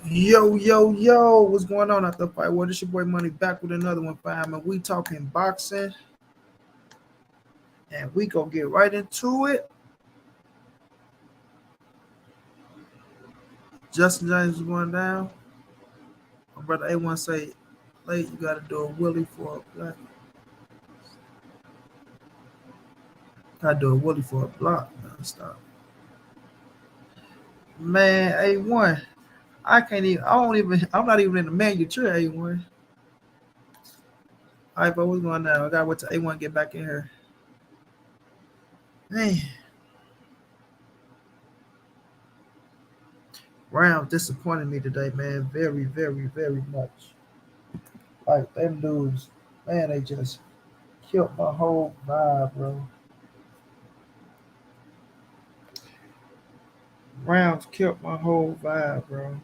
Yo, yo, yo, what's going on out the fight? Well, this your boy Money back with another one, fam. And we talking boxing, and we gonna get right into it. Justin James is going down. My brother A1 say, late, you gotta do a willie for a block. Gotta do a willie for a block. Man, stop. Man, A1, I can't even, I don't even, I'm not even in the manual chair, A1. All right, but what's going on? I gotta wait till A1 get back in here. Man, Brown disappointed me today, man. Very, very, very much. Like them dudes, man, they just killed my whole vibe, bro. Browns killed my whole vibe, bro.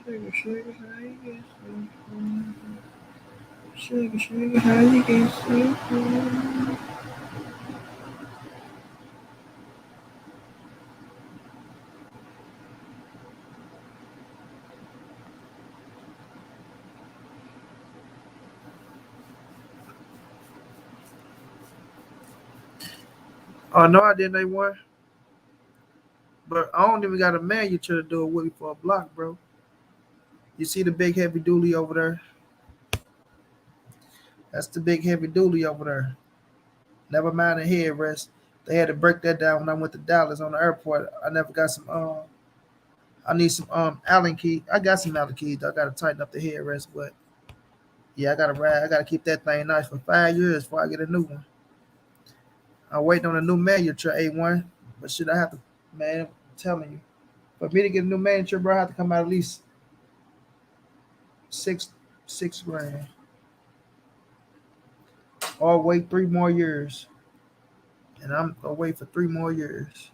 Sugar, sugar, how you get so Sugar, sugar, how you get so Oh no, I didn't. They won, but I don't even got a man. You try to do a Willie for a block, bro. You see the big heavy dually over there? That's the big heavy dually over there. Never mind the headrest. They had to break that down when I went to Dallas on the airport. I never got some. I need some Allen key. I got some Allen keys. I gotta tighten up the headrest, but yeah, I gotta ride. I gotta keep that thing nice for 5 years before I get a new one. I'm waiting on a new manager A1, but should I have to? Man, I'm telling you, for me to get a new manager, bro, I have to come out at least six 6 grand, or wait 3 more years, and I'm gonna wait for 3 more years.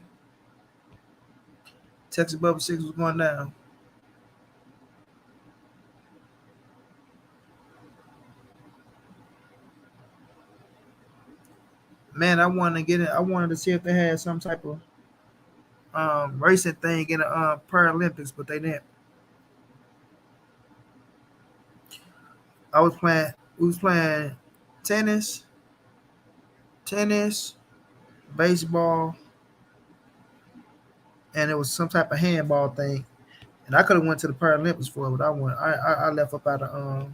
Texas Bubble Six was going down. Man, I wanted to get it. I wanted to see if they had some type of racing thing in the Paralympics, but they didn't. I was playing. We was playing tennis, tennis, baseball, and it was some type of handball thing. And I could have went to the Paralympics for it, but I went. I left up out of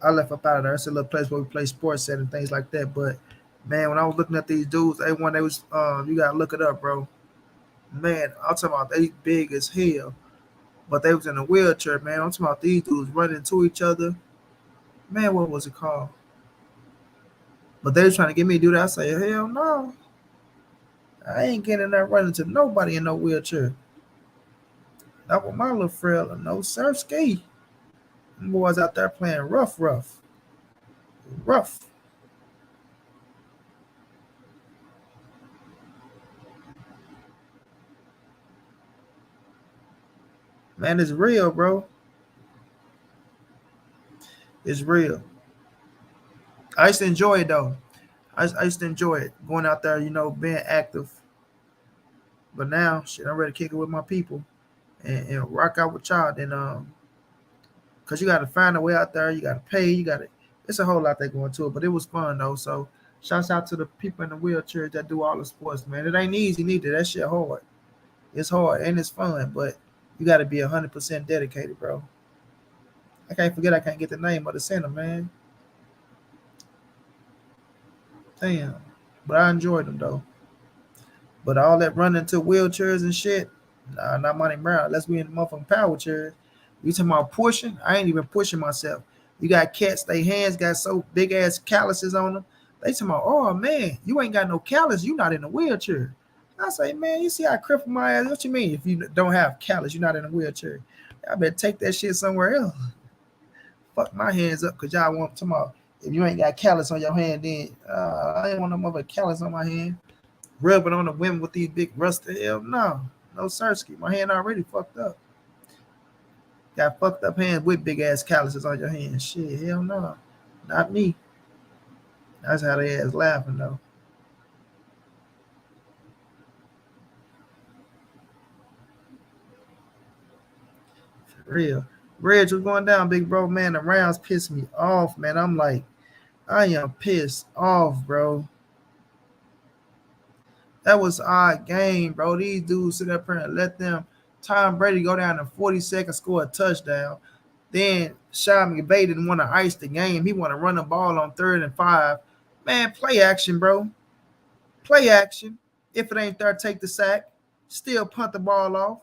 I left up out of there. It's a little place where we play sports at and things like that. But man, when I was looking at these dudes, they was you gotta look it up, bro. Man, I'm talking about they big as hell, but they was in a wheelchair, man. I'm talking about these dudes running into each other. Man, what was it called? But they was trying to get me to do that. I say, hell no, I ain't getting in there running to nobody in no wheelchair. Not with my little frail, no sir ski. Them boys out there playing rough, rough, rough. Man, it's real, bro. It's real. I used to enjoy it though. I used to enjoy it going out there, being active. But now, shit, I'm ready to kick it with my people and rock out with y'all. Then, cause you got to find a way out there. You got to pay. You got to. It's a whole lot that going to it, but it was fun though. So, shouts out to the people in the wheelchairs that do all the sports, man. It ain't easy neither. That shit hard. It's hard and it's fun, but you got to be 100% dedicated, bro. I can't forget. I can't get the name of the center, man. Damn. But I enjoyed them though. But all that running to wheelchairs and shit, nah, not money brown. Unless we in the motherfucking power chairs. You talking about pushing? I ain't even pushing myself. You got cats, they hands got so big ass calluses on them. They talking about, oh man, you ain't got no callus, you not in a wheelchair. I say, man, you see how crippled my ass? What you mean if you don't have callus, you're not in a wheelchair? I better take that shit somewhere else. Fuck my hands up because y'all want to talk about If you ain't got callus on your hand, then I ain't want no mother callus on my hand. Rubbing on the women with these big rusty. Hell no. No Sirski. My hand already fucked up. Got fucked up hands with big ass calluses on your hands. Shit, hell no. Not me. That's how they ass laughing though. For real. Reg, what's going down, big bro? Man, the rounds piss me off, man. I'm like, I am pissed off, bro. That was an odd game, bro. These dudes sit up here and let them Tom Brady go down in 40 seconds, score a touchdown. Then Sean McVay didn't want to ice the game. He want to run the ball on 3rd and 5. Man, play action, bro. Play action. If it ain't there, take the sack. Still punt the ball off.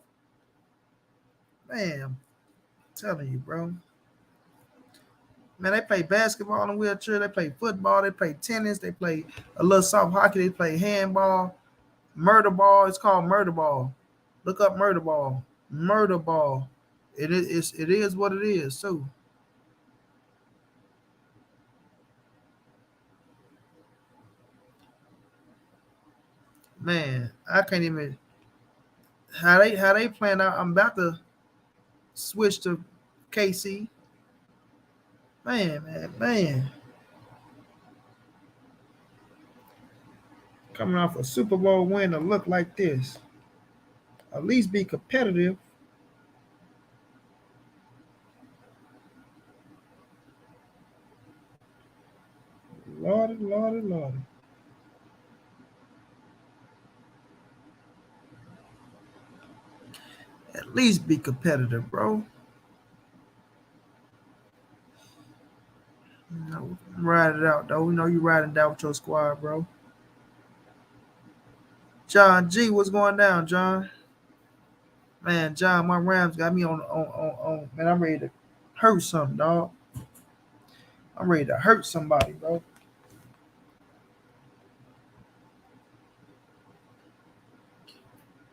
Man, I'm telling you, bro. Man, they play basketball in a wheelchair. They play football. They play tennis. They play a little soft hockey. They play handball. Murder ball. It's called murder ball. Look up murder ball. Murder ball. It is what it is. So, man, I can't even how they playing out. I'm about to switch to KC. Man, man, man. Coming off a Super Bowl win to look like this. At least be competitive. Lordy, lordy, lordy. At least be competitive, bro. You know, ride it out, though. We know you riding down with your squad, bro. John G, what's going down, John? Man, John, my Rams got me on. Man, I'm ready to hurt something, dog. I'm ready to hurt somebody, bro.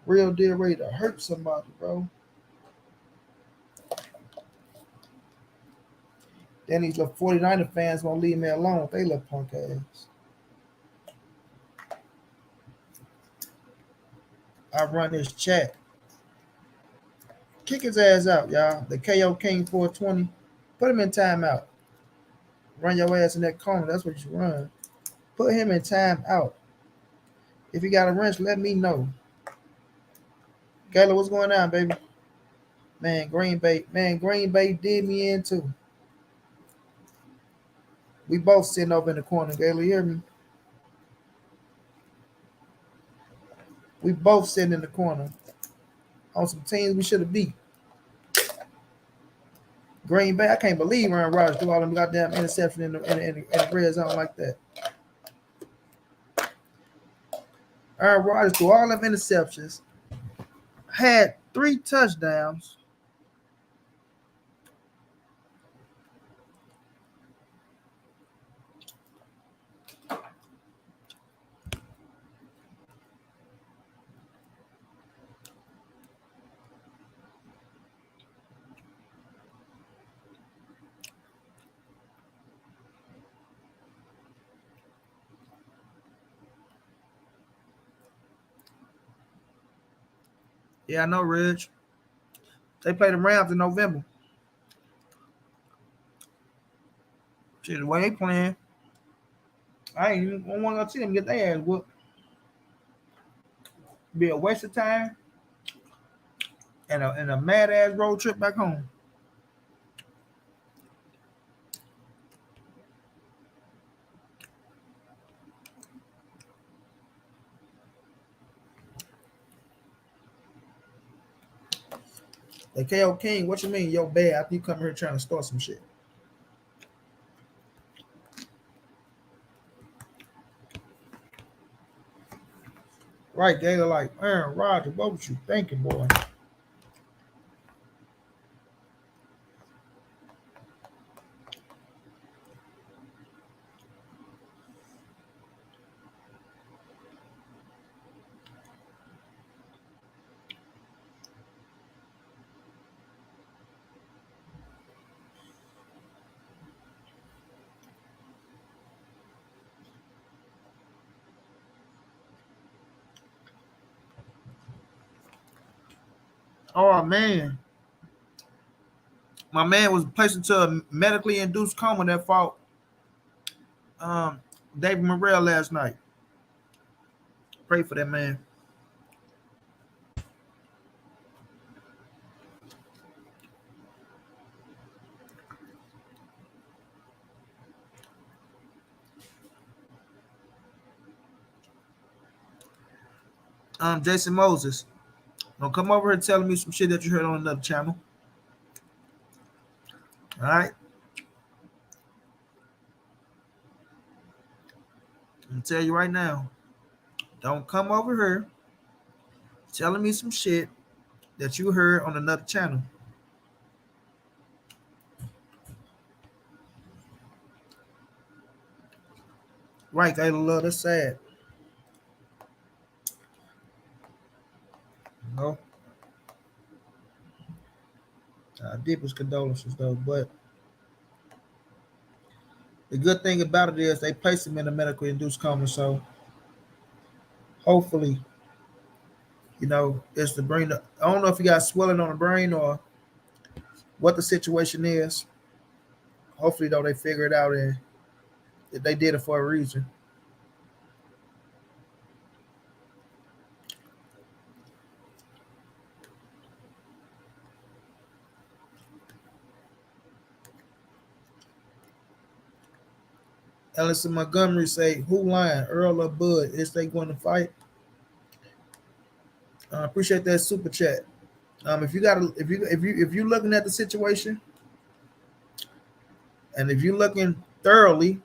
Real deal, ready to hurt somebody, bro. Then these little 49er fans won't leave me alone with they little punk ass. I run this chat. Kick his ass out, y'all. The KO King 420. Put him in timeout. Run your ass in that corner. That's what you run. Put him in timeout. If you got a wrench, let me know. Kayla, what's going on, baby? Man, Green Bay. Man, Green Bay did me in too. We both sitting over in the corner. Kayla, you hear me? We both sitting in the corner on some teams we should have beat. Green Bay, I can't believe Aaron Rodgers do all them goddamn interception in the red zone like that. Aaron Rodgers threw all them interceptions, had 3 touchdowns. Yeah, I know, Rich. They play the Rams in November. Shit, the way they playing, I ain't even want to see them get their ass whooped. Be a waste of time and a mad ass road trip back home. Hey, KO King, what you mean, yo, bad after you come here trying to start some shit? Right, Gator, like, Aaron Rodgers, what was you thinking, boy? Oh man, my man was placed into a medically induced coma that fought um, David Morrell last night. Pray for that man. Jason Moses, don't come over here telling me some shit that you heard on another channel. All right, I'm gonna tell you right now. Don't come over here telling me some shit that you heard on another channel. Right, Kayla Love, that's sad. No, deepest condolences though. But the good thing about it is they placed him in a medically induced coma, so hopefully, it's the brain. I don't know if he got swelling on the brain or what the situation is. Hopefully, though, they figure it out and they did it for a reason. Ellison Montgomery say, "Who lying, Earl or Bud? Is they going to fight?" I appreciate that super chat. If you got if you looking at the situation and if you're looking thoroughly,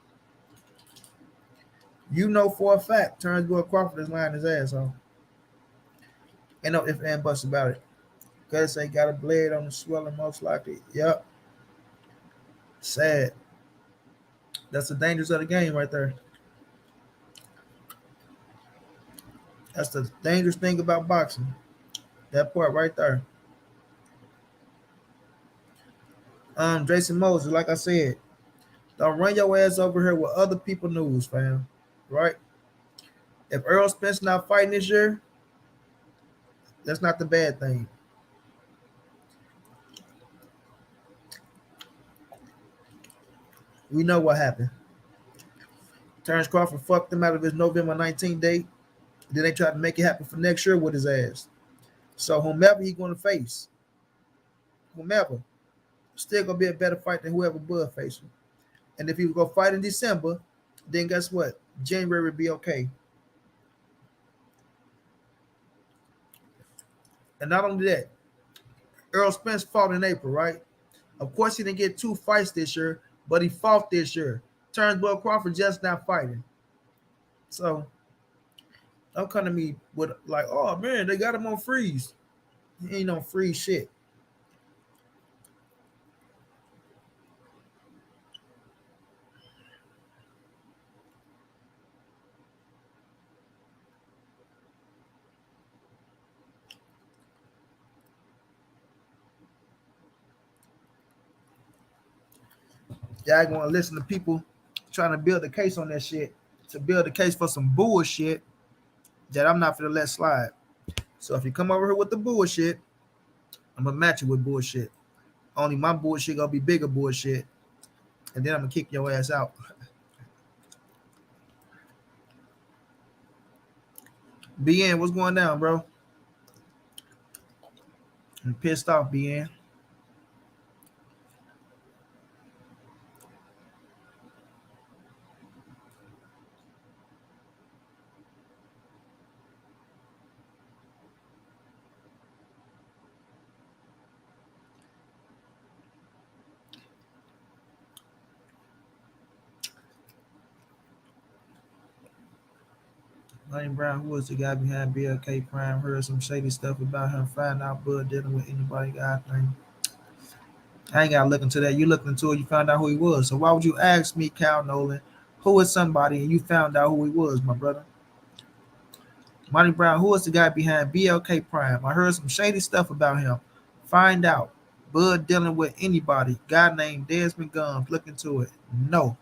you know for a fact Terence Crawford is lying his ass off. Ain't no if and buts about it. Cause they got a blade on the swelling, most likely. Yep. Sad. That's the dangers of the game right there. That's the dangerous thing about boxing. That part right there. Jason Moses, like I said, don't run your ass over here with other people news, fam. Right? If Errol Spence not fighting this year, that's not the bad thing. We know what happened. Terence Crawford fucked him out of his November 19th date. Then they tried to make it happen for next year with his ass. So whomever he going to face, whomever, still gonna be a better fight than whoever Bud facing. And if he was gonna fight in December, then guess what? January would be okay. And not only that, Errol Spence fought in April, right? Of course, he didn't get two fights this year, but he fought this year. Turns Crawford just not fighting. So don't come to me with like, oh man, they got him on freeze. He ain't on freeze shit. Y'all gonna listen to people trying to build a case on that shit to build a case for some bullshit that I'm not gonna let slide. So if you come over here with the bullshit, I'm gonna match it with bullshit. Only my bullshit gonna be bigger bullshit, and then I'm gonna kick your ass out. BN, what's going down, bro? I'm pissed off, BN. Montray-Brown, who was the guy behind BLK Prime? Heard some shady stuff about him. Find out Bud dealing with anybody got thing. I ain't gotta look into that. You looked into it, you found out who he was. So why would you ask me, Cal Nolan, who is somebody, and you found out who he was, my brother? Monty Brown, who was the guy behind BLK Prime? I heard some shady stuff about him. Find out. Bud dealing with anybody. Guy named Desmond Gums. Look into it. No.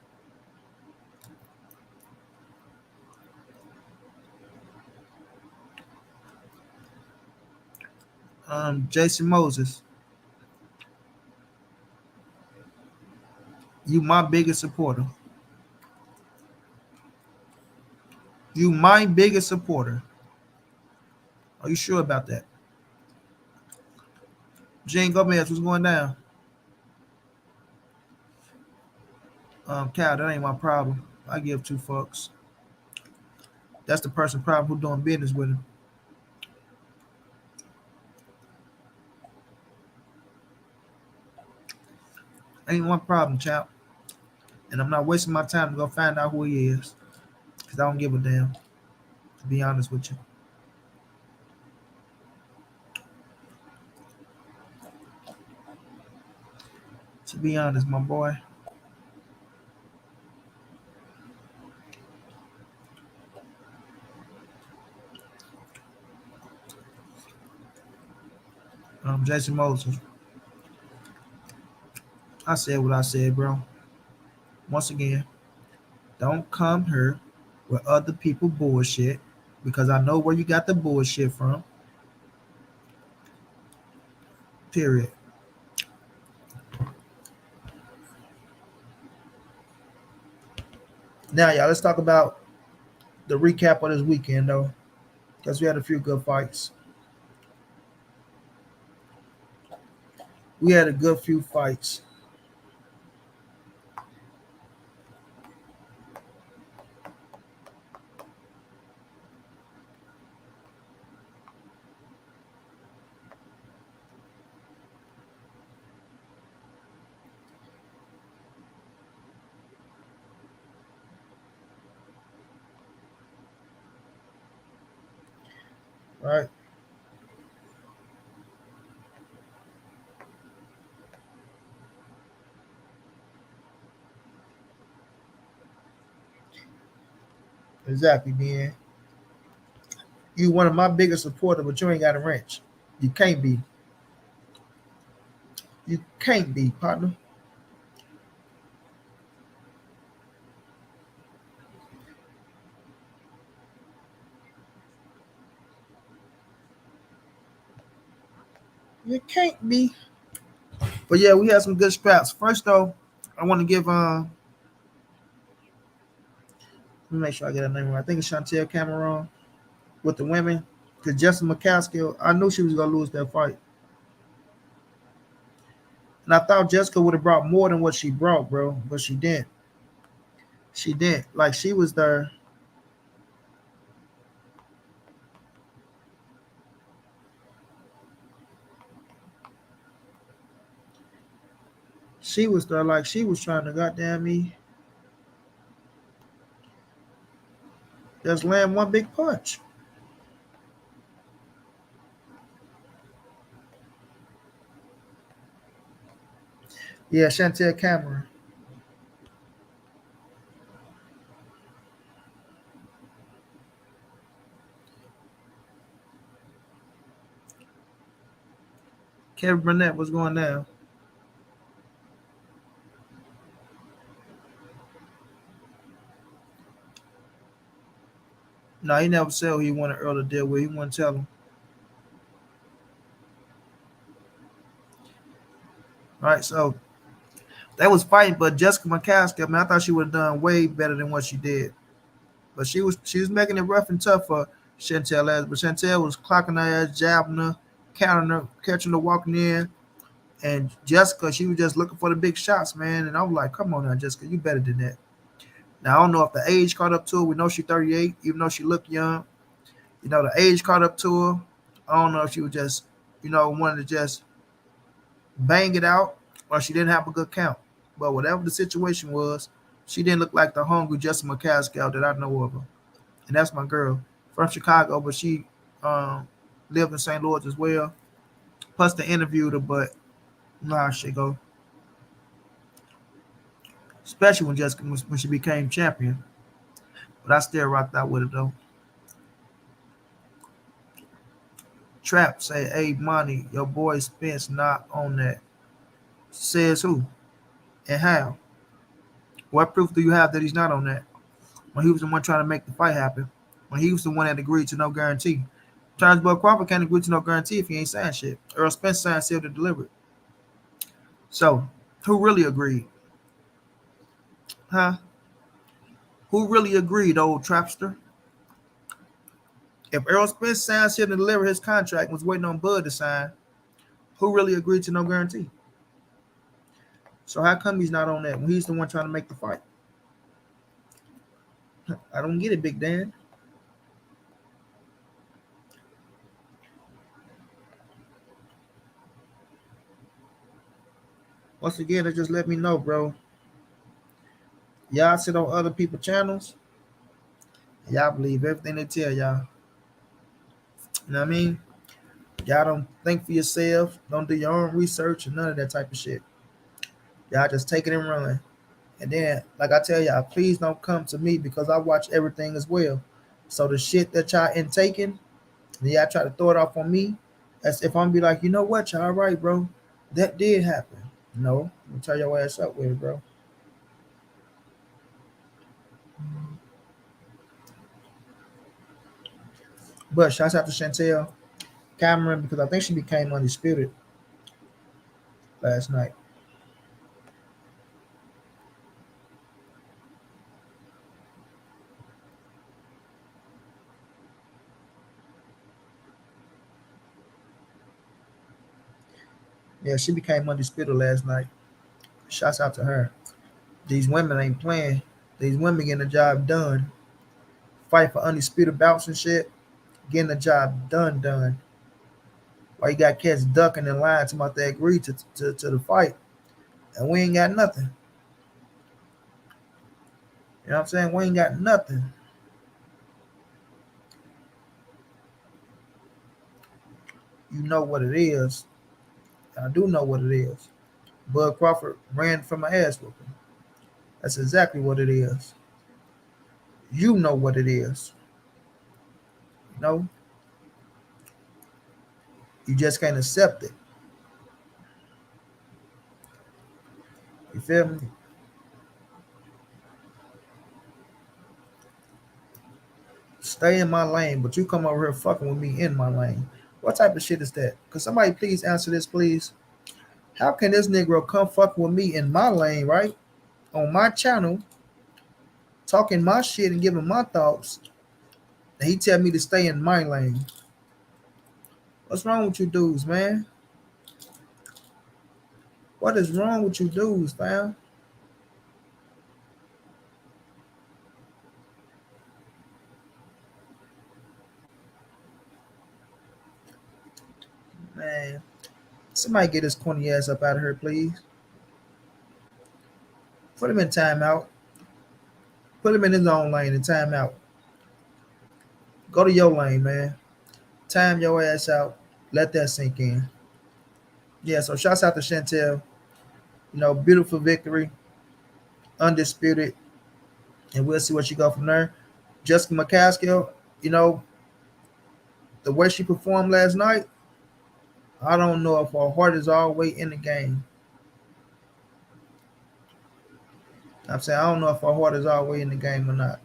Jason Moses, you my biggest supporter. You my biggest supporter. Are you sure about that? Jane Gomez, what's going down? Cal, that ain't my problem. I give two fucks. That's the person problem who doing business with him. Ain't my problem, chap. And I'm not wasting my time to go find out who he is. Because I don't give a damn, to be honest with you. To be honest, my boy. Jason Moses. I said what I said, bro. Once again, don't come here with other people bullshit because I know where you got the bullshit from. Period. Now, y'all, let's talk about the recap of this weekend, though, because we had a few good fights. We had a good few fights. Right? Exactly, man. You one of my biggest supporters, but you ain't got a wrench. You can't be. You can't be, partner. You can't be. But yeah, we had some good scraps. First though, I want to give let me make sure I get her name right. I think it's Chantel Cameron with the women. Because Jessica McCaskill, I knew she was gonna lose that fight. And I thought Jessica would have brought more than what she brought, bro. But she didn't. She didn't. Like she was there. She was there like she was trying to goddamn me. Just land one big punch. Yeah, Chantel Cameron. Kevin Burnett was going down. No, he never said who he wanted Earl to deal with. He wouldn't tell him. All right, so they was fighting, but Jessica McCaskill, man, I thought she would have done way better than what she did. But she was making it rough and tough for Chantel ass. But Chantel was clocking her ass, jabbing her, counting her, catching her walking in. And Jessica, she was just looking for the big shots, man. And I was like, come on now, Jessica, you better than that. Now I don't know if the age caught up to her. We know she's 38, even though she looked young. You know, the age caught up to her. I don't know if she was just, wanted to just bang it out or she didn't have a good count. But whatever the situation was, she didn't look like the hungry Jessica McCaskill that I know of her. And that's my girl from Chicago, but she lived in St. Louis as well. Plus, they interviewed her, but nah, she go. Especially when Jessica when she became champion. But I still rocked out with it though. Trap say, "Hey, Monty, your boy Spence not on that." Says who and how? What proof do you have that he's not on that? When he was the one trying to make the fight happen. When he was the one that agreed to no guarantee. Charles Bud Crawford can't agree to no guarantee if he ain't signed shit. Errol Spence signed, sealed, and delivered. So, who really agreed? Huh? Who really agreed, old trapster? If Errol Spence signed, sealed, and delivered his contract and was waiting on Bud to sign, who really agreed to no guarantee? So how come he's not on that when he's the one trying to make the fight? I don't get it, Big Dan. Once again, they just let me know, bro. Y'all sit on other people's channels. Y'all believe everything they tell y'all. You know what I mean? Y'all don't think for yourself. Don't do your own research and none of that type of shit. Y'all just take it and run. And then, like I tell y'all, please don't come to me because I watch everything as well. So the shit that y'all intaking, and y'all try to throw it off on me, as if I'm be like, you know what, y'all right, bro. That did happen. No, I'm gonna tell your ass up with it, bro. But shouts out to Chantel Cameron because I think she became undisputed last night. Yeah, she became undisputed last night. Shouts out to her. These women ain't playing. These women getting the job done. Fight for undisputed bouts and shit. Getting the job done. Why you got cats ducking and lying to about they agreed to the fight. And we ain't got nothing. You know what I'm saying? We ain't got nothing. You know what it is. I do know what it is. Bud Crawford ran from my ass whooping. That's exactly what it is. You know what it is. You know? You just can't accept it. You feel me? Stay in my lane, but you come over here fucking with me in my lane. What type of shit is that? Could somebody please answer this, please? How can this Negro come fucking with me in my lane, right? On my channel, talking my shit and giving my thoughts, and he tell me to stay in my lane. What's wrong with you dudes, man? What is wrong with you dudes, fam? Man, somebody get this corny ass up out of here, please. Put him in timeout. Put him in his own lane and timeout. Go to your lane, man. Time your ass out. Let that sink in. Yeah, so shouts out to Chantel. You know, beautiful victory, undisputed, and we'll see what she go from there. Jessica McCaskill, you know, the way she performed last night, I don't know if her heart is all the way in the game. I'm saying I don't know if her heart is all the way in the game or not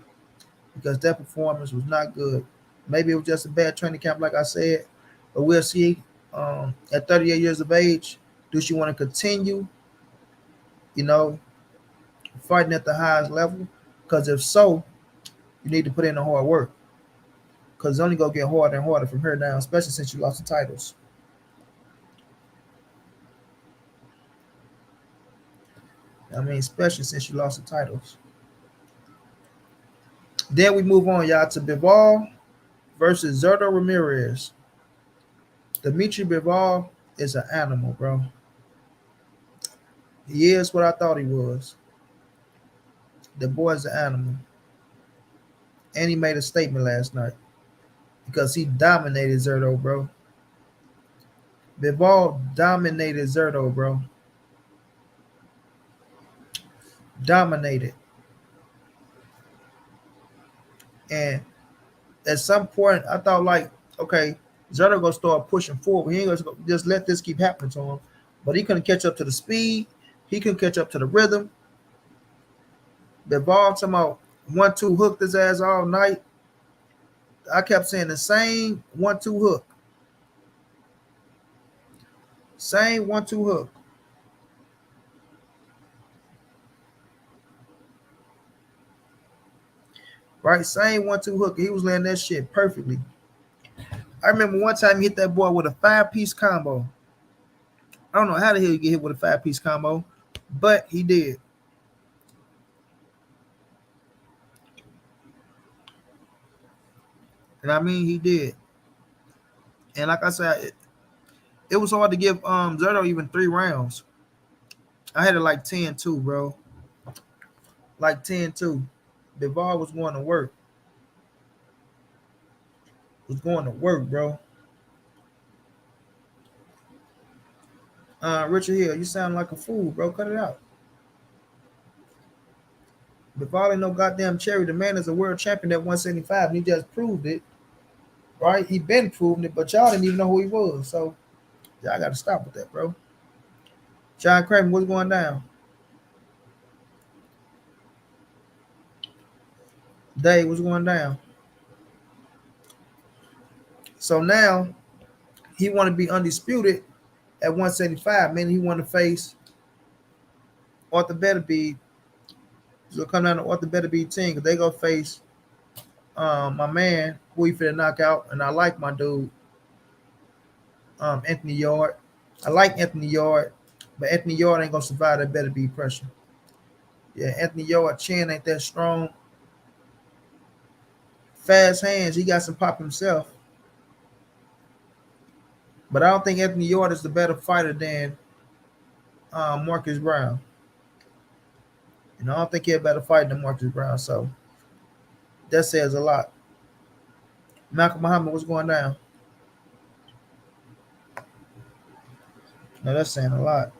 because that performance was not good. Maybe it was just a bad training camp, like I said, but we'll see. At 38 years of age, do she want to continue, you know, fighting at the highest level? Because if so, you need to put in the hard work because it's only going to get harder and harder from here down, especially since you lost the titles. I mean, especially since you lost the titles. Then we move on, y'all, to Bivol versus Zerto Ramirez. Dimitri Bivol is an animal, bro. He is what I thought he was. The boy's an animal. And he made a statement last night because he dominated Zerto, bro. Bivol dominated Zerto, bro. Dominated. And at some point, I thought, like, okay, Zerto gonna start pushing forward. He ain't gonna just let this keep happening to him. But he couldn't catch up to the speed. He couldn't catch up to the rhythm. Bivol talking about 1-2 hooked his ass all night. I kept saying the same 1-2 hook, same 1-2 hook. Right, same 1-2 hook. He was landing that shit perfectly. I remember one time he hit that boy with a 5-piece combo. I don't know how the hell you get hit with a 5-piece combo, but he did. And I mean, he did. And like I said, it was hard to give Zerto even 3 rounds. I had it like 10-2, bro. Like 10-2. Bivol was going to work. Was going to work, bro. Richard Hill, you sound like a fool, bro. Cut it out. Bivol ain't no goddamn cherry. The man is a world champion at 175, and he just proved it. Right? He been proving it, but y'all didn't even know who he was. So y'all got to stop with that, bro. John Kramer, what's going down? Dave, what's going down? So now he want to be undisputed at 175. Meaning he want to face Arthur Beterbiev. So come down to Arthur Beterbiev team because they go face my man who he finna knock out, and I like my dude Anthony Yard. I like Anthony Yard, but Anthony Yard ain't gonna survive that Beterbiev pressure. Yeah, Anthony Yard chin ain't that strong. Fast hands, he got some pop himself. But I don't think Anthony Yard is the better fighter than Marcus Brown. I don't think he's a better fighter than Marcus Brown. So that says a lot. Malcolm Muhammad, what's going down? No, that's saying a lot.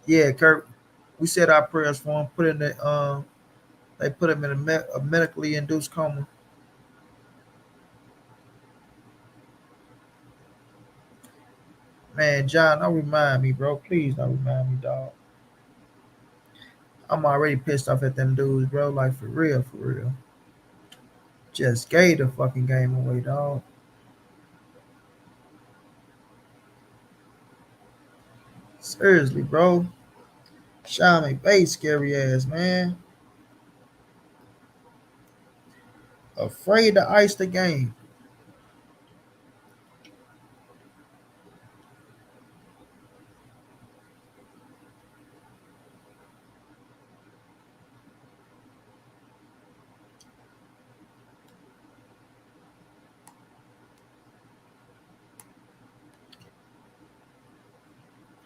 Yeah, Kurt. We said our prayers for him. Put in the they put him in a medically induced coma. Man, John, don't remind me, bro. Please don't remind me, dog. I'm already pissed off at them dudes, bro. Like for real, for real. Just gave the fucking game away, dog. Seriously, bro. Sean McVay, scary ass, man. Afraid to ice the game.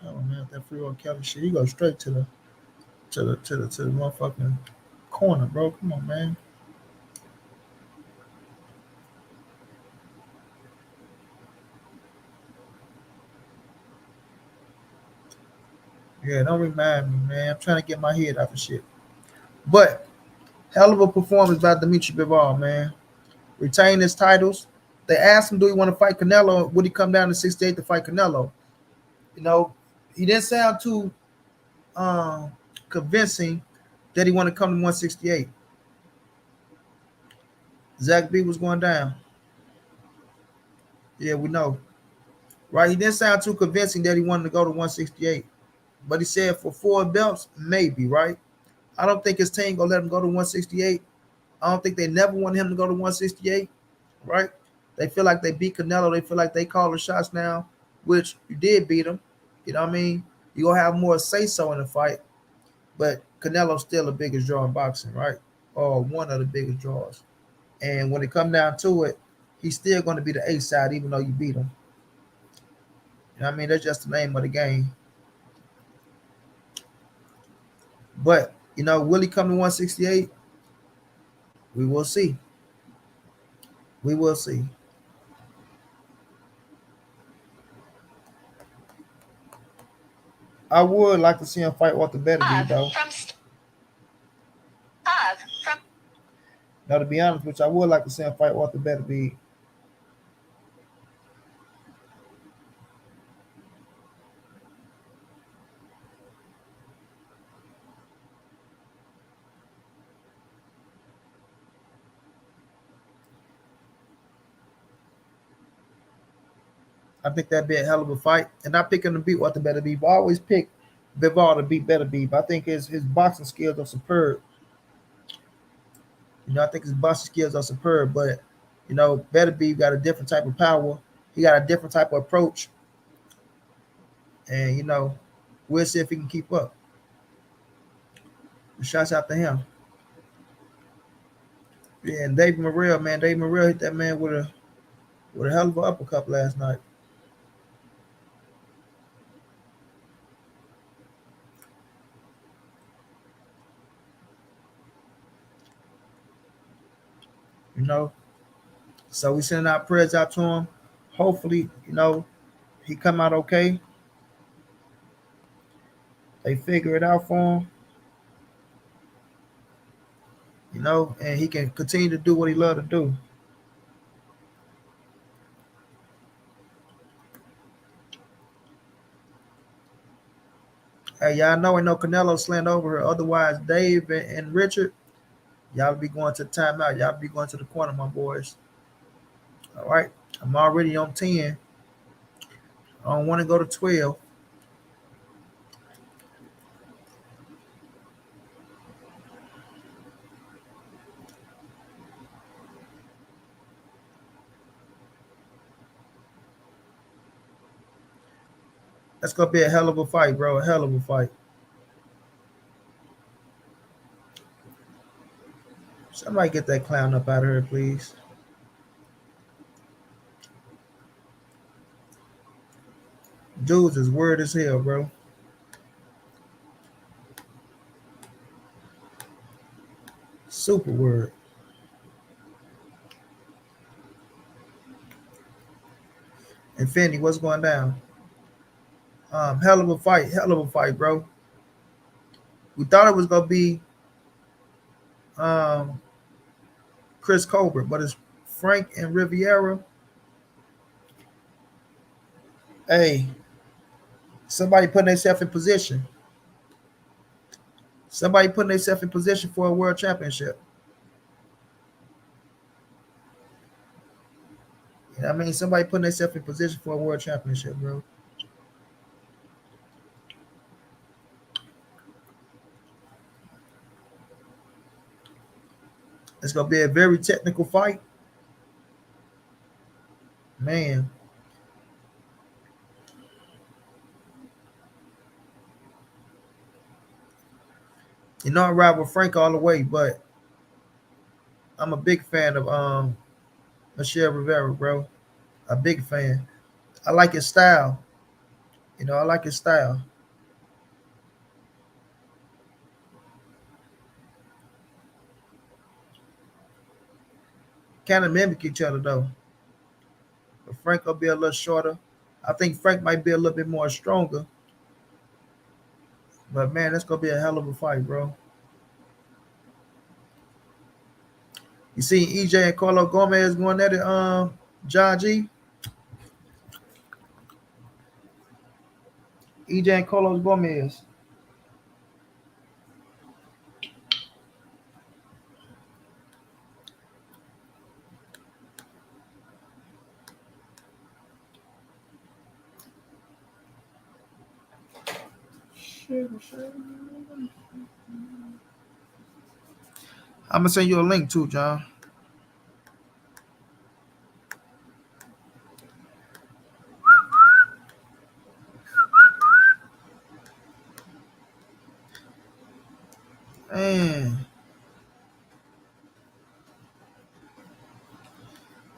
Oh man, that free old Kelly shit. He go straight to the motherfucking corner, bro. Come on, man. Yeah, don't remind me, man. I'm trying to get my head off of shit. But hell of a performance by Dimitri Bivol, man. Retain his titles. They asked him, do he want to fight Canelo? Would he come down to 68 to fight Canelo? You know, he didn't sound too convincing that he wanted to come to 168. Zach B was going down. Yeah, we know. Right? He didn't sound too convincing that he wanted to go to 168. But he said for 4 belts, maybe, right? I don't think his team gonna let him go to 168. I don't think they never want him to go to 168, right? They feel like they beat Canelo. They feel like they call the shots now, which you did beat him. You know what I mean? You're gonna have more say so in the fight, but Canelo's still the biggest draw in boxing, right? Or one of the biggest draws. And when it comes down to it, he's still going to be the A side, even though you beat him. You know what I mean? That's just the name of the game. But, will he come to 168? We will see. We will see. I would like to see him fight Arthur Beterbiev, though. Now, to be honest with you, I would like to see him fight Arthur Beterbiev. I think that'd be a hell of a fight. And I pick him to beat what the better Beef. I always pick Bivol to beat better Beef. I think his boxing skills are superb. I think his boxing skills are superb, but better Beef got a different type of power. He got a different type of approach, and we'll see if he can keep up. Shouts out to him. Yeah, and Dave Morrell, man, Dave Morrell hit that man with a hell of an uppercut last night. You know, so we sending our prayers out to him. Hopefully, he come out okay. They figure it out for him, and he can continue to do what he love to do. Hey, y'all know ain't no Canelo slant over here. Otherwise, Dave and Richard, y'all be going to the timeout. Y'all be going to the corner, my boys. All right. I'm already on 10. I don't want to go to 12. That's going to be a hell of a fight, bro. A hell of a fight. Somebody get that clown up out of here, please. Dudes is weird as hell, bro. Super word. Infinity, what's going down? Hell of a fight, bro. We thought it was gonna be um Chris Colbert, but it's Frank and Riviera. Hey, somebody putting themselves in position. Somebody putting themselves in position for a world championship. You know what I mean? Somebody putting themselves in position for a world championship, bro. It's gonna be a very technical fight. Man, I ride with Frank all the way, but I'm a big fan of Michelle Rivera, bro. A big fan. I like his style. I like his style. Kind of mimic each other though. But Frank will be a little shorter. I think Frank might be a little bit more stronger. But man, that's gonna be a hell of a fight, bro. You see EJ and Carlo Gomez going at it, John G. EJ and Carlos Gomez. I'm gonna send you a link too, John. Man,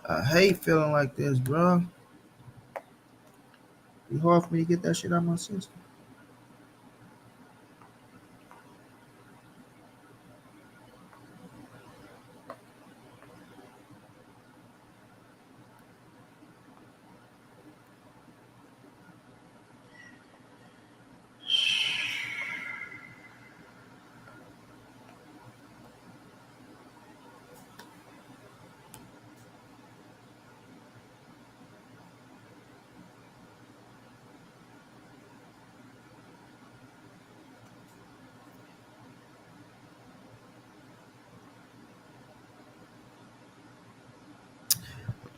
I hate feeling like this, bro. It's hard for me to get that shit out of my system.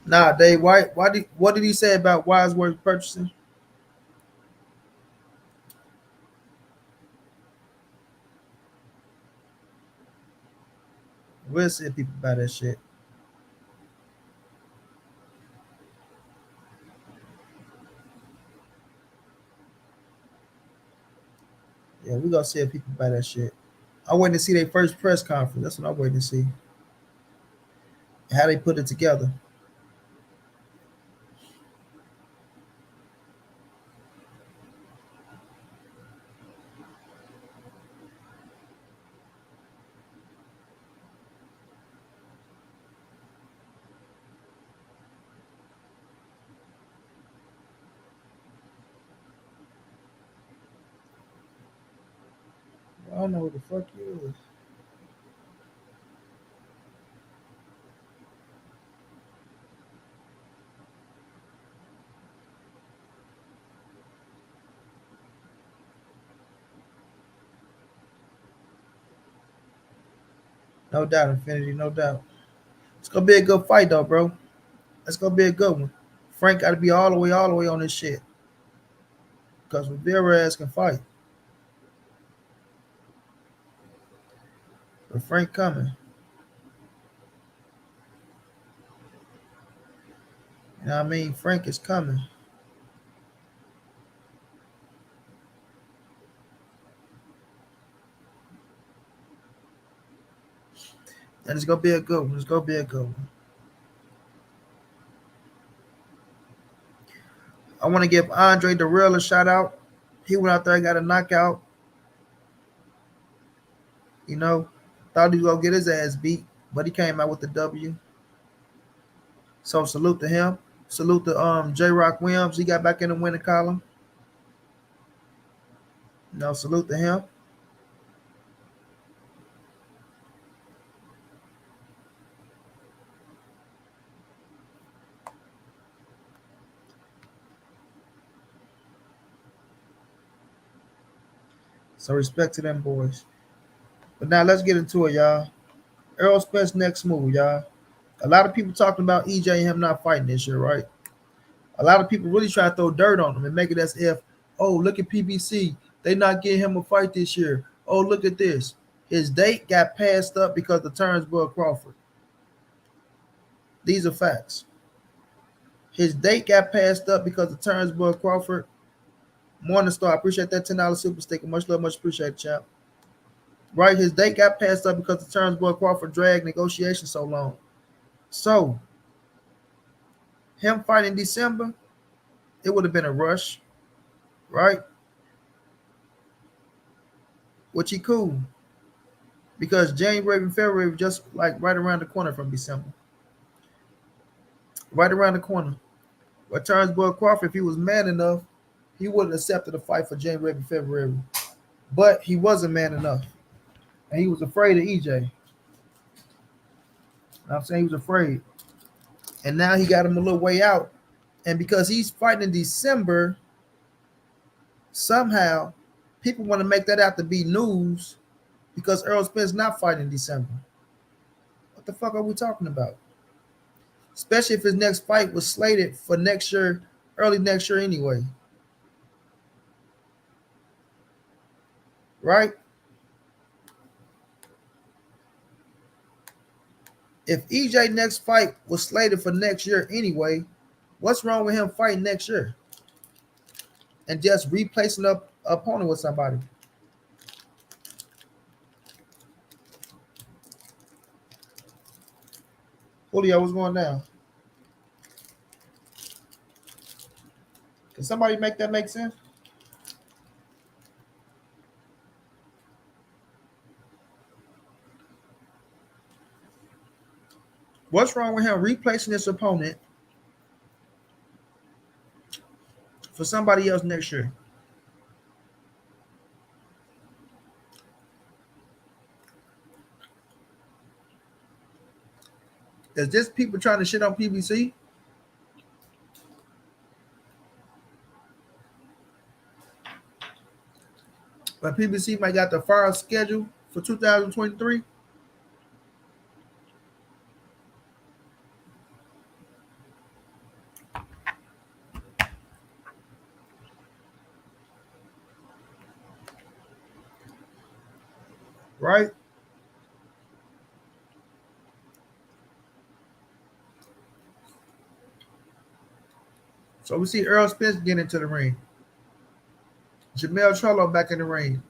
Nah, Dave White. What did he say about Wiseworth purchasing? We'll see if people buy that shit. Yeah, we gonna see if people buy that shit. I'm waiting to see their first press conference. That's what I'm waiting to see. How they put it together. I don't know what the fuck you is. No doubt, Infinity, no doubt. It's gonna be a good fight though, bro. It's gonna be a good one. Frank gotta be all the way on this shit. Because Rivera can fight. But Frank coming. You know what I mean? Frank is coming. And it's gonna be a good one. It's gonna be a good one. I want to give Andre Darrell a shout out. He went out there and got a knockout. You know, thought he was gonna get his ass beat, but he came out with the W. So salute to him. Salute to J Rock Williams. He got back in the winning column. Salute to him. So respect to them boys. But now let's get into it, y'all. Errol Spence next move, y'all. A lot of people talking about EJ and him not fighting this year, right? A lot of people really try to throw dirt on him and make it as if, oh, look at PBC. They not getting him a fight this year. Oh, look at this. His date got passed up because of Terence Crawford. These are facts. His date got passed up because of Terence Crawford. Morningstar, I appreciate that $10 super sticker. Much love, much appreciated, champ. Right, his date got passed up because the Terence Crawford dragged negotiations so long. So, him fighting in December, it would have been a rush, right? Which he cool. Because January and February was just like right around the corner from December. Right around the corner. But Terence Crawford, if he was man enough, he would have accepted a fight for January and February. But he wasn't man enough. And he was afraid of EJ. You know what I'm saying? He was afraid. And now he got him a little way out. And because he's fighting in December, somehow people want to make that out to be news because Errol Spence not fighting in December. What the fuck are we talking about? Especially if his next fight was slated for next year, early next year anyway. Right? If EJ next fight was slated for next year anyway, what's wrong with him fighting next year? And just replacing up opponent with somebody. Julio, what's going down? Can somebody make that make sense? What's wrong with him replacing his opponent for somebody else next year? Is this people trying to shit on PBC? But PBC might got the fire schedule for 2023. right? So we see Errol Spence get into the ring. Jamel Charlo back in the ring.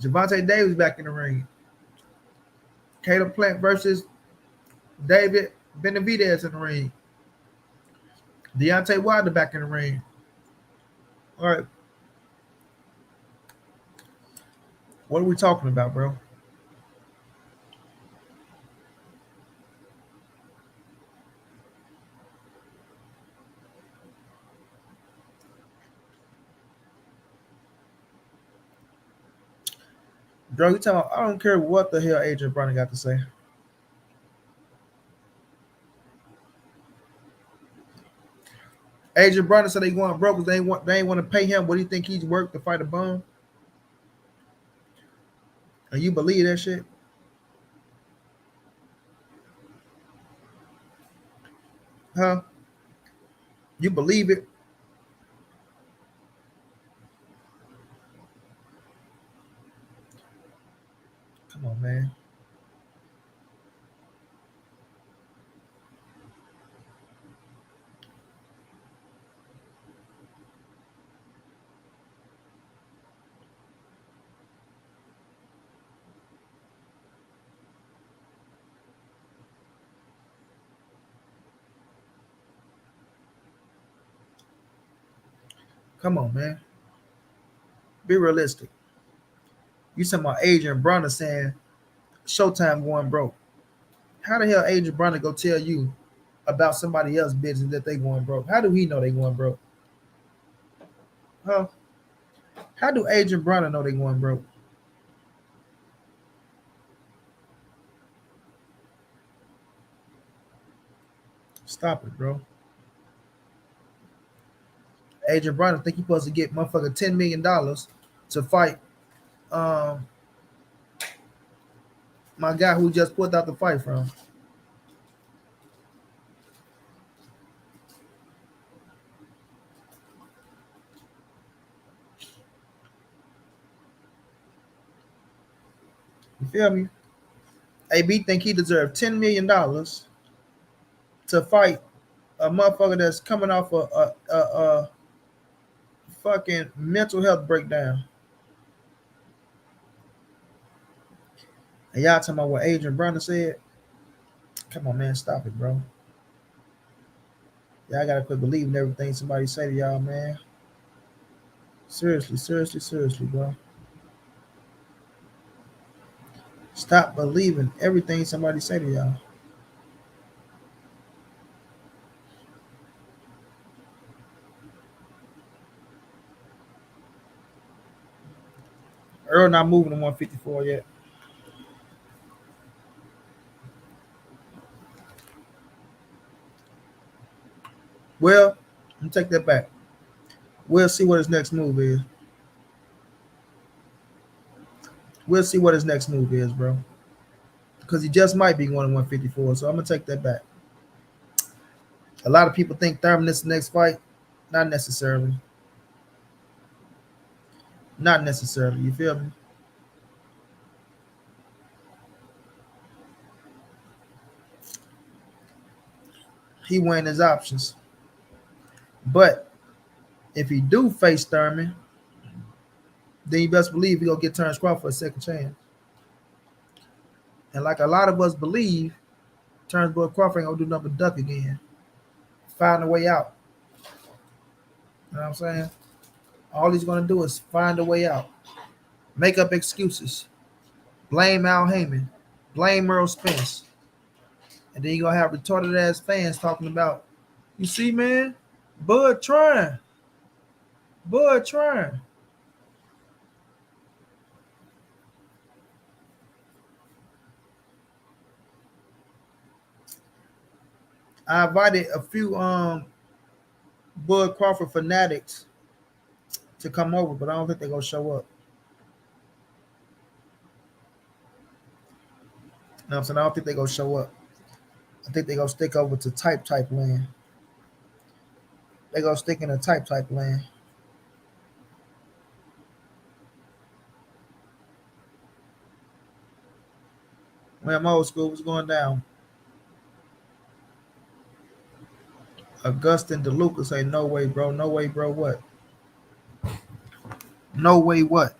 Javante Davis back in the ring. Caleb Plant versus David Benavidez in the ring. Deontay Wilder back in the ring. All right, what are we talking about, bro? Bro, you talking about, I don't care what the hell Adrian Broner got to say. Adrian Broner said they going broke because they ain't want to pay him what he think he's worth to fight a bum. And you believe that shit? Huh? You believe it? Come on, man. Come on, man. Be realistic. You talking about Adrian Broner saying Showtime going broke. How the hell Adrian Broner go tell you about somebody else's business that they going broke? How do he know they going broke? Huh? How do Adrian Broner know they going broke? Stop it, bro. Adrian Broner think he supposed to get motherfucker $10 million to fight um my guy who just put out the fight from. You feel me? AB think he deserved $10 million to fight a motherfucker that's coming off a fucking mental health breakdown. And y'all talking about what Adrian Broner said? Come on, man, stop it, bro. Y'all gotta quit believing everything somebody say to y'all, man. Seriously, seriously, seriously, bro. Stop believing everything somebody say to y'all. Earl not moving to 154 yet. Well, let me take that back. We'll see what his next move is. We'll see what his next move is, bro. Because he just might be going to 154. So I'm gonna take that back. A lot of people think Thurman is the next fight. Not necessarily. Not necessarily. You feel me? He weighing his options. But if he do face Thurman, then you best believe he gonna get Terence Crawford a second chance. And like a lot of us believe, Terence Boy Crawford ain't gonna do nothing but duck again. Find a way out. You know what I'm saying? All he's gonna do is find a way out. Make up excuses. Blame Al Heyman. Blame Errol Spence. And then you're gonna have retarded ass fans talking about, you see, man, Bud trying. Bud trying. I invited a few Bud Crawford fanatics to come over, but I don't think they're gonna show up. You know what I'm saying? I don't think they're gonna show up. I think they're gonna stick over to type land. They're gonna stick in a type land. When I'm old school, what's going down? Augustin DeLuca say, no way, bro. No way, bro. What? No way, what?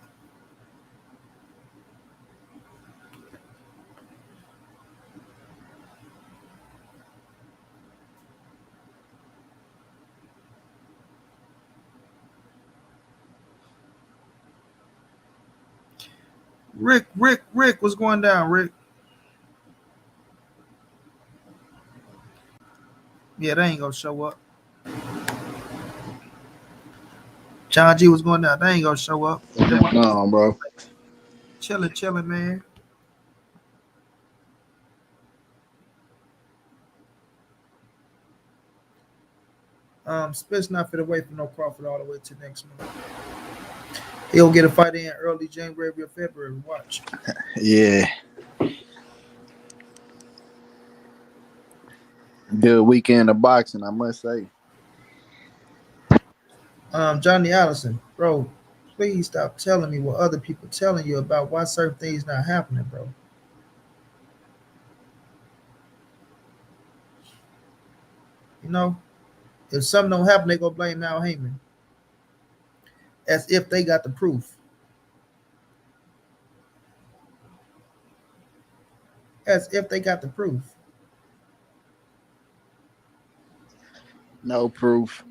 Rick, what's going down, Rick? Yeah, they ain't gonna show up. John G was going down. They ain't gonna show up. They want No, bro. chilling, man. Spence not fit away from no Crawford all the way to next month. He'll get a fight in early January or February. Watch. Yeah. Good weekend of boxing, I must say. Johnny Allison, bro, please stop telling me what other people telling you about why certain things not happening, bro. You know, if something don't happen, they gonna blame Al Heyman as if they got the proof. As if they got the proof No proof.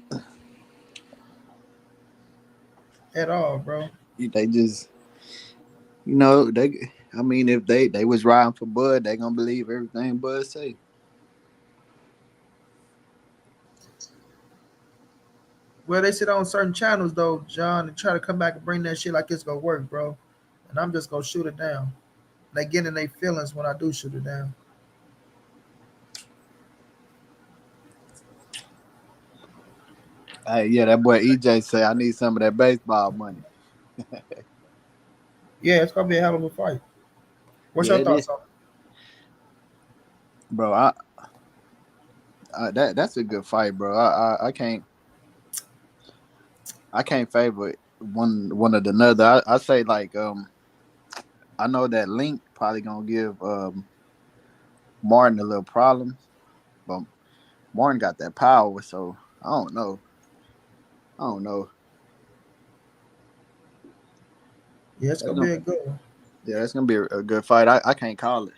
at all, bro. They just, you know, they. I mean, if they was riding for Bud, they gonna believe everything Bud say. Well, they sit on certain channels though, John, and try to come back and bring that shit like it's gonna work, bro. And I'm just gonna shoot it down. They get in their feelings when I do shoot it down. Hey, yeah, that boy EJ say I need some of that baseball money. Yeah, it's gonna be a hell of a fight. What's Yeah, your it is, thoughts on it? bro. That's a good fight, bro. I can't favor one or the another. I say like I know that Link probably gonna give Martin a little problems, but Martin got that power, so I don't know. I don't know. Yeah, it's That's gonna be gonna a good one. yeah, that's gonna be a good fight. I can't call it.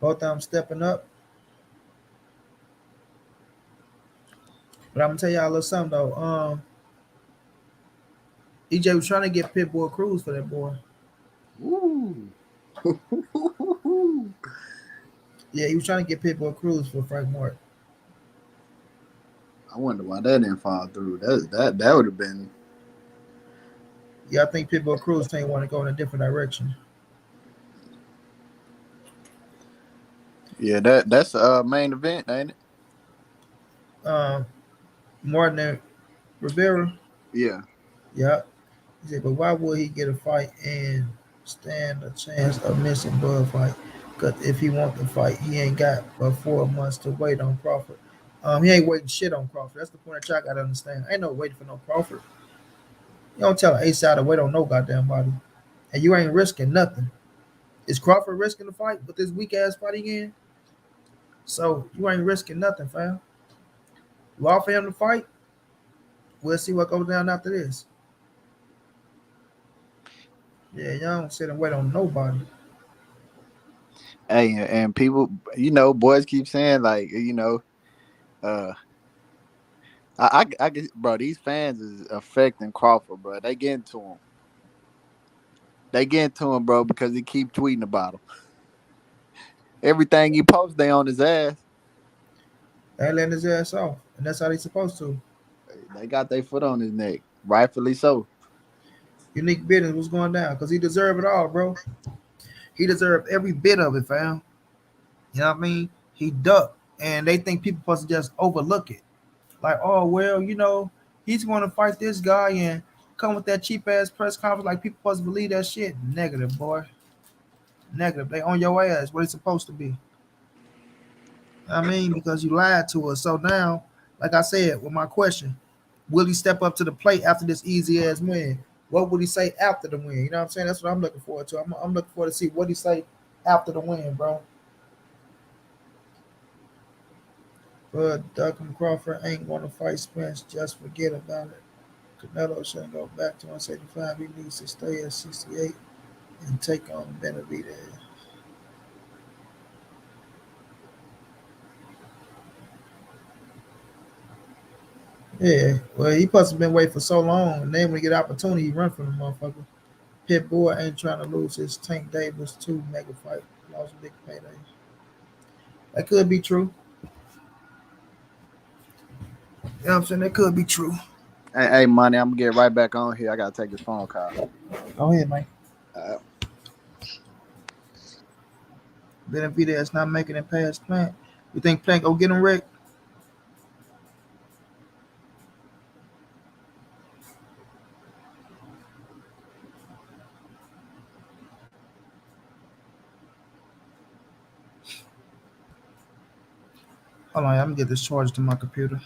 Both of them stepping up. But I'm gonna tell y'all a little something though. EJ was trying to get Pitbull Cruz for that boy. Ooh. Yeah, he was trying to get Pitbull Cruz for Frank Martin. I wonder why that didn't fall through. That would have been. Yeah, I think Pitbull Cruz ain't want to go in a different direction. Yeah, that's main event, ain't it? Um, Martin and Rivera. Yeah. Yeah. He said, but why would he get a fight and stand a chance of missing Bud fight? Because if he want the fight, he ain't got but 4 months to wait on Crawford. He ain't waiting shit on Crawford. That's the point that y'all gotta understand. Ain't no waiting for no Crawford. You don't tell an ace out to wait on no goddamn body. And you ain't risking nothing. Is Crawford risking the fight with this weak ass fight again? So you ain't risking nothing, fam. You offer him to fight, we'll see what goes down after this. Yeah, y'all don't sit and wait on nobody. Hey, and people, boys keep saying like, uh, I get, bro, these fans is affecting Crawford, bro. They getting to him. They getting to him, bro, because he keep tweeting about him. Everything he posts, they on his ass. They ain't letting his ass off. And that's how they supposed to. They got their foot on his neck, rightfully so. Unique business was going down. Because he deserved it all, bro. He deserved every bit of it, fam. You know what I mean? He ducked. And they think people supposed to just overlook it. Like, oh well, he's going to fight this guy and come with that cheap ass press conference. Like people supposed to believe that shit. Negative, boy. Negative. They on your ass. What it's supposed to be. I mean, because you lied to us. So now, like I said, with my question, will he step up to the plate after this easy ass win? What would he say after the win? You know what I'm saying? That's what I'm looking forward to. I'm looking forward to see what he say after the win, bro. But Duncan Crawford ain't gonna fight Spence. Just forget about it. Canelo shouldn't go back to 175. He needs to stay at 68 and take on Benavidez. Yeah, well, he must have been waiting for so long, and then when he get opportunity, he run from the motherfucker. Pitbull ain't trying to lose his Tank Davis 2 mega fight. Lost a big payday. That could be true. You know what I'm saying? That could be true. Hey, money, I'm gonna get right back on here. I gotta take this phone call. Go ahead, man. Uh, Benavidez not making it past Plant. You think Plant go get him wrecked? Hold on, I'm gonna get this charged to my computer.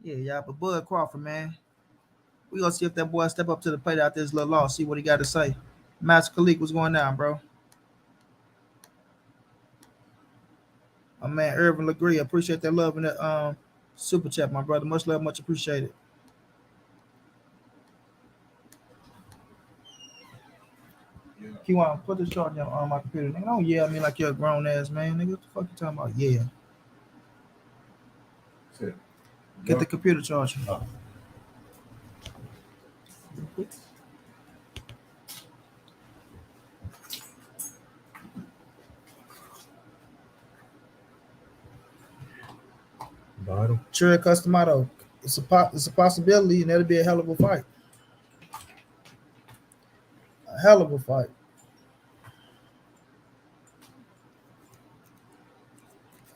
Yeah, yeah, but Bud Crawford, man. We gonna see if that boy step up to the plate out this little loss, see what he got to say. Master Khalik, what's going down, bro? My man Irvin Legree, appreciate that love and that super chat, my brother. Much love, much appreciated. You want to put this charge on my computer? Nigga, don't yell at me like you're a grown ass man, nigga. What the fuck you talking about? Yeah. Get the computer charger. Sure, Customato. It's a possibility, and that'll be a hell of a fight. A hell of a fight.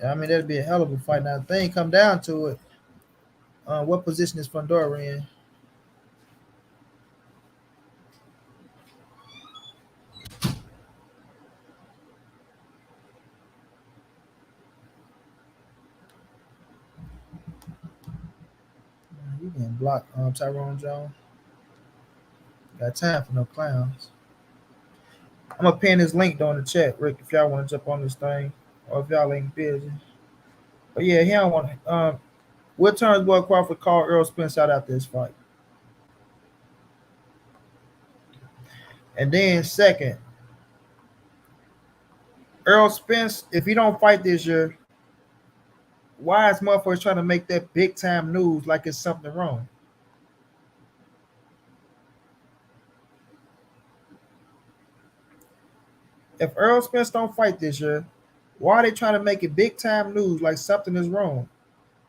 Yeah, I mean, that'd be a hell of a fight. Now, the thing come down to it, what position is Fundora in? You getting blocked, Tyrone Jones. Got time for no clowns. I'm gonna pin this link down in the chat, Rick, if y'all want to jump on this thing, or if y'all ain't busy. But yeah, he don't want. What turns Boy Crawford called Errol Spence out after this fight? And then second, Errol Spence, if he don't fight this year, why is motherfuckers trying to make that big time news like it's something wrong? If Errol Spence don't fight this year, why are they trying to make it big time news like something is wrong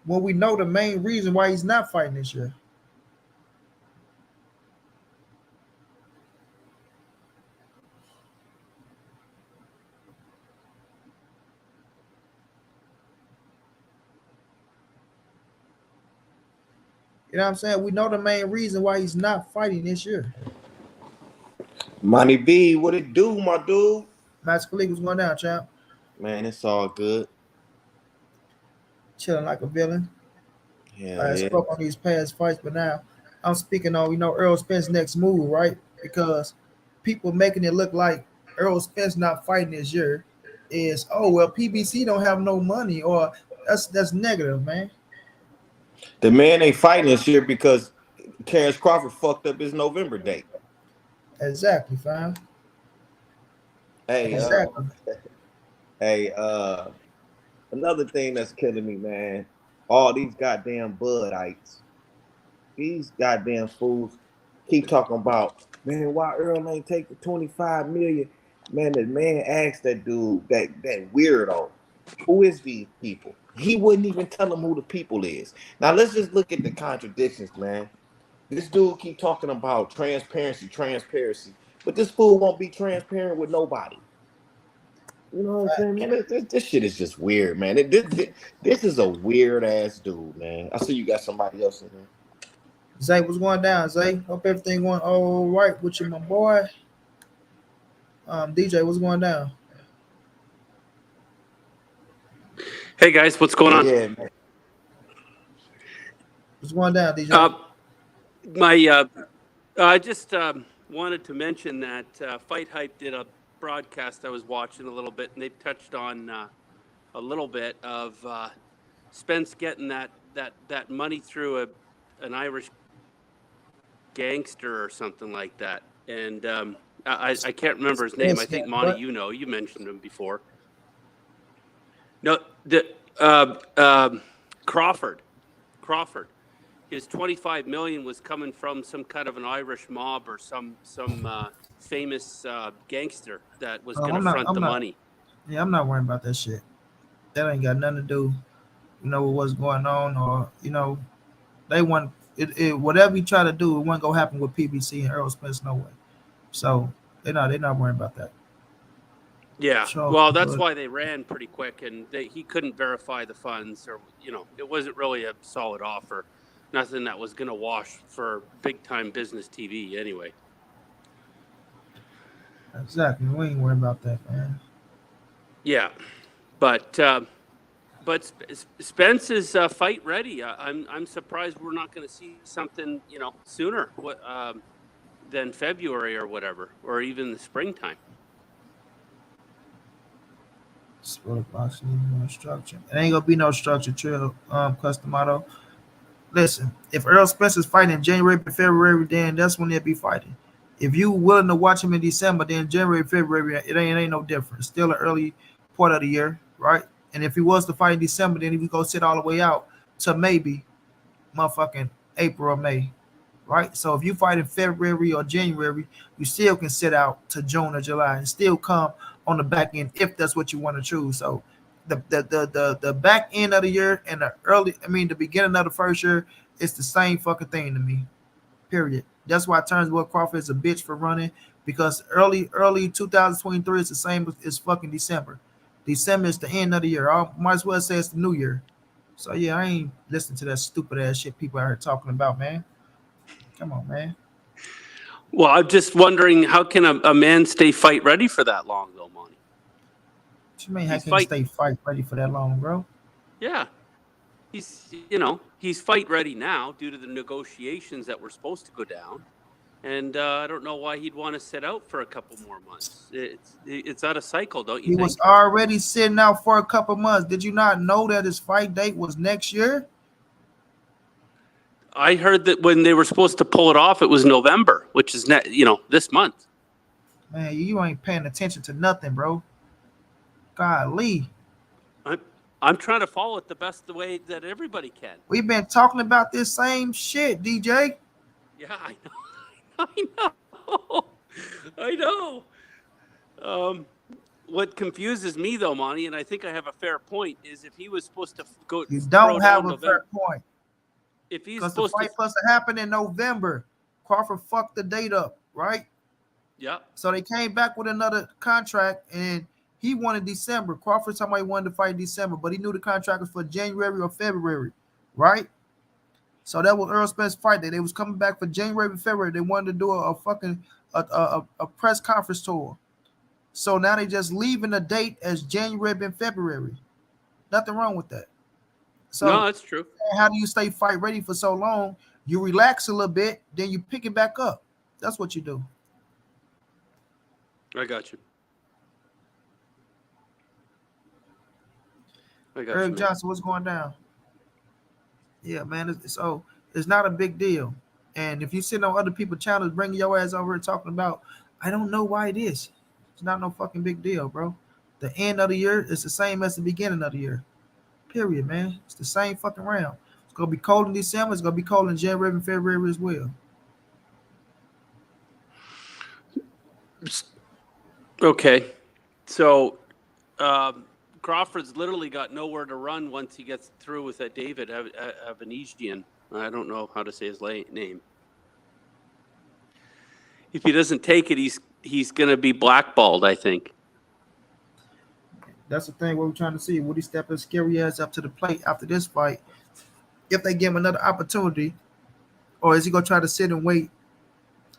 when we know the main reason why he's not fighting this year? You know what I'm saying? We know the main reason why he's not fighting this year. Money B, what it do, my dude? Max Khalik was going down, champ. Man, it's all good. Chilling like a villain. Hell I yeah. spoke on these past fights, but now I'm speaking on, Errol Spence next move, right? Because people making it look like Errol Spence not fighting this year is, oh well, PBC don't have no money, or that's negative, man. The man ain't fighting this year because Terence Crawford fucked up his November date. Exactly, fam. Hey, Exactly. hey, another thing that's killing me, man. All these goddamn Budites. These goddamn fools keep talking about, man, why Earl ain't take the 25 million? Man, the man asked that dude, that weirdo, who is these people? He wouldn't even tell him who the people is. Now let's just look at the contradictions, man. This dude keep talking about transparency, but this fool won't be transparent with nobody. You know what I'm saying, man? This shit is just weird, man. This is a weird ass dude, man. I see you got somebody else in here. Zay, what's going down, Zay? Hope everything going all right with you, my boy. DJ, what's going down? Hey guys, what's going on? Yeah, man. What's going down, DJ? I just wanted to mention that Fight Hype did a broadcast I was watching a little bit, and they touched on a little bit of Spence getting that money through an Irish gangster or something like that, and I can't remember his name. I think Monty, you mentioned him before. No, the Crawford. His 25 million was coming from some kind of an Irish mob or some famous gangster that was going to front the money. Yeah, I'm not worrying about that shit. That ain't got nothing to do, with what's going on, or they want it. Whatever you try to do, it wasn't gonna happen with PBC and Errol Spence, no way. So they're not worrying about that. Yeah, well, that's why they ran pretty quick, and he couldn't verify the funds, or it wasn't really a solid offer. Nothing that was going to wash for big-time business TV anyway. Exactly. We ain't worried about that, man. Yeah, but Spence is fight ready. I'm surprised we're not going to see something sooner than February or whatever, or even the springtime. Sport boxing needs more structure. It ain't gonna be no structure, Trill, Customato. Listen, if Errol Spence is fighting in January, February, then that's when they'll be fighting. If you willing to watch him in December, then January, February, it ain't no different. Still an early part of the year, right? And if he was to fight in December, then he would go sit all the way out to maybe motherfucking April or May, right? So if you fight in February or January, you still can sit out to June or July and still come on the back end if that's what you want to choose. So the back end of the year and the beginning of the first year, it's the same fucking thing to me. Period. That's why Terence Crawford is a bitch for running, because early 2023 is the same as fucking December. December is the end of the year. I might as well say it's the new year. So yeah, I ain't listening to that stupid ass shit people out here talking about, man. Come on, man. Well, I'm just wondering, how can a man stay fight ready for that long, though, Monty? What you mean, how can he stay fight ready for that long, bro? Yeah. He's fight ready now due to the negotiations that were supposed to go down. And I don't know why he'd want to sit out for a couple more months. It's out of cycle, don't you think? He was already sitting out for a couple months. Did you not know that his fight date was next year? I heard that when they were supposed to pull it off, it was November, which is this month. Man, you ain't paying attention to nothing, bro. Golly. I'm trying to follow it the way that everybody can. We've been talking about this same shit, DJ. Yeah, I know. I know. What confuses me, though, Monty, and I think I have a fair point, is if he was supposed to go. You don't have a fair point. If he's because the fight supposed to happen in November, Crawford fucked the date up, right? Yeah. So they came back with another contract, and he wanted December. Crawford told me he wanted to fight in December, but he knew the contract was for January or February, right? So that was Errol Spence fight day. They was coming back for January and February. They wanted to do a press conference tour. So now they just leaving the date as January and February. Nothing wrong with that. So no, that's true. How do you stay fight ready for so long? You relax a little bit, then you pick it back up. That's what you do. I got you. Eric Johnson, what's going down? Yeah, man. It's not a big deal. And if you sit on other people's channels, bringing your ass over and talking about, I don't know why it is. It's not no fucking big deal, bro. The end of the year is the same as the beginning of the year. Period, man. It's the same fucking round. It's gonna be cold in December. It's gonna be cold in January and February as well. Okay, so Crawford's literally got nowhere to run once he gets through with that David Avanesian. I don't know how to say his name. If he doesn't take it, he's gonna be blackballed, I think. That's the thing. What we're trying to see. Would he step his scary ass up to the plate after this fight? If they give him another opportunity, or is he gonna try to sit and wait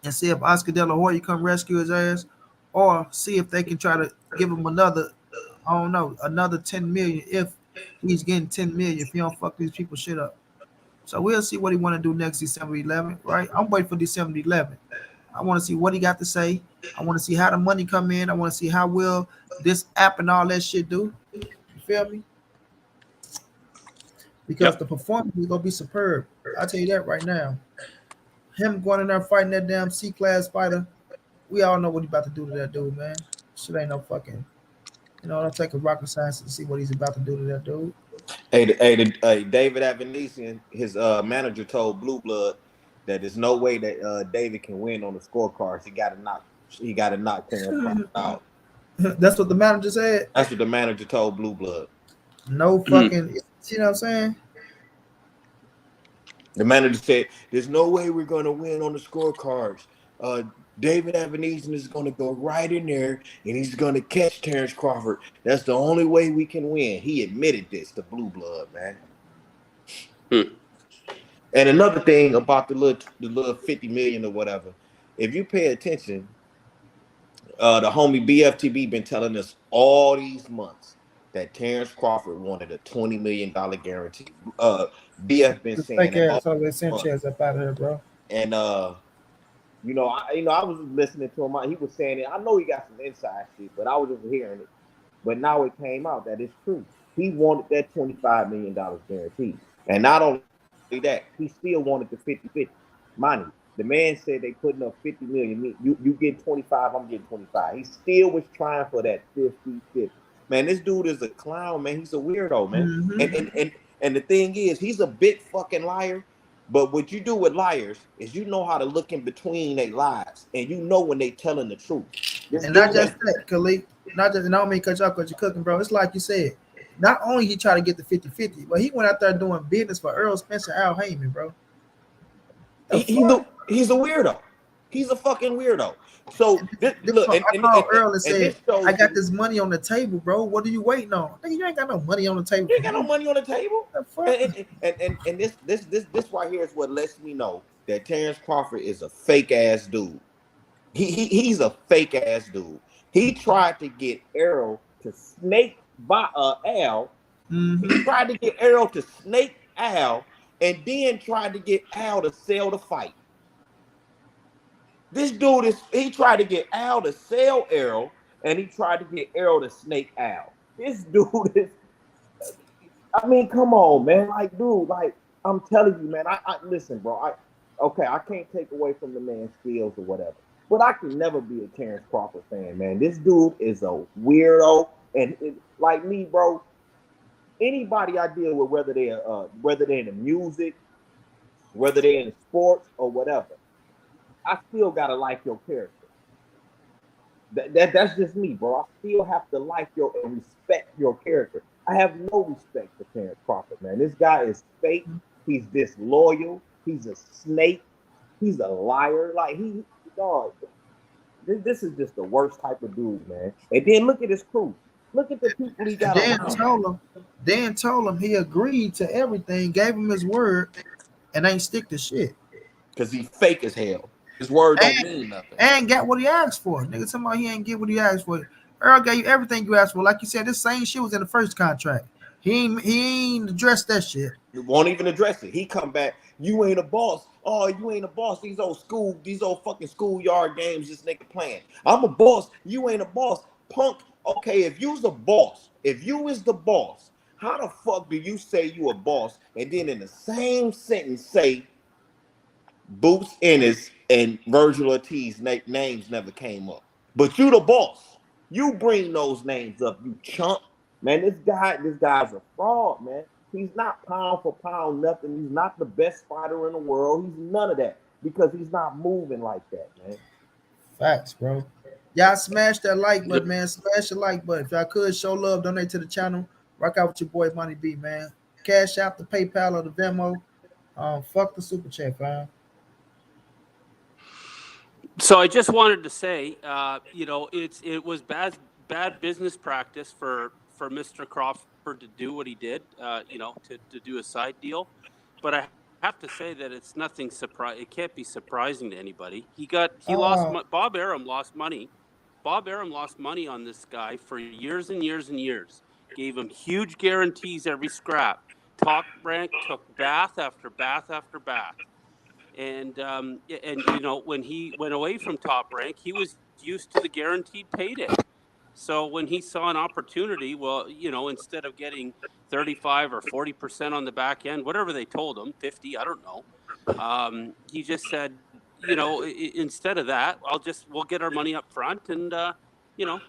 and see if Oscar De La Hoya come rescue his ass, or see if they can try to give him another, I don't know, another $10 million if he's getting 10 million if he don't fuck these people shit up. So we'll see what he want to do next December 11th, right? I'm waiting for December 11th. I want to see what he got to say. I want to see how the money come in. I want to see how well this app and all that shit do. You feel me? Because Yep. the performance is gonna be superb. I'll tell you that right now. Him going in there fighting that damn C class fighter, we all know what he about to do to that dude, man. Shit ain't no fucking, don't take a rocket science to see what he's about to do to that dude. David Avanesian, his manager told Blue Blood that there's no way that David can win on the scorecards. He got to knock Terence Crawford out. That's what the manager said. That's what the manager told Blue Blood. No fucking, you know what I'm saying? The manager said, "There's no way we're going to win on the scorecards. Uh, David Avanesian is going to go right in there and he's going to catch Terence Crawford. That's the only way we can win." He admitted this to Blue Blood, man. And another thing about the little 50 million or whatever, if you pay attention, the homie BFTB been telling us all these months that Terence Crawford wanted a $20 million guarantee. BF been This saying fake that all ass Jose months. Sanchez up out of here, bro. And I was listening to him. He was saying it. I know he got some inside shit, but I was just hearing it. But now it came out that it's true. He wanted that $25 million guaranteed. And not only that, he still wanted the 50-50 money. The man said they putting up 50 million. You get 25, I'm getting 25. He still was trying for that 50-50. Man, this dude is a clown, man. He's a weirdo, man. Mm-hmm. And the thing is, he's a big fucking liar. But what you do with liars is you know how to look in between their lies, and you know when they telling the truth. This And not dude just that that, Khalid. Not just, and I don't mean cut you off because you're cooking, bro. It's like you said. Not only he tried to get the 50-50, but he went out there doing business for Errol Spence and Al Heyman, bro. The he, he's fuck? a he's a weirdo. He's a fucking weirdo. So This look, one, I called Earl and and said, this I shows got you this money on the table, bro. What are you waiting on? Nigga, you ain't got no money on the table you for ain't got no me. money on the table. The fuck? And this right here is what lets me know that Terence Crawford is a fake ass dude. He's a fake ass dude. He tried to get Errol to snake by Al. He Mm-hmm. tried to get Errol to snake Al, and then tried to get Al to sell the fight. He tried to get Al to sell Errol, and he tried to get Errol to snake Al. This dude is, I mean, come on, man. Like, dude, like, I'm telling you, man. I listen, bro. Okay, I can't take away from the man's skills or whatever, but I can never be a Terence Crawford fan, man. This dude is a weirdo, and like me, bro. Anybody I deal with, whether they're in the music, whether they're in sports or whatever, I still gotta like your character. That's just me, bro. I still have to like your and respect your character. I have no respect for Terence Crawford, man. This guy is fake. He's disloyal. He's a snake. He's a liar. Like dog. This is just the worst type of dude, man. And then look at his crew. Look at the people he And got around him. Dan told him he agreed to everything, gave him his word, and ain't stick to shit. Because he fake as hell. His word don't And mean nothing. and got what he asked for. Nigga, somebody he ain't get what he asked for. Earl gave you everything you asked for. Like you said, this same shit was in the first contract. He ain't addressed that shit. Won't even address it. He come back. You ain't a boss. Oh, you ain't a boss. These old fucking schoolyard games this nigga playing. I'm a boss. You ain't a boss. Punk. Okay, if you's a boss, if you is the boss, how the fuck do you say you a boss and then in the same sentence say Boots Ennis and Virgil Ortiz names never came up? But you the boss. You bring those names up, you chump. Man, this guy's a fraud, man. He's not pound for pound nothing. He's not the best fighter in the world. He's none of that because he's not moving like that, man. Facts, bro. Y'all smash that like Yep. button, man. Smash the like button. If y'all could show love, donate to the channel. Rock out with your boy Money B, man. Cash out the PayPal or the Venmo. Fuck the super chat, fam. So I just wanted to say, it was bad business practice for Mr. Crawford to do what he did, to do a side deal. But I have to say that it's nothing surprise. It can't be surprising to anybody. He lost. Uh, Bob Arum lost money. Bob Arum lost money on this guy for years and years and years. gave him huge guarantees every scrap. Top Rank took bath after bath after bath. And when he went away from Top Rank, he was used to the guaranteed payday. So when he saw an opportunity, well, instead of getting 35 or 40% on the back end, whatever they told him, 50, I don't know. He just said, instead of that, we'll get our money up front. And,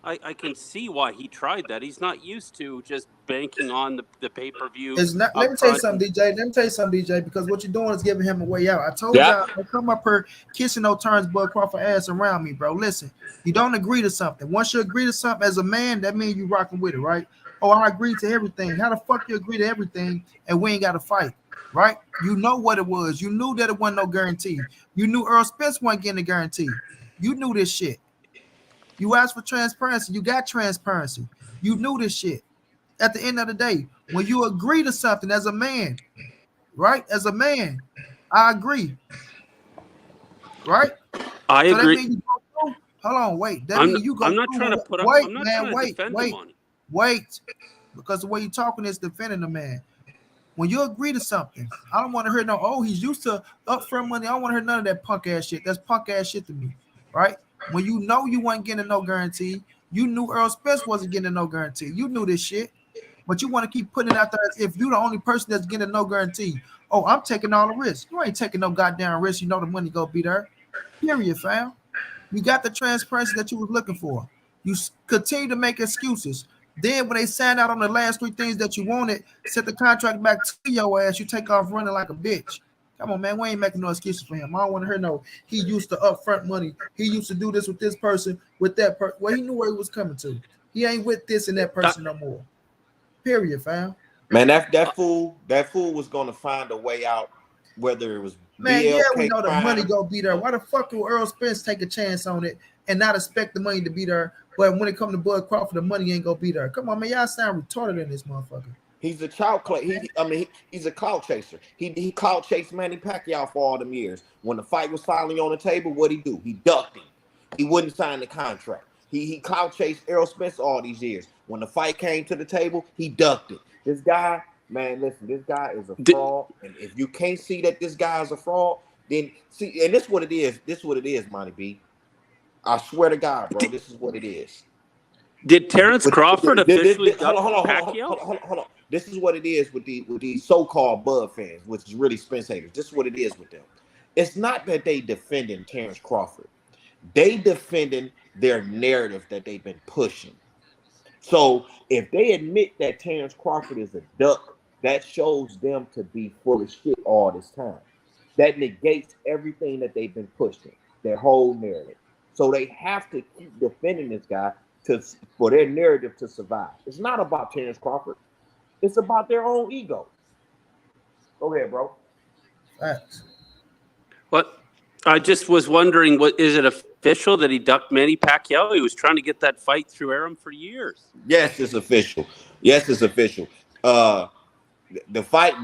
I can see why he tried that. He's not used to just banking on the pay-per-view It's not. Let up me tell you front. something, DJ. Let me tell you something, DJ. Because what you're doing is giving him a way out. I told Yeah. y'all, I come up here kissing no turns, Bud Crawford ass around me, bro. Listen, you don't agree to something. Once you agree to something as a man, that means you rocking with it, right? Oh, I agree to everything. How the fuck you agree to everything and we ain't got to fight, right? You know what it was. You knew that it wasn't no guarantee. You knew Errol Spence wasn't getting a guarantee. You knew this shit. You asked for transparency. You got transparency. You knew this shit. At the end of the day, when you agree to something as a man, right? As a man, I agree, right? I So that agree. means you go through. Hold on, wait. That I'm means you go I'm not through. trying to put up. Wait, I'm not man, trying to defend him on it. wait. Because the way you're talking is defending the man. When you agree to something, I don't want to hear no, oh, he's used to upfront money. I don't want to hear none of that punk ass shit. That's punk ass shit to me, right? When you know you weren't getting no guarantee, you knew Errol Spence wasn't getting no guarantee. You knew this shit. But you want to keep putting it out there as if you're the only person that's getting no guarantee. Oh, I'm taking all the risks. You ain't taking no goddamn risk. You know the money go be there. Period, fam. You got the transparency that you was looking for. You continue to make excuses. Then when they signed out on the last three things that you wanted, set the contract back to your ass, you take off running like a bitch. Come on, man. We ain't making no excuses for him. I don't want to hear no, he used to upfront money. He used to do this with this person, with that person. Well, he knew where he was coming to. He ain't with this and that person no more. Period, fam. Man, that fool was gonna find a way out, whether it was Man, yeah, we BLK know the money crime. go be there. Why the fuck will Errol Spence take a chance on it and not expect the money to be there? But when it comes to Bud Crawford, the money ain't gonna be there. Come on, man, y'all sound retarded in this motherfucker. He's a he's a clout chaser. He clout chased Manny Pacquiao for all them years. When the fight was finally on the table, what'd he do? He ducked him. He wouldn't sign the contract. He clout chased Errol Spence all these years. When the fight came to the table, he ducked it. This guy, man, listen, this guy is a fraud. And if you can't see that this guy is a fraud, then see, and this is what it is. This is what it is, Monty B. I swear to God, bro, this is what it is. Did Terence Crawford officially duck Pacquiao? Hold on. This is what it is with these so-called Bud fans, which is really Spence haters. This is what it is with them. It's not that they defending Terence Crawford. They defending their narrative that they've been pushing. So if they admit that Terence Crawford is a duck, that shows them to be full of shit all this time. That negates everything that they've been pushing, their whole narrative. So they have to keep defending this guy for their narrative to survive. It's not about Terence Crawford. It's about their own ego. Go ahead, bro. Facts. What? I just was wondering, what is it official that he ducked Manny Pacquiao? He was trying to get that fight through Errol for years. Yes, it's official. Yes, it's official. The fight,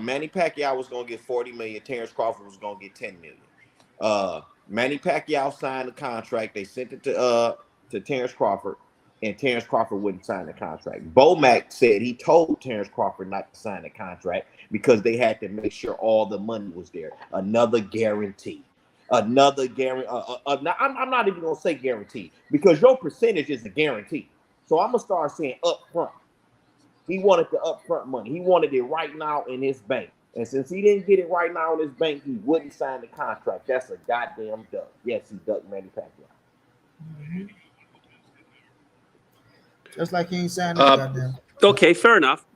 Manny Pacquiao was gonna get 40 million. Terence Crawford was gonna get 10 million. Manny Pacquiao signed the contract. They sent it to Terence Crawford, and Terence Crawford wouldn't sign the contract. Bomac said he told Terence Crawford not to sign the contract because they had to make sure all the money was there. Another guarantee. Another guarantee. I'm not even gonna say guarantee because your percentage is a guarantee. So I'm gonna start saying upfront. He wanted the upfront money. He wanted it right now in his bank. And since he didn't get it right now in his bank, he wouldn't sign the contract. That's a goddamn duck. Yes, he ducked Manny Pacquiao. Mm-hmm. Just like he ain't signed that goddamn. Okay, fair enough.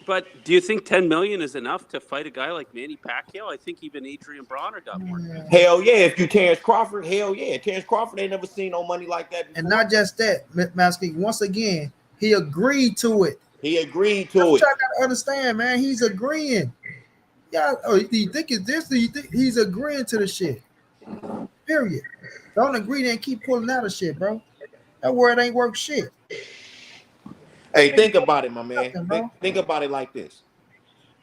But do you think 10 million is enough to fight a guy like Manny Pacquiao? I think even Adrian Bronner got more. Hell yeah, if you Terence Crawford, hell yeah. Terence Crawford ain't never seen no money like that before. And not just that, Masky, once again, he agreed to it. He agreed to That's it. what y'all gotta understand, man. He's agreeing. Yeah, do you think it's this? Do you think he's agreeing to the shit? Period. Don't agree then keep pulling out of shit, bro. That word ain't worth shit. Hey, think about it, my man. Think about it like this.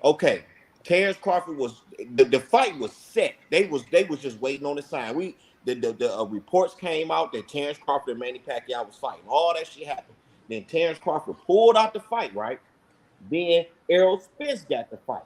Okay, Terence Crawford was the fight was set. They was just waiting on the sign. The reports came out that Terence Crawford and Manny Pacquiao was fighting. All that shit happened. Then Terence Crawford pulled out the fight, right? Then Errol Spence got the fight,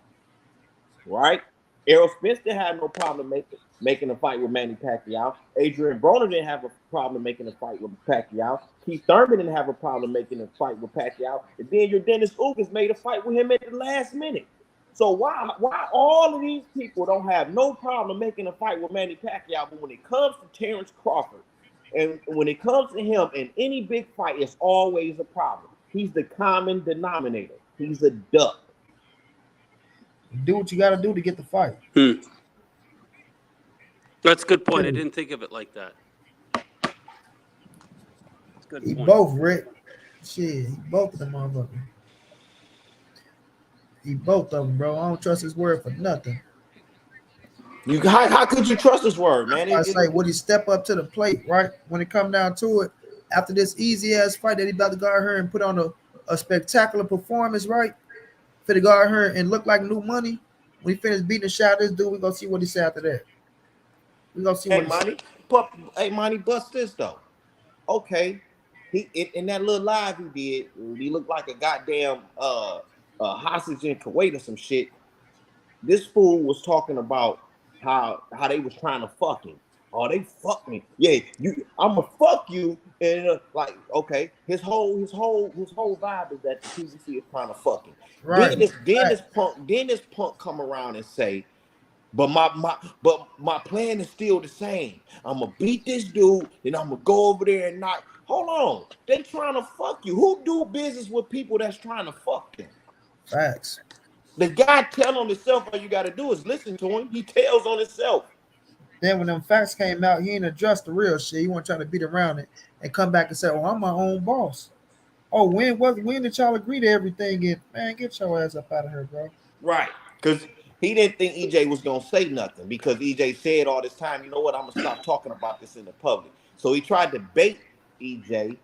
right? Errol Spence didn't have no problem making a fight with Manny Pacquiao. Adrian Broner didn't have a problem making a fight with Pacquiao. Keith Thurman didn't have a problem making a fight with Pacquiao. And then your Dennis Ugas made a fight with him at the last minute. So why all of these people don't have no problem making a fight with Manny Pacquiao, but when it comes to Terence Crawford, and when it comes to him in any big fight, it's always a problem. He's the common denominator. He's a duck. Do what you got to do to get the fight. That's a good point. I didn't think of it like that. That's a good point. Both, Rick. Shit, both of them motherfuckers. Both of them, bro. I don't trust his word for nothing. How could you trust his word, man? I say, would he step up to the plate, right? When it come down to it, after this easy ass fight that he about to go out here and put on a spectacular performance, right? For to go out here and look like new money. When he finished beating the shot of this dude, we gonna see what he said after that. We gonna see Hey, Monty, bust this though. Okay, he in that little live he did, he looked like a goddamn hostage in Kuwait or some shit. This fool was talking about how they was trying to fuck him. Oh, they fucked me. Yeah, I'ma fuck you. And like, okay, his whole vibe is that the PBC is trying to fuck him. Right. Then this punk come around and say, but my plan is still the same. I'm gonna beat this dude, and I'm gonna go over there and not. Hold on, they trying to fuck you. Who do business with people that's trying to fuck them? Facts. The guy tell on himself. All you got to do is listen to him. He tells on himself. Then when them facts came out, he ain't addressed the real shit. He wasn't trying to beat around it and come back and say, "Oh, I'm my own boss." Oh, when did y'all agree to everything? And man, get your ass up out of here, bro. Right, because he didn't think EJ was gonna say nothing because EJ said all this time, you know what? I'm gonna stop talking about this in the public. So he tried to bait EJ,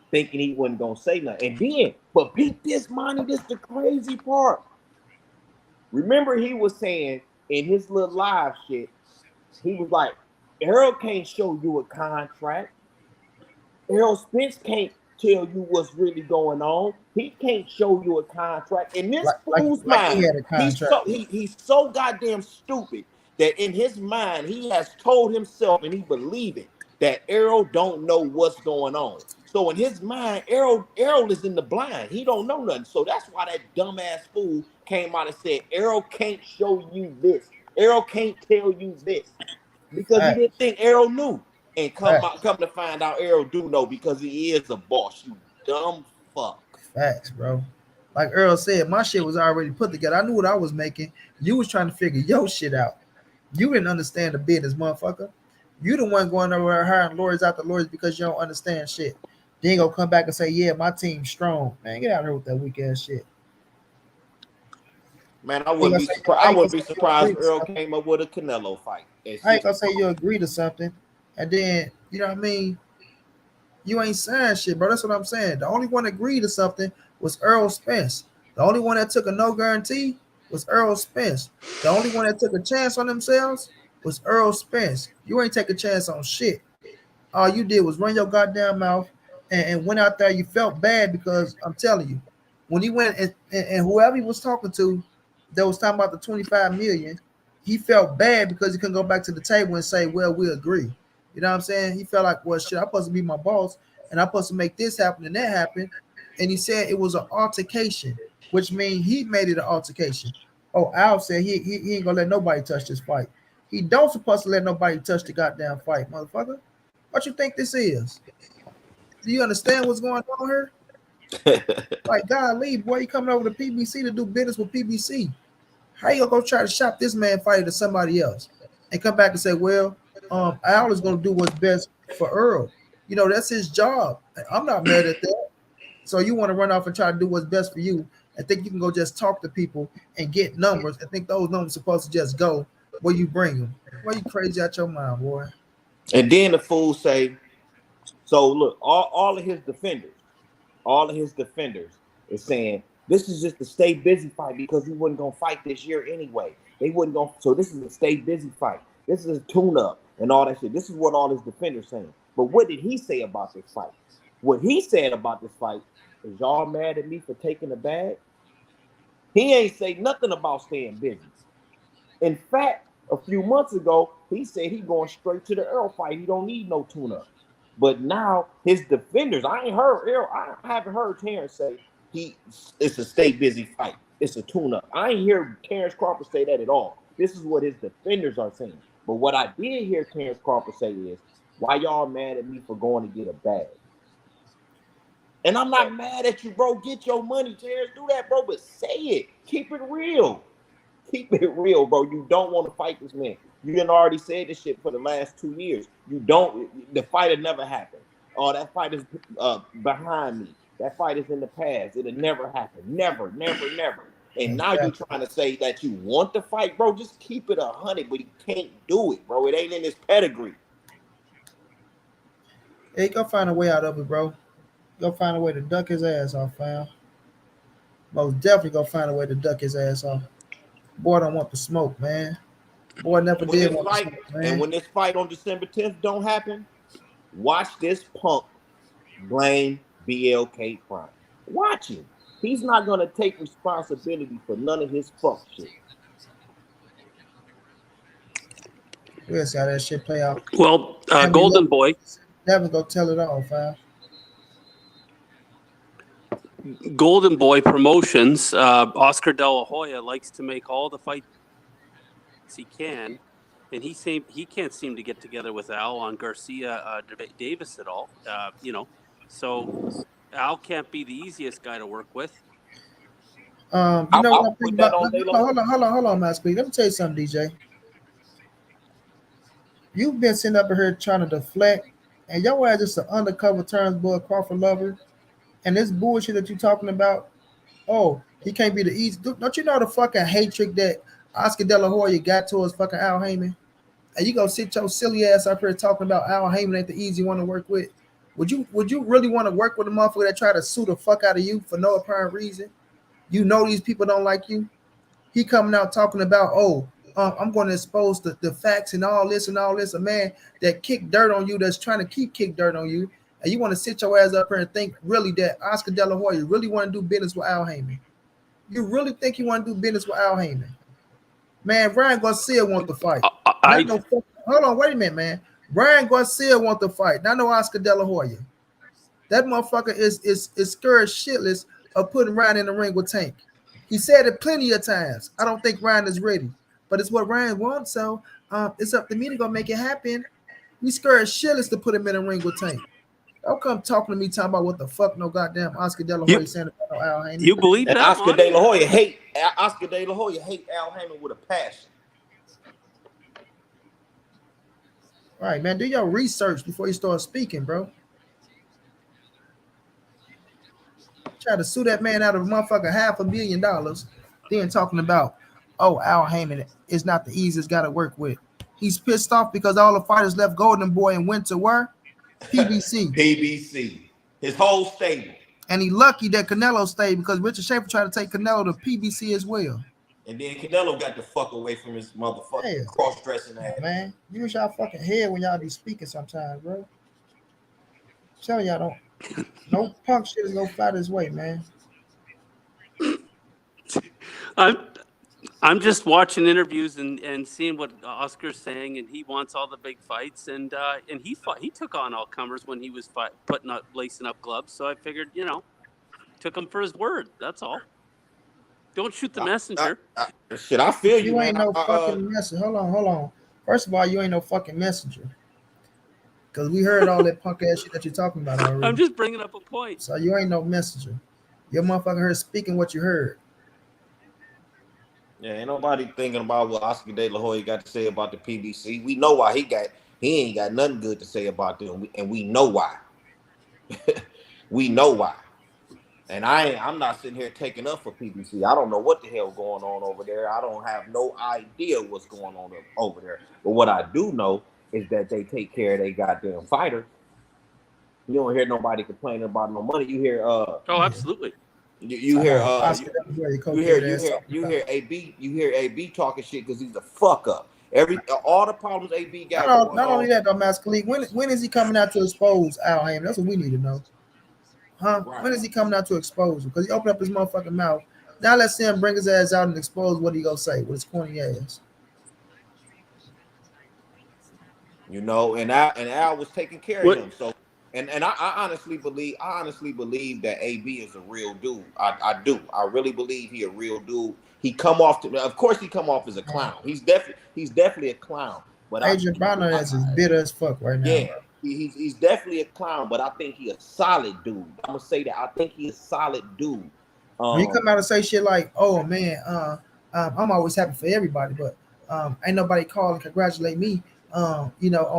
thinking he wasn't gonna say nothing. And then, but beat this money. This the crazy part. Remember, he was saying in his little live shit, he was like, Errol can't show you a contract. Errol Spence can't tell you what's really going on. He can't show you a contract. In this fool's mind, he's so goddamn stupid that in his mind, he has told himself and he believes it that Errol don't know what's going on. So in his mind, Errol is in the blind. He don't know nothing. So that's why that dumbass fool came out and said, Errol can't show you this. Errol can't tell you this. Because he didn't think Errol knew. And come to find out Errol do know because he is a boss, you dumb fuck. Facts, bro. Like Errol said, my shit was already put together. I knew what I was making. You was trying to figure your shit out. You didn't understand the business, motherfucker. You the one going over there hiring lawyers after lawyers because you don't understand shit. Then gonna come back and say, yeah, my team's strong. Man, get out of here with that weak ass shit. Man, I wouldn't be surprised if Errol came up with a Canelo fight. I ain't gonna say you agree to something, and then, you know what I mean, you ain't saying shit, bro. That's what I'm saying. The only one that agreed to something was Errol Spence. The only one that took a no guarantee was Errol Spence. The only one that took a chance on themselves was Errol Spence. You ain't take a chance on shit. All you did was run your goddamn mouth and went out there. You felt bad because I'm telling you, when he went and whoever he was talking to that was talking about the 25 million, he felt bad because he couldn't go back to the table and say, well, we agree. You know what I'm saying? He felt like, well, shit, I'm supposed to be my boss and I'm supposed to make this happen and that happen. And he said it was an altercation, which means he made it an altercation. Oh, Al said he ain't gonna let nobody touch this fight. He don't supposed to let nobody touch the goddamn fight, motherfucker. What you think this is? Do you understand what's going on here? Like, golly, boy, you coming over to PBC to do business with PBC. How you gonna go try to shop this man fighter to somebody else and come back and say, well, Al is gonna do what's best for Errol. You know, that's his job. I'm not mad at that. So you want to run off and try to do what's best for you and think you can go just talk to people and get numbers and think those numbers are supposed to just go where you bring them. Why you crazy out your mind, boy? And then the fool say, so look, all of his defenders is saying this is just a stay busy fight because he wasn't gonna fight this year anyway. They wasn't gonna, so this is a stay busy fight. This is a tune-up and all that shit. This is what all his defenders saying. But what did he say about this fight? What he said about this fight Is y'all mad at me for taking the bag? He ain't say nothing about staying busy. In fact, a few months ago, he said he going straight to the Errol fight. He don't need no tune-up. But now his defenders, I ain't heard Errol, I haven't heard Terence say it's a stay busy fight. It's a tune-up. I ain't hear Terence Crawford say that at all. This is what his defenders are saying. But what I did hear Terence Crawford say is, why y'all mad at me for going to get a bag? And I'm not mad at you, bro. Get your money, Terence. Do that, bro. But say it. Keep it real. Keep it real, bro. You don't want to fight this man. You done already said this shit for the last 2 years. You don't. The fight had never happened. Oh, that fight is behind me. That fight is in the past. It'll never happen. Never, never, never. And now you're trying to say that you want the fight, bro. Just keep it 100, but he can't do it, bro. It ain't in his pedigree. Hey, go find a way out of it, bro. Go find a way to duck his ass off, fam. Most definitely go find a way to duck his ass off. Boy don't want the smoke, man. Boy never did want the smoke, man. And when this fight on December 10th don't happen, watch this punk blame BLK Prime. Watch him. He's not going to take responsibility for none of his fuck shit. We'll see how that shit play out. Well, Golden Boy. Never go tell it all, fam. Golden Boy Promotions, Oscar De La Hoya likes to make all the fights he can, and he can't seem to get together with Al on Garcia Davis at all. So Al can't be the easiest guy to work with. You know what I'm thinking about? Hold on, Master P. Let me tell you something, DJ. You've been sitting up here trying to deflect, and your ass just an undercover Terence Crawford lover. And this bullshit that you're talking about, oh, he can't be the easy. Don't you know the fucking hatred that Oscar De La Hoya got towards fucking Al Heyman? And you gonna sit your silly ass up here talking about Al Heyman ain't the easy one to work with? Would you really want to work with a motherfucker that try to sue the fuck out of you for no apparent reason? You know these people don't like you. He coming out talking about, I'm going to expose the facts and all this. A man that kicked dirt on you, that's trying to kick dirt on you. And you want to sit your ass up here and think really that Oscar De La Hoya really want to do business with Al Heyman? You really think you want to do business with Al Heyman? Man, Ryan Garcia want to fight. Hold on, wait a minute, man. Ryan Garcia want to fight. Not no Oscar De La Hoya. That motherfucker is scared shitless of putting Ryan in the ring with Tank. He said it plenty of times. I don't think Ryan is ready. But it's what Ryan wants, so it's up to me to go make it happen. We scared shitless to put him in the ring with Tank. Don't come talking to me talking about what the fuck no goddamn Oscar De La Hoya saying about no Al Heyman. You believe that? Oscar De La Hoya hate Al Heyman with a passion. All right, man. Do your research before you start speaking, bro. Try to sue that man out of a motherfucker $500 million, then talking about, Al Heyman is not the easiest guy to work with. He's pissed off because all the fighters left Golden Boy and went to where? PBC. PBC. His whole stable. And he lucky that Canelo stayed because Richard Schaefer tried to take Canelo to PBC as well. And then Canelo got the fuck away from his motherfucking cross-dressing ass. Man, use y'all fucking head when y'all be speaking sometimes, bro. Tell y'all don't. No punk shit is gonna fly this way, man. I'm just watching interviews and seeing what Oscar's saying, and he wants all the big fights, and he took on all comers when he was lacing up gloves. So I figured, took him for his word. That's all. Don't shoot the messenger. Shit, I feel you. You ain't no fucking messenger. Hold on. First of all, you ain't no fucking messenger. Because we heard all that punk ass shit that you're talking about already. I'm just bringing up a point. So you ain't no messenger. Your motherfucker heard speaking what you heard. Yeah, ain't nobody thinking about what Oscar De La Hoya got to say about the PBC. We know why he ain't got nothing good to say about them, and we know why. We know why. And I'm not sitting here taking up for PBC. I don't know what the hell going on over there. I don't have no idea what's going on over there. But what I do know is that they take care of their goddamn fighters. You don't hear nobody complaining about no money. You hear absolutely. You hear AB talking shit because he's a fuck up. All the problems AB got. Not only that though, Master Khalid. When is he coming out to expose Al Heyman? That's what we need to know. Huh? Right. When is he coming out to expose him? Because he opened up his motherfucking mouth. Now let's see him bring his ass out and expose what he gonna say with his corny ass. You know, and Al was taking care of What? him. So, and I honestly believe that AB is a real dude. I do. I really believe he a real dude. He come off to, of course, he come off as a clown. He's definitely a clown. But Agent Brown ass is bitter as fuck right now, yeah, bro. he's definitely a clown. But I think he a solid dude. I'm gonna say that. I think he a solid dude. When he Um, come out and say shit like, "Oh man, I'm always happy for everybody, but ain't nobody call and congratulate me," on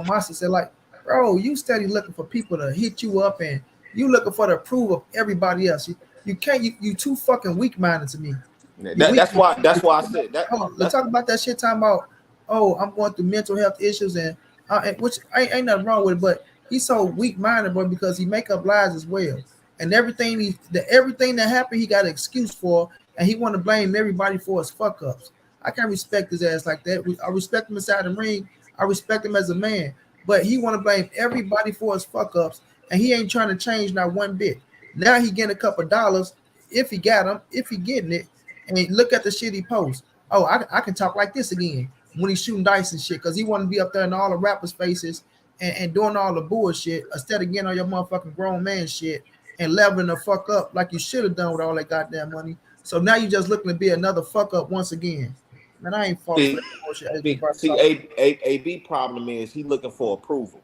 my success. Like, bro, you steady looking for people to hit you up, and you looking for the approval of everybody else. You can't. You too fucking weak minded to me. You weak. that's why I said that. Hold on, let's That's talk about that shit. Talking about, oh, I'm going through mental health issues, and which ain't nothing wrong with it, but he's so weak minded, bro, because he make up lies as well, and everything that happened, he got an excuse for, and he want to blame everybody for his fuck ups. I can't respect his ass like that. I respect him inside the ring. I respect him as a man, but he want to blame everybody for his fuck ups, and he ain't trying to change not one bit. Now he getting a couple dollars if he got them, if he getting it. And look at the shit he posts. Oh, I can talk like this again when he's shooting dice and shit because he want to be up there in all the rappers' faces and doing all the bullshit instead of getting on your motherfucking grown man shit and leveling the fuck up like you should have done with all that goddamn money. So now you just looking to be another fuck up once again. Man, I ain't falling for see, that bullshit. Agent Brown see, talking. AB problem is he looking for approval.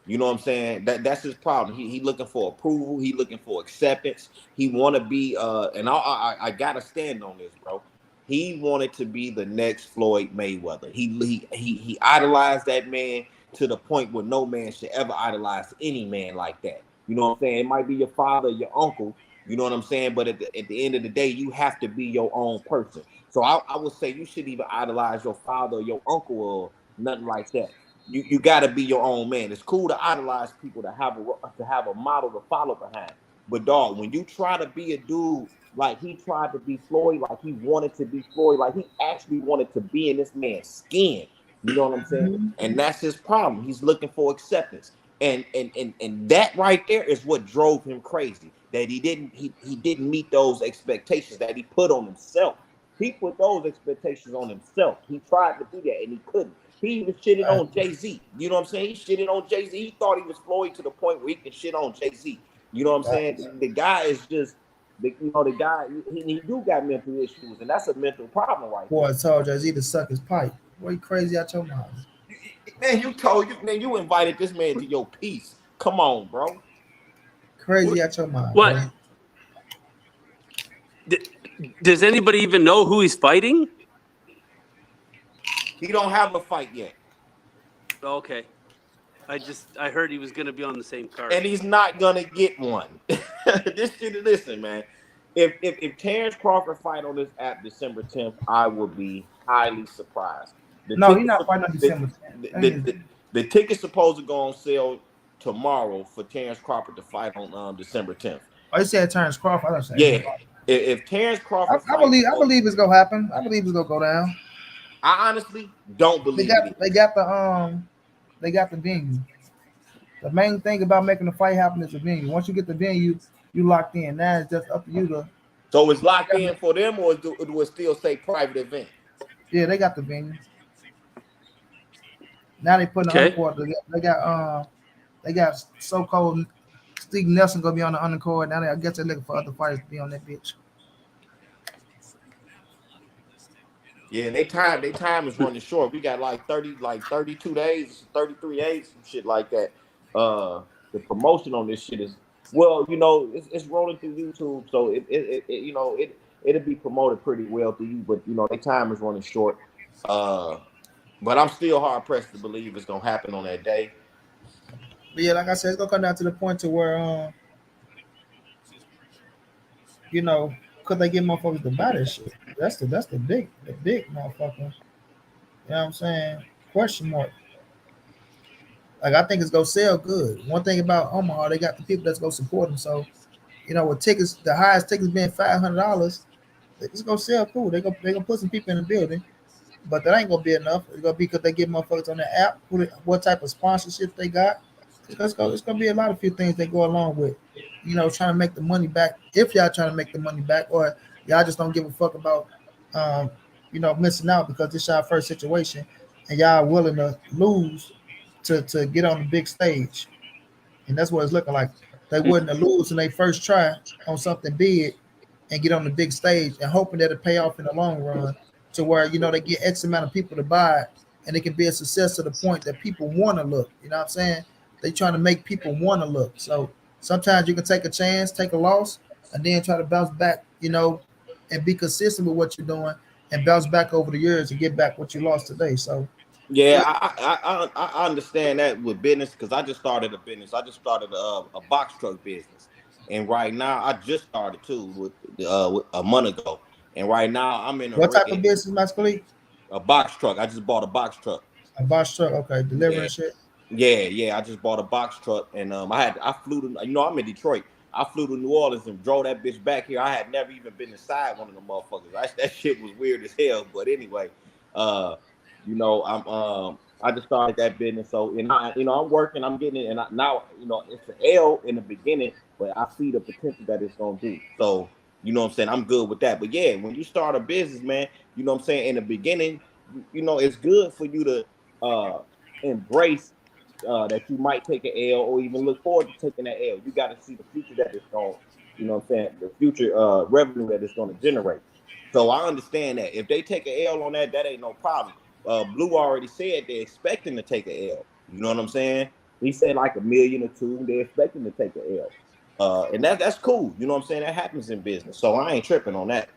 You know what I'm saying? That's his problem. He looking for approval. He looking for acceptance. He want to be and I gotta stand on this, bro. He wanted to be the next Floyd Mayweather. He idolized that man to the point where no man should ever idolize any man like that. You know what I'm saying? It might be your father, your uncle. You know what I'm saying? But at the end of the day, you have to be your own person. So I would say you should either idolize your father or your uncle or nothing like that. You got to be your own man. It's cool to idolize people to have a model to follow behind. But dog, when you try to be a dude like he tried to be Floyd, like he wanted to be Floyd, like he actually wanted to be in this man's skin. You know what I'm saying? And that's his problem. He's looking for acceptance. And that right there is what drove him crazy. That he didn't meet those expectations that he put on himself. He put those expectations on himself. He tried to do that and he couldn't. He even shitted on Jay-Z. You know what I'm saying? He shitted on Jay-Z. He thought he was Floyd to the point where he can shit on Jay-Z. You know what I'm saying? The guy is just, the guy, he do got mental issues, and that's a mental problem right Boy, I told Jay-Z to suck his pipe. Boy, you crazy out your mind. there. Man, you invited this man to your piece. Come on, bro. Crazy out your mind. What? Bro. Does anybody even know who he's fighting? He don't have a fight yet. Okay. I heard he was going to be on the same card. And he's not gonna get one. Listen, man. If Terence Crawford fight on this app December 10th, I will be highly surprised. No, he's not fighting on December 10th. The ticket's supposed to go on sale tomorrow for Terence Crawford to fight on December 10th. Oh, you said Terence Crawford. I said, yeah. If Terence Crawford, I believe it's gonna happen. I believe it's gonna go down. I honestly don't believe they got the venue. The main thing about making the fight happen is the venue. Once you get the venue, you locked in. Now it's just up to you to. So it's locked in for them, or do it still say private event? Yeah, they got the venue. Now they putting the undercard. They got so-called Steve Nelson gonna be on the undercard. Now I guess they're looking for other fighters to be on that bitch. Yeah, they time is running short. We got like 32 days, 33 days, some shit like that. The promotion on this shit is it's rolling through YouTube, so it'll be promoted pretty well through you, but their time is running short. But I'm still hard pressed to believe it's gonna happen on that day. But yeah, like I said, it's gonna come down to the point to where could they get motherfuckers to buy this shit? That's the big motherfucker. You know what I'm saying? Question mark. Like I think it's gonna sell good. One thing about Omaha, they got the people that's gonna support them. So, with tickets, the highest tickets being $500, it's gonna sell cool. They gonna put some people in the building, but that ain't gonna be enough. It's gonna be because they get motherfuckers on the app. What type of sponsorship they got? It's gonna be a lot of few things that go along with, trying to make the money back. If y'all trying to make the money back, or y'all just don't give a fuck about, um, missing out because this y'all first situation, and y'all willing to lose to get on the big stage, and that's what it's looking like. They wouldn't lose in their first try on something big and get on the big stage and hoping that it pay off in the long run to where they get X amount of people to buy it and it can be a success to the point that people want to look. You know what I'm saying? They trying to make people want to look. So sometimes you can take a chance, take a loss, and then try to bounce back. And be consistent with what you're doing and bounce back over the years and get back what you lost today. So Yeah, I understand that with business because I just started a business. I just started a box truck business, and right now I just started too with a month ago. And right now I'm in a what type of business, Mascali? a box truck. I just bought a box truck. A box truck, okay, delivering Yeah, shit. yeah. I just bought a box truck, and I flew to I'm in Detroit. I flew to New Orleans and drove that bitch back here. I had never even been inside one of them motherfuckers. That shit was weird as hell. But anyway, I just started that business. So I'm working, I'm getting it, and now it's an L in the beginning, but I see the potential that it's gonna do. So what I'm saying, I'm good with that. But yeah, when you start a business, man, what I'm saying, in the beginning, it's good for you to embrace that you might take an L or even look forward to taking that L. You got to see the future that it's going, the future revenue that it's going to generate. So I understand that if they take an L on that, that ain't no problem. Blue already said they're expecting to take an L. You know what I'm saying? He said like a million or two. They're expecting to take an L. And that's cool. You know what I'm saying? That happens in business. So I ain't tripping on that.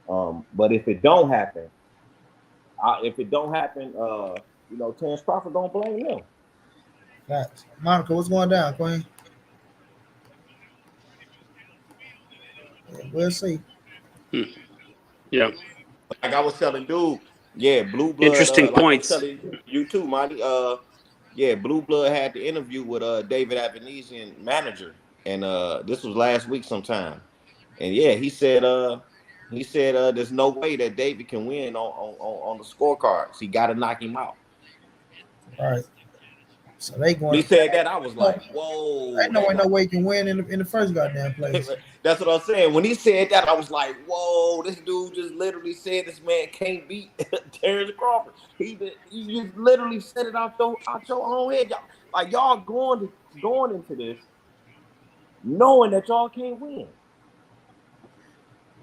But if it don't happen, Terence Crawford don't blame them. Facts. Monica, what's going down, Queen? We'll see. Hmm. Yeah. Like I was telling dude, yeah, Blue Blood. Interesting Like I was points. telling you too, Monty. Yeah, Blue Blood had the interview with David Avanesian manager, and this was last week sometime. And yeah, he said there's no way that David can win on the scorecards. He got to knock him out. All right. So they When going. he said that, I was No, like, whoa, ain't no they way, no like. way you can win in the first goddamn place. That's what I'm saying. When he said that, I was like, "Whoa!" This dude just literally said this man can't beat Terence Crawford. He just literally said it out your own head. Y'all going into this knowing that y'all can't win.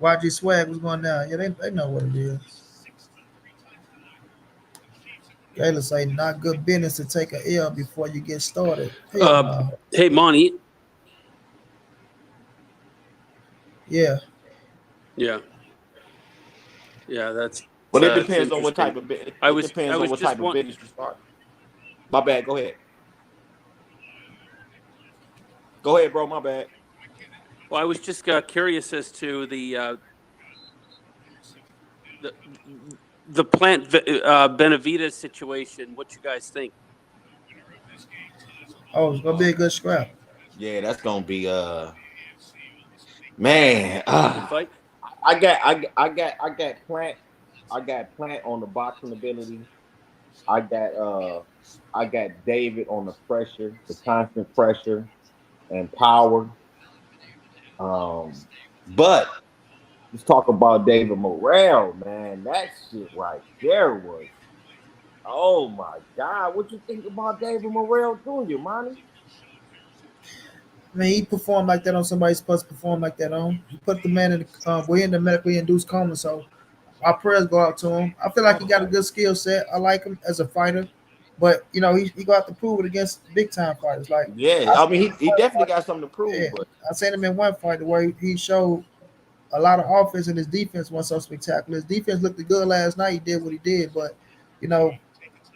YG Swag was going down. Yeah, they know what it is. Kayla say not good business to take a L before you get started. Hell no. Hey, Monty. Yeah. Yeah. Yeah, But it that's depends on what interesting. type of I it was I depends on was what just type of want. business you start. My bad. Go ahead. Go ahead, bro. My bad. Well, I was just curious as to the the plant Benavides situation. What you guys think? Oh, it's gonna be a good scrap. Yeah, that's gonna be man. Good fight. I got Plant. I got Plant on the boxing ability. I got I got David on the pressure, the constant pressure and power. Um, but let's talk about David Morrell, man. That shit right there was, oh my God. What you think about David Morrell Jr., Monty? I mean, he performed like that on somebody supposed to perform like that on. He put the man in the we're in the medically induced coma, so our prayers go out to him. I feel like he got a good skill set. I like him as a fighter, but he got to prove it against big time fighters. Like Yeah, I I seen mean him in he one definitely fight, got something to prove, yeah, but I seen him in one fight where he showed a lot of offense and his defense wasn't so spectacular. His defense looked good last night. He did what he did, but you know,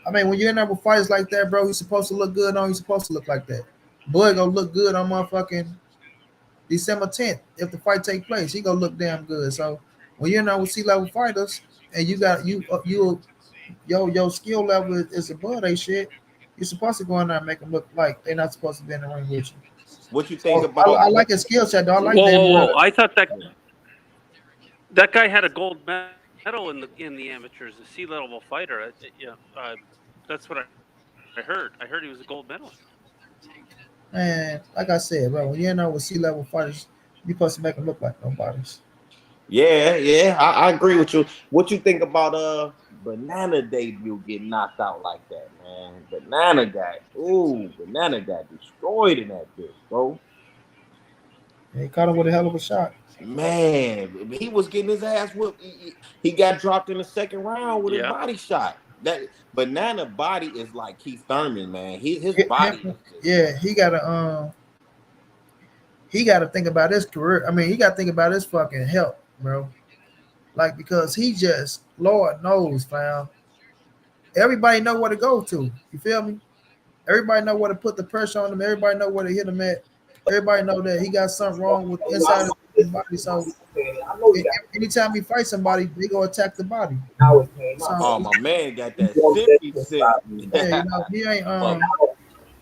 I mean, when you're in there with fighters like that, bro, he's supposed to look good on. He's supposed to look like that. Bud gonna look good on motherfucking December 10th. If the fight take place, he gonna look damn good. So when you're in there with C-level fighters and you got your skill level is above they shit, you're supposed to go in there and make them look like they're not supposed to be in the ring with you. what you think So I about like his skill set, though. I like Whoa, Dave whoa, whoa! Moretta. I thought that guy had a gold medal in the amateurs, a C-level fighter. Yeah, that's what I heard. I heard he was a gold medalist. Man, like I said, bro, when you're in there with C-level fighters, you supposed to make them look like nobody's. Yeah, I agree with you. What you think about Banana debut getting knocked out like that, man? Banana got destroyed in that bitch, bro. Yeah, he caught him with a hell of a shot. Man, he was getting his ass whooped. He got dropped in the second round with his Yeah. body shot. That Banana body is like Keith Thurman, man. His Yeah, body is just yeah, he gotta think about his career. I mean, he gotta think about his fucking health, bro. Like because he just, Lord knows, fam. Everybody know where to go to. You feel me? Everybody know where to put the pressure on him. Everybody know where to hit him at. Everybody know that he got something wrong with inside of his body. So anytime he fights somebody, they go attack the body. So oh my man got that sippy sip. yeah, he ain't Fuck.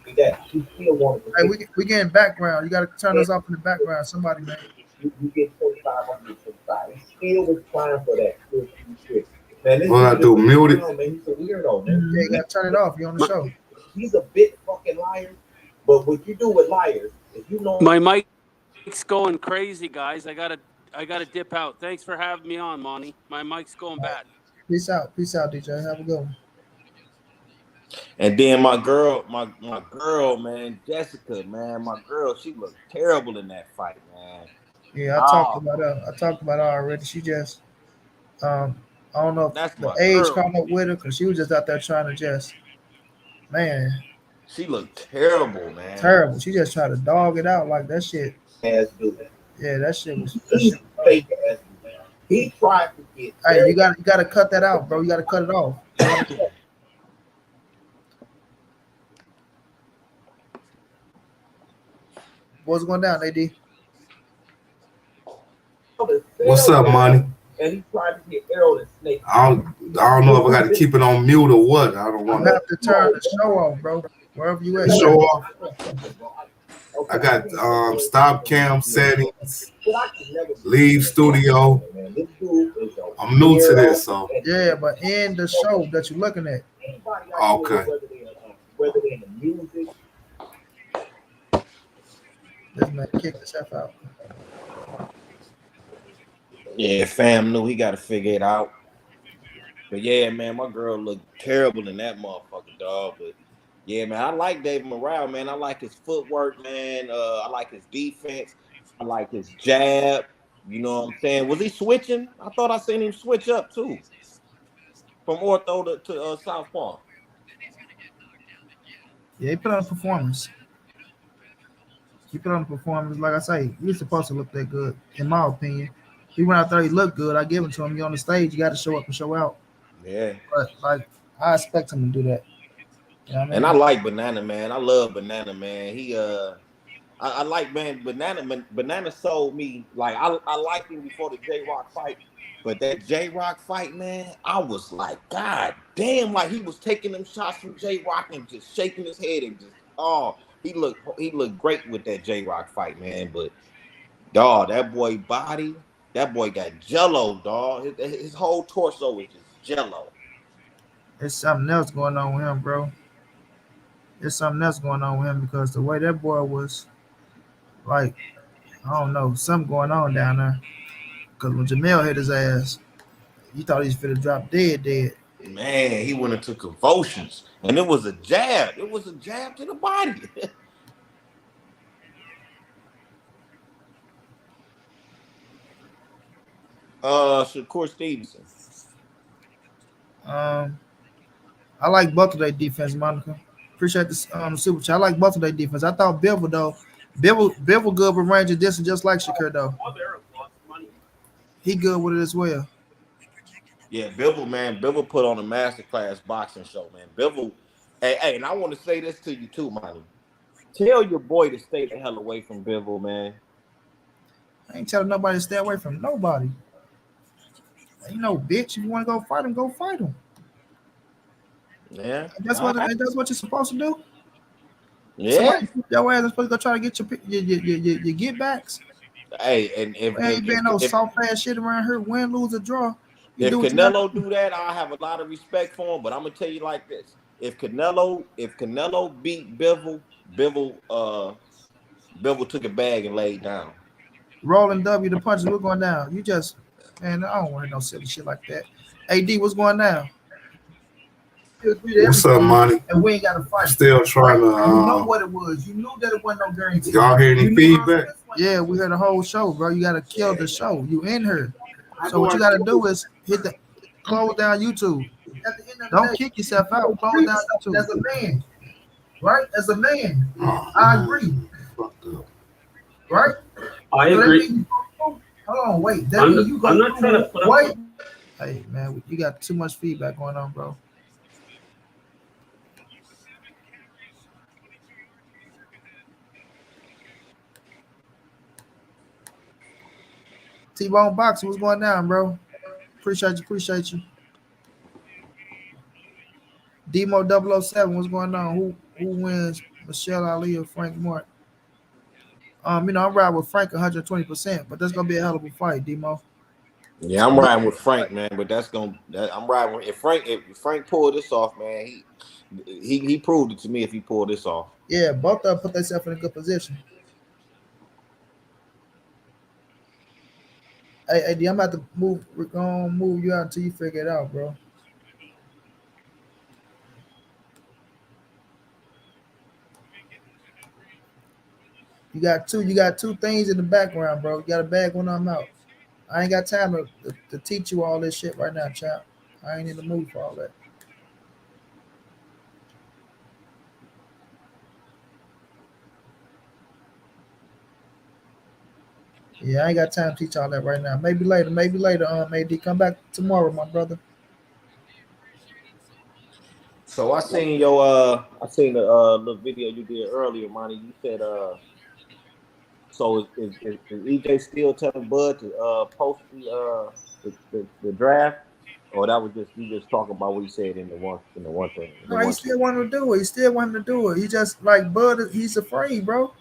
Hey, we getting background. You gotta turn us off in the background. Somebody, man. You get 25, I'm get 25. He still was trying for that 50. Man, this What I do? Mute it. man, he's a weirdo, man. Yeah, you gotta turn it off. You on the show. He's a big fucking liar. But what you do with liars, if you know My mic's going crazy, guys. I gotta dip out. Thanks for having me on, Monty. My mic's going bad. Peace out, DJ. Have a good one. and then my girl, man, Jessica, man, my girl, she looked terrible in that fight, man. Yeah, I talked about her. I talked about her already. She just, I don't know That's if the my age girl. caught up with her because she was just out there trying to just, man, She looked terrible, man. terrible. She just tried to dog it out like that shit. Ass dude. Yeah, that shit was. Fake ass dude. He tried to get. Hey, you gotta cut that out, bro. You gotta cut it off. What's going down, AD? What's up, Money? And he tried to get Errol and Snake. I don't know if I got to keep it on mute or what. I don't You want have to turn the show off, bro. Wherever you at. to show off. I got stop cam settings, leave studio. I'm new to this, so Yeah, but in the show that you're looking at. okay. This man kicked himself out. Yeah, fam knew he got to figure it out. But yeah, man, my girl looked terrible in that motherfucker, dog. But yeah, man, I like David Morale, man. I like his footwork, man. I like his defense. I like his jab. You know what I'm saying? Was he switching? I thought I seen him switch up too, from ortho to southpaw. Yeah, he put on a performance. He put on a performance. Like I say, he's supposed to look that good, in my opinion. He went out there, he looked good. I give it to him. You're on the stage, you got to show up and show out. Yeah. But like, I expect him to do that. You know what I mean? And I like Banana, man. I love Banana, man. He I like, man, Banana sold me. Like I liked him before the J-Rock fight. But that J-Rock fight, man, I was like, God damn, like he was taking them shots from J-Rock and just shaking his head and just he looked great with that J-Rock fight, man. But dog, that boy body, that boy got jello, dog. His whole torso is just jello. There's something else going on with him, bro. There's something else going on with him because the way that boy was, like, I don't know, something going on down there. Because when Jamel hit his ass, you thought he was finna drop dead. Man, he went into convulsions. And it was a jab. It was a jab to the body. Shakur Stevenson. I like both of their defense, Monica. Appreciate this super chat. I like both of their defense. I thought Bivol though. Bivol good with range of distance, just like Shakur though. He good with it as well. Yeah, Bivol, man. Bivol put on a masterclass boxing show, man. Bivol, hey, and I want to say this to you too, Monty. Tell your boy to stay the hell away from Bivol, man. I ain't telling nobody to stay away from nobody. You know, bitch, if you want to go fight him, go fight him. Yeah. That's what you're supposed to do. Yeah. Your ass is supposed to go try to get your get backs. Hey, and if ain't been no soft ass shit around here, win, lose, or draw. If Canelo do that, I have a lot of respect for him. But I'm gonna tell you like this: if Canelo beat Bivol took a bag and laid down. Rolling W, the punches, we're going down. You just, man, I don't want no silly shit like that. AD, what's going down? What's up, Monty? And we ain't got to fight. Still trying to. You know what it was. You knew that it wasn't no guarantee. Y'all hear any feedback? Yeah, we heard the whole show, bro. You got to kill the show. You in her. So what you got to do is close down YouTube. Don't kick yourself out. Close down YouTube. As a man, right? As a man, I agree. Right? I agree. Hold on, wait. I'm not trying to put up. Wait. Hey, man, you got too much feedback going on, bro. T-Bone Boxing, what's going down, bro? Appreciate you. Demo 007, what's going on? Who wins? Michelle Ali or Frank Martin? I'm riding with Frank 120%, but that's gonna be a hell of a fight, Demo. Yeah, I'm riding with Frank, man. But I'm riding with if Frank pulled this off, man. He proved it to me if he pulled this off. Yeah, both of them put themselves in a good position. Hey, D, I'm about to move. We're gonna move you out until you figure it out, bro. You got two things in the background, bro. You got a bag when I'm out. I ain't got time to teach you all this shit right now, chap. I ain't in the mood for all that. Yeah, I ain't got time to teach all that right now. Maybe later. AD, come back tomorrow, my brother. So I seen the little video you did earlier, Monty. You said so is EJ still telling Bud to post the draft, or that was just you just talking about what he said in the one thing? No, he still wanted to do it. He still wanted to do it. He just like Bud. He's afraid, bro.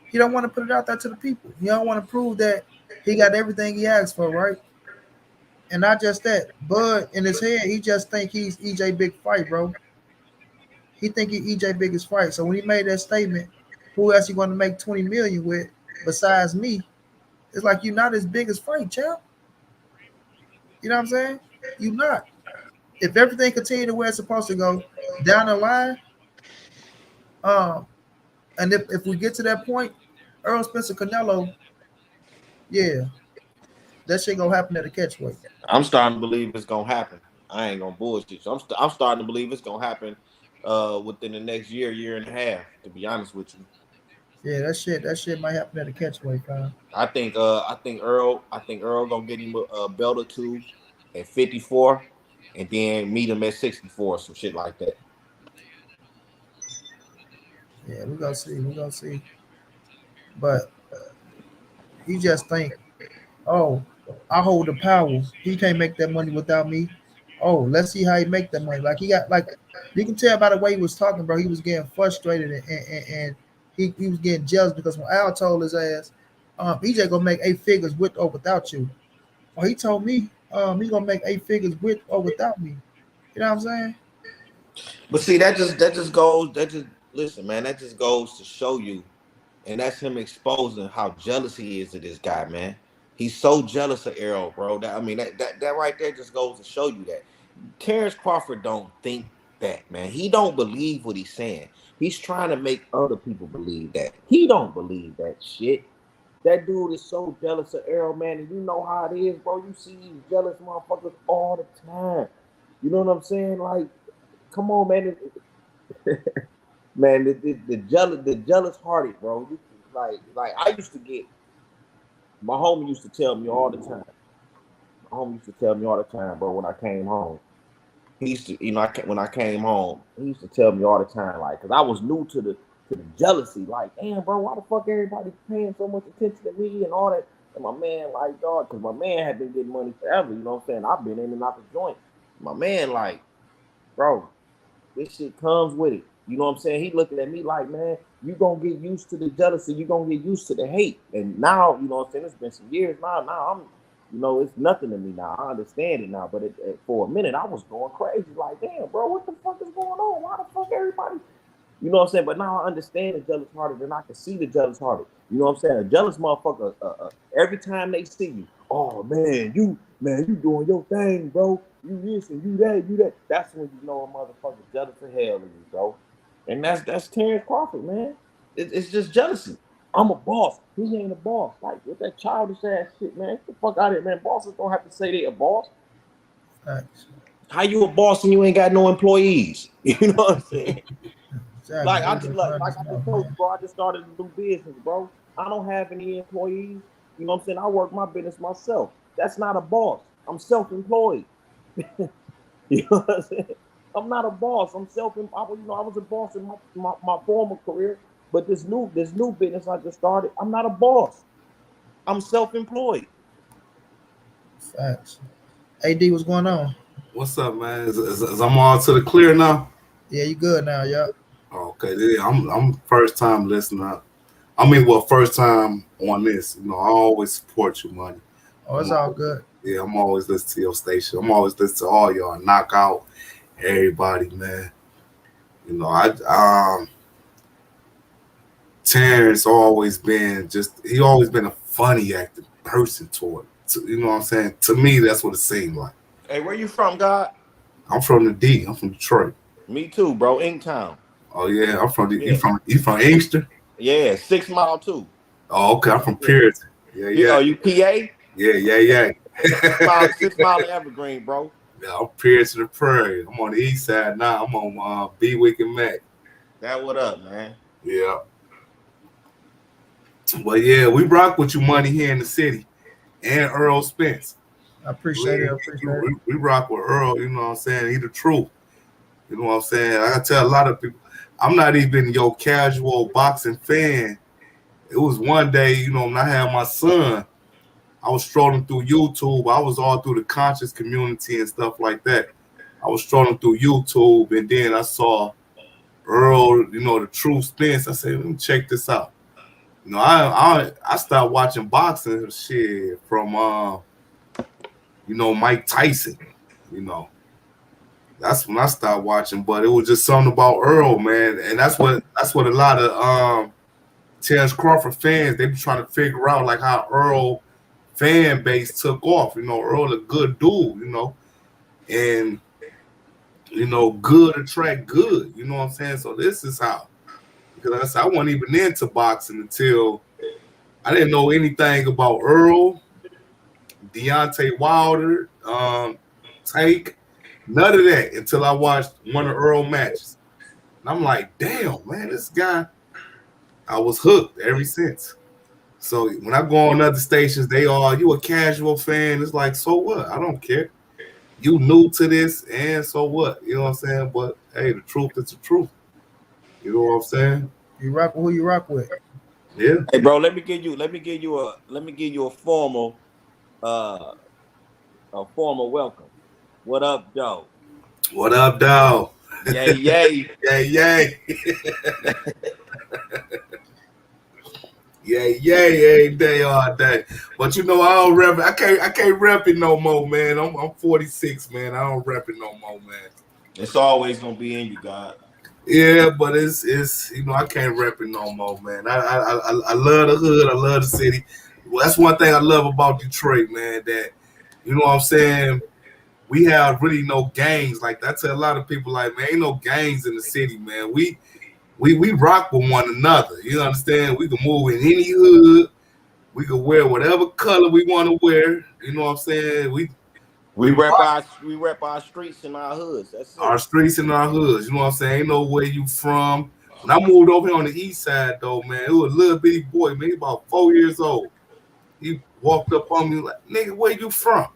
He don't want to put it out there to the people. He don't want to prove that he got everything he asked for, right? And not just that, Bud in his head, he just think he's EJ big fight, bro. He think he EJ biggest fight. So when he made that statement, who else you going to make 20 million with besides me? It's like you're not his biggest fight, champ. You know what I'm saying? You not. If everything continued the way it's supposed to go down the line, and if we get to that point, Errol Spence Canelo, yeah, that shit gonna happen at the catchweight. I'm starting to believe it's gonna happen. I ain't gonna bullshit. So I'm starting to believe it's gonna happen within the next year and a half. To be honest with you. Yeah, that shit might happen at the catchweight, fam. I think Errol gonna get him a belt or two at 54, and then meet him at 64, some shit like that. Yeah, we gonna see. But he just think, oh, I hold the power. He can't make that money without me. Oh, let's see how he make that money. Like he got you can tell by the way he was talking, bro. He was getting frustrated and he was getting jealous because when Al told his ass, EJ gonna make 8 figures with or without you. Or he told me, he gonna make 8 figures with or without me. You know what I'm saying? But see, that just listen, man, that just goes to show you, and that's him exposing how jealous he is of this guy, man. He's so jealous of Errol, bro. That right there just goes to show you that. Terence Crawford don't think that, man. He don't believe what he's saying. He's trying to make other people believe that. He don't believe that shit. That dude is so jealous of Errol, man, and you know how it is, bro. You see these jealous motherfuckers all the time. You know what I'm saying? Like, come on, man. Man, the jealous hearted, bro. Like I used to get. My homie used to tell me all the time. Bro, when I came home. He used to, when I came home, he used to tell me all the time, like, because I was new to the jealousy. Like, damn, bro, why the fuck everybody paying so much attention to me and all that? And my man, like, dog, because my man had been getting money forever, you know what I'm saying? I've been in and out the joint. My man, like, bro, this shit comes with it. You know what I'm saying? He looking at me like, man, you gonna get used to the jealousy. You gonna get used to the hate. And now, you know what I'm saying? It's been some years now. You know, it's nothing to me now. I understand it now, but for a minute, I was going crazy. Like, damn, bro, what the fuck is going on? Why the fuck everybody? You know what I'm saying? But now I understand the jealous hearted, and I can see the jealous hearted. You know what I'm saying? A jealous motherfucker. Every time they see you, oh man, you doing your thing, bro. You this and you that. That's when you know a motherfucker jealous of hell of you, bro. And that's Terence Crawford, man. It's just jealousy. I'm a boss. He ain't a boss. Like, with that childish ass shit, man. Get the fuck out of here, man. Bosses don't have to say they a boss. Facts. How you a boss and you ain't got no employees? You know what I'm saying? Exactly. Like I just told you, bro. I just started a new business, bro. I don't have any employees. You know what I'm saying? I work my business myself. That's not a boss. I'm self-employed. You know what I'm saying? I'm not a boss. I'm self-employed. You know, I was a boss in my former career. But this new business I just started, I'm not a boss. I'm self-employed. Facts. AD, what's going on? What's up, man? Is I'm all to the clear now? Yeah, you good now, yeah. Okay, yeah, I'm first time listener. I mean, well, first time on this. You know, I always support you, money. Oh, it's all good. Yeah, I'm always listening to your station. I'm always listening to all y'all. Knockout, everybody, man. You know, Terence always been he always been a funny acting person toward. You know what I'm saying? To me, that's what it seemed like. Hey, where you from, God? I'm from the D. I'm from Detroit. Me too, bro. Inktown. Oh yeah, I'm from you from Inkster? Yeah, 6 Mile too. Oh, okay. I'm from Puritan. Yeah. Are you PA? Yeah. 6 Mile and Evergreen, bro. Yeah, I'm Puritan the Prairie. I'm on the east side now. I'm on Bewick and Mac. That what up, man? Yeah. Well, yeah, we rock with you, money, here in the city, and Errol Spence. I appreciate it. We rock with Errol. You know what I'm saying? He the truth. You know what I'm saying? I tell a lot of people, I'm not even your casual boxing fan. It was one day, you know, when I had my son, I was strolling through YouTube. I was all through the conscious community and stuff like that. I was strolling through YouTube, and then I saw Errol, you know, the true Spence. I said, let me check this out. You know, I started watching boxing shit from, you know, Mike Tyson. You know, that's when I started watching. But it was just something about Errol, man, and that's what a lot of Terence Crawford fans, they be trying to figure out like how Errol fan base took off. You know, Errol a good dude, you know, and you know, good attract good. You know what I'm saying? So this is how. Because I wasn't even into boxing until I didn't know anything about Errol, Deontay Wilder, Tank, none of that until I watched one of Errol matches. And I'm like, damn, man, this guy, I was hooked ever since. So when I go on other stations, you a casual fan. It's like, so what? I don't care. You new to this, and so what? You know what I'm saying? But hey, the truth is the truth. You know what I'm saying? You rock with who you rock with. Yeah. Hey, bro, let me give you a formal welcome. What up, Joe? What up, dog? Yay, yay. Yay. Yeah, every day, all day. But you know, I don't rep it. I can't rep it no more, man. I'm 46, man. I don't rep it no more, man. It's always gonna be in you, God. Yeah, but it's you know, I can't rep it no more, man. I love the hood. I love the city. Well, that's one thing I love about Detroit, man. That, you know what I'm saying, we have really no gangs. Like, I tell a lot of people, like, man, ain't no gangs in the city, man. We rock with one another. You understand? We can move in any hood. We can wear whatever color we want to wear. You know what I'm saying? We rep our streets and our hoods. That's it. Our streets and our hoods. You know what I'm saying? Ain't no where you from. When I moved over here on the east side, though, man, it was a little bitty boy, man, about 4 years old. He walked up on me like, nigga, where you from?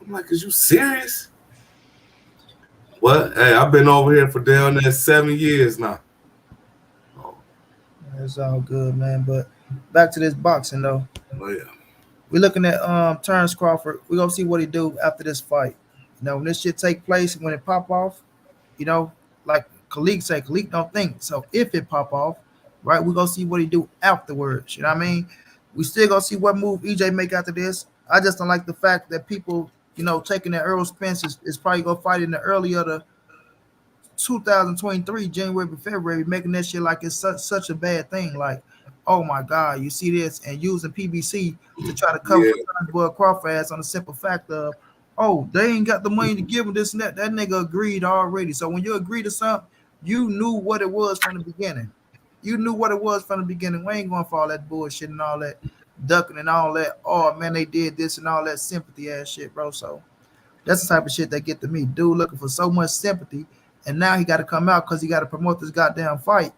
I'm like, is you serious? Well, hey, I've been over here for down there 7 years now. It's all good, man. But back to this boxing, though. Oh, yeah. We're looking at Terence Crawford. We're gonna see what he do after this fight. You know, when this shit take place, when it pop off, you know, like Khalid say, Khalid don't think. So if it pop off, right, we're gonna see what he do afterwards. You know what I mean? We still gonna see what move EJ make after this. I just don't like the fact that people, taking that Errol Spence is probably gonna fight in the early of the 2023 January to February, making that shit like it's such a bad thing. Like, oh my God, you see this and using PBC to try to cover Yeah. for Boy Crawford ass on the simple fact of, oh, they ain't got the money to give him this and that. That nigga agreed already. So when you agree to something, you knew what it was from the beginning. You knew what it was from the beginning. We ain't going for all that bullshit and all that ducking and all that. Oh man, they did this and all that sympathy ass shit, bro. So that's the type of shit that get to me. Dude looking for so much sympathy, and now he got to come out because he got to promote this goddamn fight.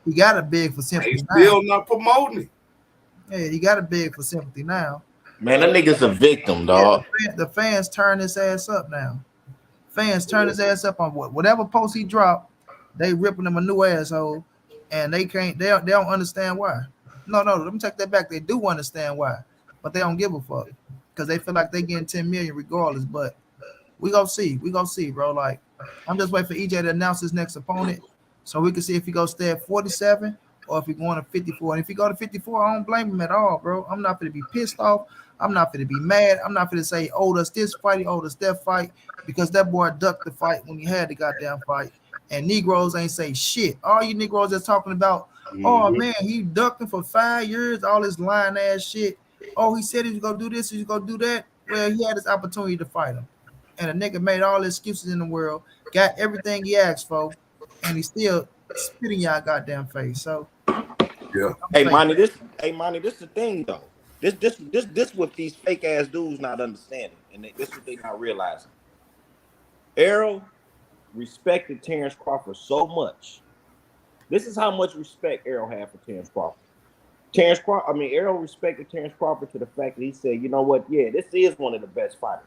He got to beg for sympathy He's now. still not promoting it. Yeah, he got to beg for sympathy now. Man, that nigga's a victim, dog. Yeah, the fans turn his ass up now. Fans turn his ass up on whatever post he dropped. They ripping him a new asshole, and they can't. They don't understand why. No, let me take that back. They do understand why, but they don't give a fuck because they feel like they getting 10 million regardless. But we gonna see, bro. Like, I'm just waiting for EJ to announce his next opponent, so we can see if he goes stay at 47 or if he going to 54. And if he go to 54, I don't blame him at all, bro. I'm not gonna be pissed off. I'm not gonna be mad. I'm not gonna say, "Oh, does this fight? He owed us that fight," because that boy ducked the fight when he had the goddamn fight. And Negroes ain't say shit. All you Negroes that's talking about, oh man, he ducked him for 5 years, all this lying ass shit. Oh, he said he was gonna do this, he was gonna do that. Well, he had his opportunity to fight him. And a nigga made all the excuses in the world, got everything he asked for, and he still spit in y'all goddamn face. So yeah. Hey, Monty, this the thing though. This what these fake ass dudes not understanding, and this what they not realizing. Errol respected Terence Crawford so much. This is how much respect Errol had for Terence Crawford. Errol respected Terence Crawford to the fact that he said, you know what? Yeah, this is one of the best fighters.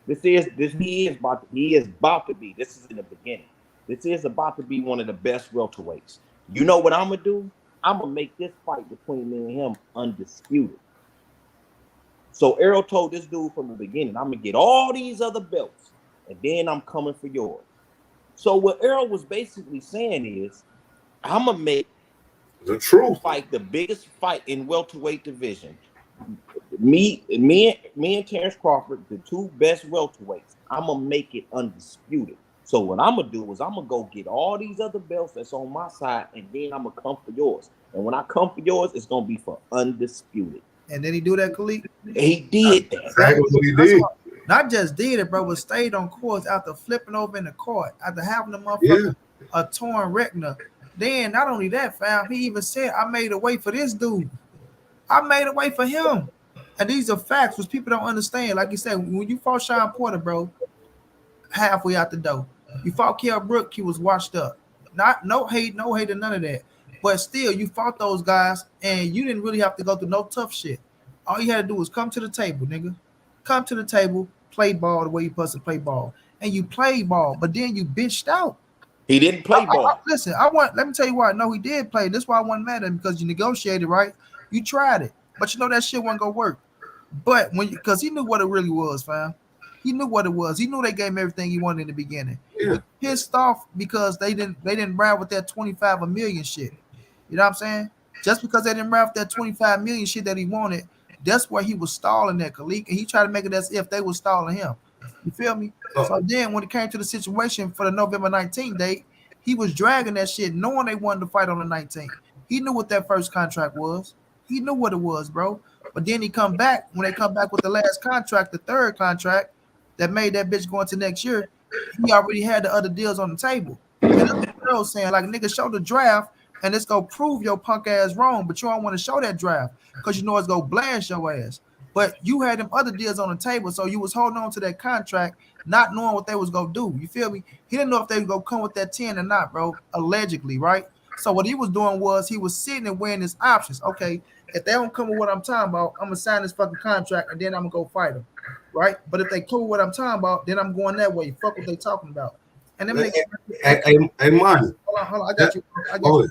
He is about to be. This is in the beginning. This is about to be one of the best welterweights. You know what I'm gonna do? I'm gonna make this fight between me and him undisputed. So Errol told this dude from the beginning, I'm gonna get all these other belts, and then I'm coming for yours. So what Errol was basically saying is, I'm gonna make the truth fight the biggest fight in welterweight division. Me and Terence Crawford, the two best welterweights. I'm gonna make it undisputed. So what I'm gonna do is I'm gonna go get all these other belts that's on my side, and then I'm gonna come for yours. And when I come for yours, it's gonna be for undisputed. And then he do that, Khalid? He did that. Exactly what he did. Not just did it, bro, but stayed on course after flipping over in the court, after having the motherfucker a torn retina. Then not only that, fam, he even said, I made a way for this dude. I made a way for him. And these are facts which people don't understand. Like you said, when you fought Sean Porter, bro, halfway out the door. You fought Kell Brook, he was washed up. No hate, and none of that. But still, you fought those guys, and you didn't really have to go through no tough shit. All you had to do was come to the table, nigga. Come to the table, play ball the way you're supposed to play ball. And you played ball, but then you bitched out. He didn't play ball. Listen, let me tell you why. No, he did play. That's why I wasn't mad at him, because you negotiated, right? You tried it. But you know that shit wasn't gonna work. But because he knew what it really was, fam. He knew what it was. He knew they gave him everything he wanted in the beginning. Yeah. Pissed off because they didn't ride with that 25 million shit. You know what I'm saying? Just because they didn't ride with that 25 million shit that he wanted, that's where he was stalling that Khalid, and he tried to make it as if they were stalling him. You feel me? So then when it came to the situation for the November 19th date, he was dragging that shit, knowing they wanted to fight on the 19th. He knew what that first contract was. He knew what it was, bro. But then when they come back with the last contract, the third contract that made that bitch go into next year, he already had the other deals on the table. And that's what I was saying, like, nigga, show the draft, and it's gonna prove your punk ass wrong, but you don't want to show that draft because you know it's gonna blast your ass. But you had them other deals on the table, so you was holding on to that contract, not knowing what they was gonna do. You feel me? He didn't know if they was gonna come with that 10 or not, bro. Allegedly, right? So what he was doing was he was sitting and weighing his options. Okay, if they don't come with what I'm talking about, I'm gonna sign this fucking contract and then I'm gonna go fight them, right? But if they come with what I'm talking about, then I'm going that way. Fuck what they talking about. And then hey, Monty. Hold on, I got you.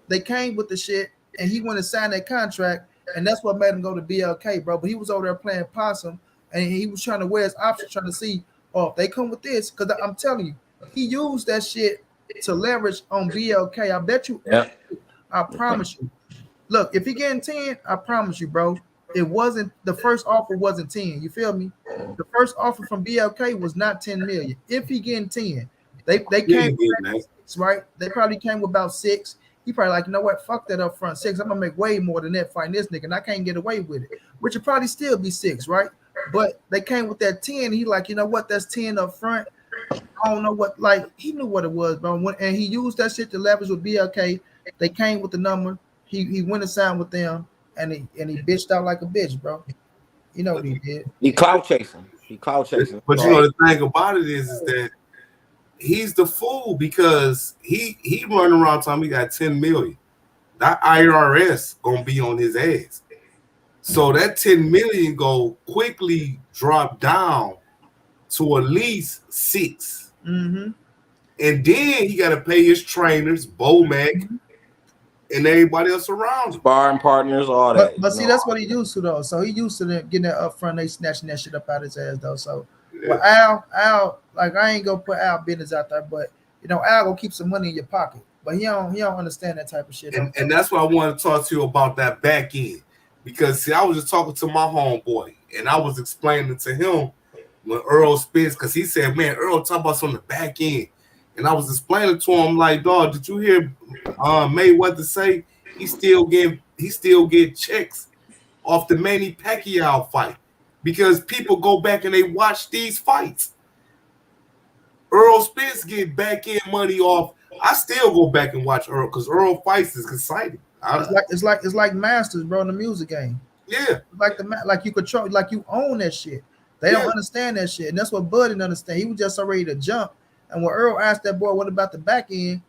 They came with the shit, and he went and signed that contract, and that's what made him go to BLK, bro. But he was over there playing possum, and he was trying to weigh his options, trying to see, oh, if they come with this, because I'm telling you, he used that shit to leverage on BLK. I bet you, I promise you. Look, if he getting 10, I promise you, bro, it wasn't the first offer wasn't 10. You feel me? The first offer from BLK was not 10 million. If he getting 10, they Yeah, came he with getting maybe that. 6, right? They probably came with about 6. He probably like, you know what? Fuck that up front 6. I'm gonna make way more than that fighting this nigga, and I can't get away with it. Which would probably still be 6, right? But they came with that 10. He like, you know what? That's 10 up front. I don't know what, like, he knew what it was, bro. And he used that shit to leverage with BLK. They came with the number. He went and signed with them, and he bitched out like a bitch, bro. You know what he did. He clout chasing. He clout chasing. But you know the thing about it is that he's the fool because he running around telling me he got 10 million. That IRS gonna be on his ass. So that 10 million go quickly drop down to at least 6. Mm-hmm. And then he got to pay his trainers, Bomac, and everybody else around him. Sparring partners, all that. But see, that's what he used to though. So he used to getting that up front. They snatching that shit up out his ass though. So, but Al, like I ain't gonna put Al business out there, but you know Al gonna keep some money in your pocket. But he don't understand that type of shit. And that's why I want to talk to you about that back end, because see, I was just talking to my homeboy, and I was explaining to him when Errol Spence, because he said, "Man, Errol talk about on the back end," and I was explaining to him like, "Dog, did you hear Mayweather say he still get checks off the Manny Pacquiao fight because people go back and they watch these fights. Errol Spence get back end money off. I still go back and watch Errol because Errol fights is exciting. It's like Masters, bro, in the music game. Yeah, like you control, like you own that shit. They don't understand that shit, and that's what Bud didn't understand. He was just so ready to jump. And when Earl asked that boy, "What about the back end?"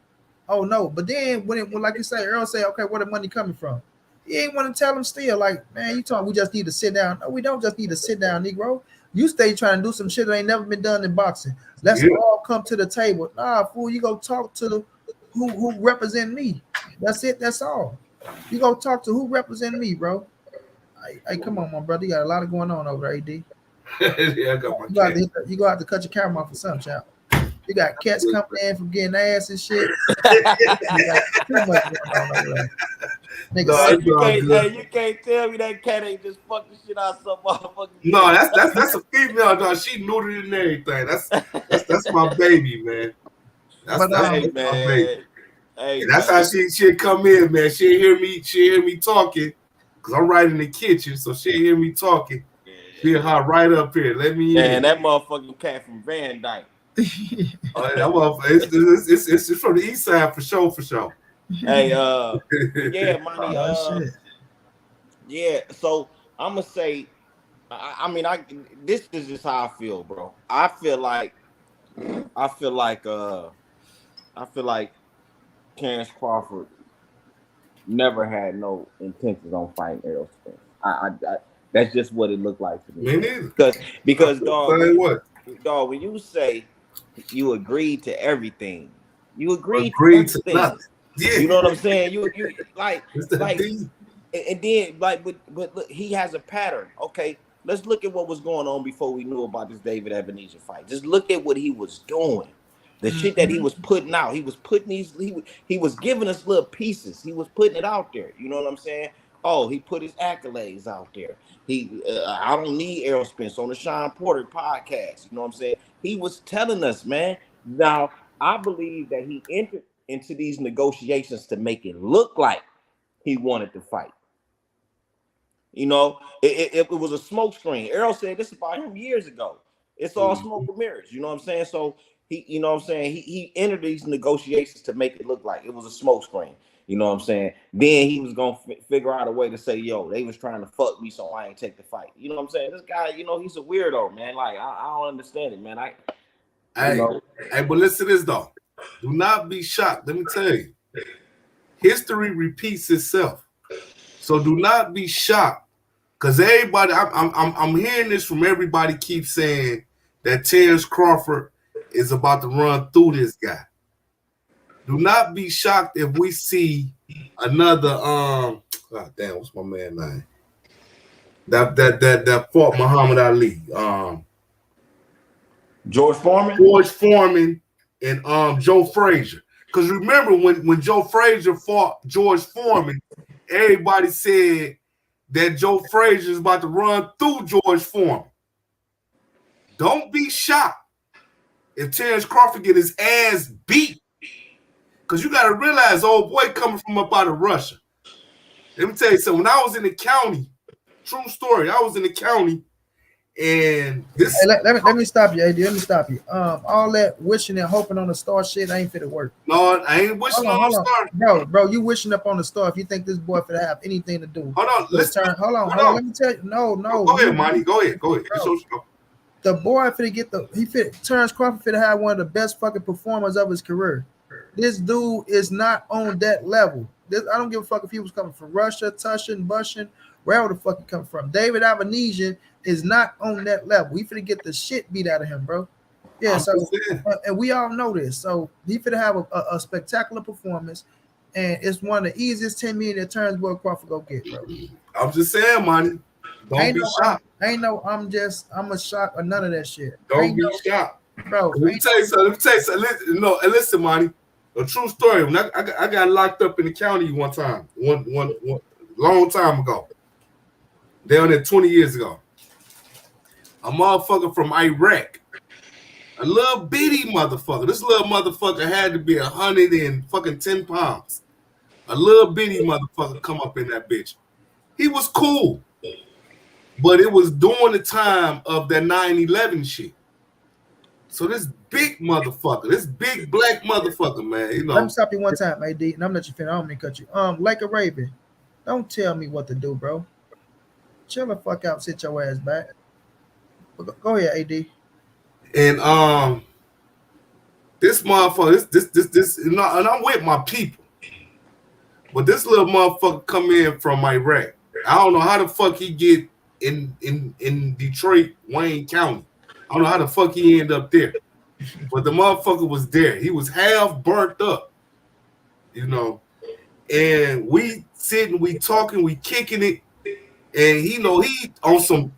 Oh no! But then when like you say, Earl say, "Okay, where the money coming from?" He ain't want to tell him still. Like, man, you talking? We just need to sit down. No, we don't just need to sit down, Negro. You stay trying to do some shit that ain't never been done in boxing. Let's all come to the table. Nah, fool, you go talk to who represent me. That's it. That's all. You go talk to who represent me, bro. Hey, come on, my brother. You got a lot of going on over there, AD. Yeah, I got my you gonna have to cut your camera off for some, child. You got cats coming in from getting ass and shit. Too much going on over there. Nigga, you can't tell me that cat ain't just fucking shit out some motherfucking. No, that's a female dog. She neutered and everything. That's my baby, man. That's my baby. Hey, and that's how she'd come in, man. She'd hear me talking, because I'm right in the kitchen, so she'd hear me talking. She'd hop right up here. Let me in. And that motherfucking cat from Van Dyke. It's from the east side for sure. Hey, yeah, money. Yeah. So I'm gonna say, this is just how I feel, bro. I feel like Terence Crawford never had no intentions on fighting Errol Spence. That's just what it looked like to me. Me neither. Because dog, when you say you agreed to everything, you agreed to nothing. Yeah. You know what I'm saying? You like, and then but look, he has a pattern. Okay, let's look at what was going on before we knew about this David Ebenezer fight. Just look at what he was doing. The shit that he was putting out. He was putting he was giving us little pieces. He was putting it out there. You know what I'm saying? Oh, he put his accolades out there. I don't need Errol Spence on the Sean Porter podcast. You know what I'm saying? He was telling us, man. Now, I believe that he entered into these negotiations to make it look like he wanted to fight. You know, it was a smoke screen. Errol said this about him years ago. It's all smoke and mirrors. You know what I'm saying? So he entered these negotiations to make it look like it was a smoke screen. You know what I'm saying? Then he was gonna figure out a way to say, "Yo, they was trying to fuck me, so I ain't take the fight." You know what I'm saying? This guy, he's a weirdo, man. Like I don't understand it, man. Hey, but listen to this though. Do not be shocked. Let me tell you, history repeats itself. So do not be shocked, because everybody, I'm hearing this from everybody. Keeps saying that Terence Crawford is about to run through this guy. Do not be shocked if we see another God damn, what's my man name? That fought Muhammad Ali. George Foreman? George Foreman and Joe Frazier. Because remember when Joe Frazier fought George Foreman, everybody said that Joe Frazier is about to run through George Foreman. Don't be shocked if Terence Crawford get his ass beat. Because you got to realize, old boy coming from up out of Russia. Let me tell you something. When I was in the county, true story, I was in the county, and this. Hey, let me stop you, AD. Let me stop you. All that wishing and hoping on the star shit ain't fit to work. No, I ain't wishing on the star. Bro, you wishing up on the star if you think this boy finna have anything to do. Hold on, hold on. Let me tell you. No. Go ahead, Monty. Go ahead. Bro, the boy finna get Terence Crawford finna have one of the best fucking performers of his career. This dude is not on that level. I don't give a fuck if he was coming from Russia, Tushin, Bushin, wherever the fuck he come from. David Avanesian is not on that level. He finna get the shit beat out of him, bro. Yeah, and we all know this. So he finna have a spectacular performance, and it's one of the easiest 10 million that Terence Boy Crawford go get, bro. I'm just saying, Monty. Don't be shocked. I'm a shock or none of that shit. Don't be shocked, bro. Let me tell you something. Listen, Monty. A true story. When I got locked up in the county one time, one long time ago, down there 20 years ago. A motherfucker from Iraq, a little bitty motherfucker. This little motherfucker had to be 110 pounds. A little bitty motherfucker come up in that bitch. He was cool, but it was during the time of that 9/11 shit. So this big motherfucker, this big black motherfucker, man. You know. Let me stop you one time, AD, and I'm let you finish. I don't mean to cut you. Like a Raven, don't tell me what to do, bro. Chill the fuck out, sit your ass back. Go ahead, AD. And this motherfucker, this, and I'm with my people, but this little motherfucker come in from Iraq. I don't know how the fuck he get in Detroit, Wayne County. I don't know how the fuck he ended up there, but the motherfucker was there. He was half burnt up, you know. And we sitting, we talking, we kicking it, and he on some.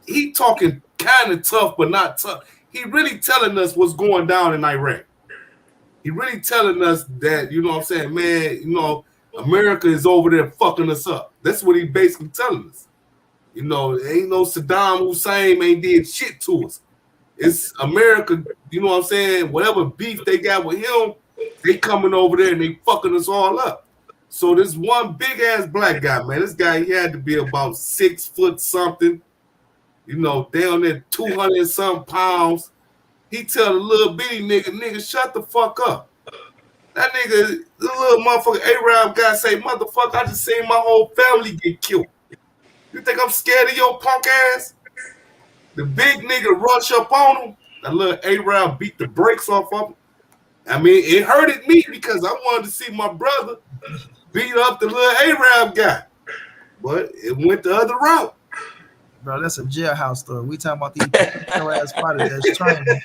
He talking kind of tough, but not tough. He really telling us what's going down in Iraq. He really telling us that, you know what I'm saying, man, America is over there fucking us up. That's what he basically telling us. Ain't no Saddam Hussein ain't did shit to us. It's America, you know what I'm saying? Whatever beef they got with him, they coming over there and they fucking us all up. So this one big ass black guy, man, this guy, he had to be about 6 foot something, down there 200 something pounds. He tell the little bitty nigga, shut the fuck up. That nigga, the little motherfucker Arab guy say, motherfucker, I just seen my whole family get killed. You think I'm scared of your punk ass? The big nigga rush up on him. That little Arab beat the brakes off of him. I mean, it hurted me because I wanted to see my brother beat up the little Arab guy. But it went the other route. Bro, that's a jailhouse story. We talking about these ass fighters that's training,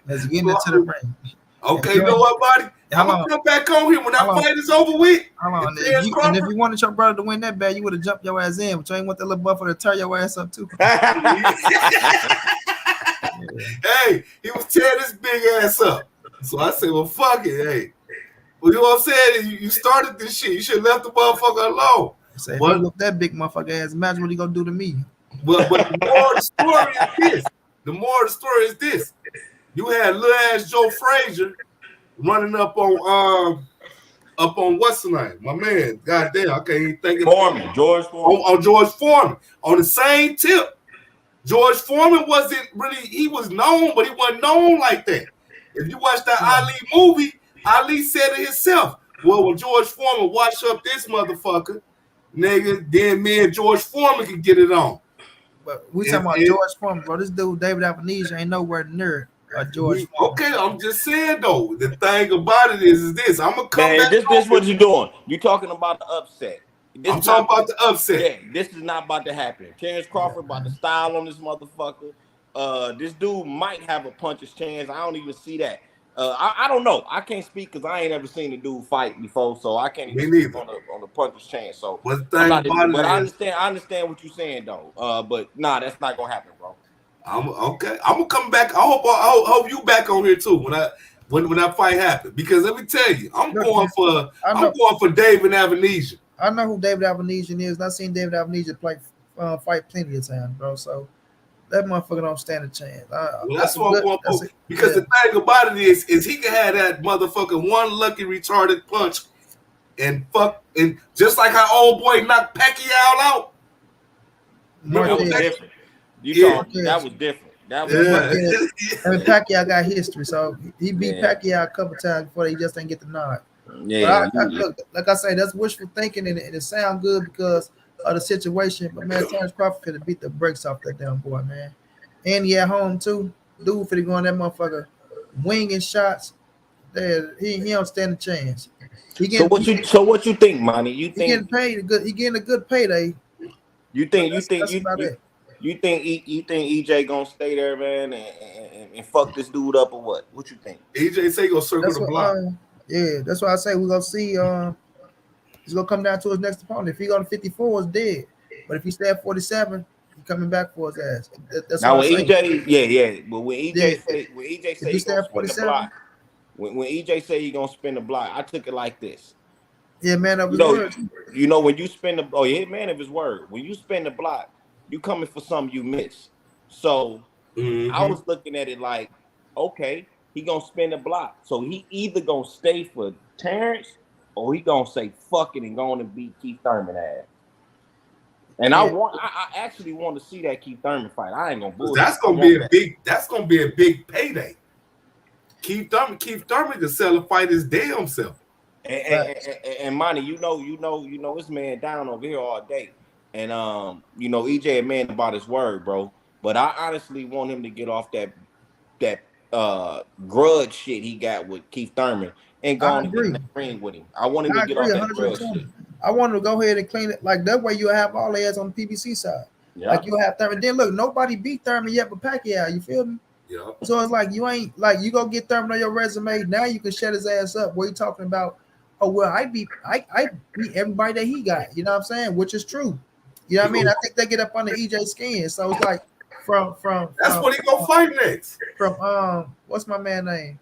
that's getting into the ring. Okay, you know what, buddy? I'm gonna come back on here when that fight is over with. And if you wanted your brother to win that bad, you would have jumped your ass in, but you ain't want that little buffer to tear your ass up too. Hey, he was tearing this big ass up. So I said, well, fuck it, hey. Well, you know what I'm saying? You started this shit. You should have left the motherfucker alone. Say, if you look that big motherfucker ass, imagine what he gonna do to me. But the more the story is this. You had little ass Joe Frazier running up on what's the name? My man, goddamn, I can't even think of George Foreman. On George Foreman. On the same tip. George Foreman wasn't really, he was known, but he wasn't known like that. If you watch that Ali movie, Ali said it himself. Well, when George Foreman watch up this motherfucker, nigga, then me and George Foreman can get it on. But we talking about George Foreman, bro. This dude, David Avanesian, ain't nowhere near George Foreman. Okay, I'm just saying, though. The thing about it is this. I'm going to come back. This is what you're doing. You're talking about the upset. I'm talking about the upset. Yeah, this is not about to happen. Terence Crawford about to style on this motherfucker. This dude might have a puncher's chance. I don't even see that. I don't know. I can't speak because I ain't ever seen the dude fight before, so I can't even speak on the puncher's chance. So, but I understand what you're saying though. But nah, that's not gonna happen, bro. I'm gonna come back. I hope you back on here too when that fight happens. Because let me tell you, I'm going for David Avanesian. I know who David Avenesian is. And I've seen David Avenesian fight plenty of times, bro. So that motherfucker don't stand a chance. Well, that's what I'm going for. Because the thing about it is he can have that motherfucker one lucky retarded punch and just like how old boy knocked Pacquiao out. That was different. That was different. That was I mean, Pacquiao got history, so he beat Pacquiao a couple times before he just didn't get the nod. Yeah, look, like I say, that's wishful thinking, and it sounds good because of the situation. But man, Terence Crawford could have beat the brakes off that damn boy, man. And he at home too. Dude for going that motherfucker winging shots. There, he don't stand a chance. So what you think, Monty? You think he getting paid good? He getting a good payday. You think EJ gonna stay there, man, and fuck this dude up or what? What you think? EJ say gonna circle the block. Yeah, that's why I say we're gonna see. He's gonna come down to his next opponent. If he go to 54, it's dead. But if he stay at 47, he coming back for his ass. That's now when EJ, but when EJ say he gonna spin the block, when EJ say he gonna spin the block, I took it like this. Yeah, man of his word. You know when you spin the man of his word. When you spin the block, you coming for something you miss. So I was looking at it like, okay, he gonna spin the block. So he either gonna stay for Terence or he gonna say fuck it and go on and beat Keith Thurman ass. And I actually want to see that Keith Thurman fight. I ain't gonna bullshit. That's gonna be a big payday. Keith Thurman can sell a fight his damn self. And Monty, you know this man down over here all day. And EJ a man about his word, bro. But I honestly want him to get off that grudge shit he got with Keith Thurman and go on and get in the ring with him. I want him to get off that grudge shit. I want him to go ahead and clean it. Like that way you have all the ads on the PBC side. Yeah. Like you have Thurman. Then look, nobody beat Thurman yet but Pacquiao. You feel me? Yeah. So it's like you ain't like you go get Thurman on your resume. Now you can shut his ass up. What you talking about? Oh well, I beat everybody that he got. You know what I'm saying? Which is true. You know what I mean? I think they get up under EJ skin. So it's like from that's what he gonna fight next. From what's my man name?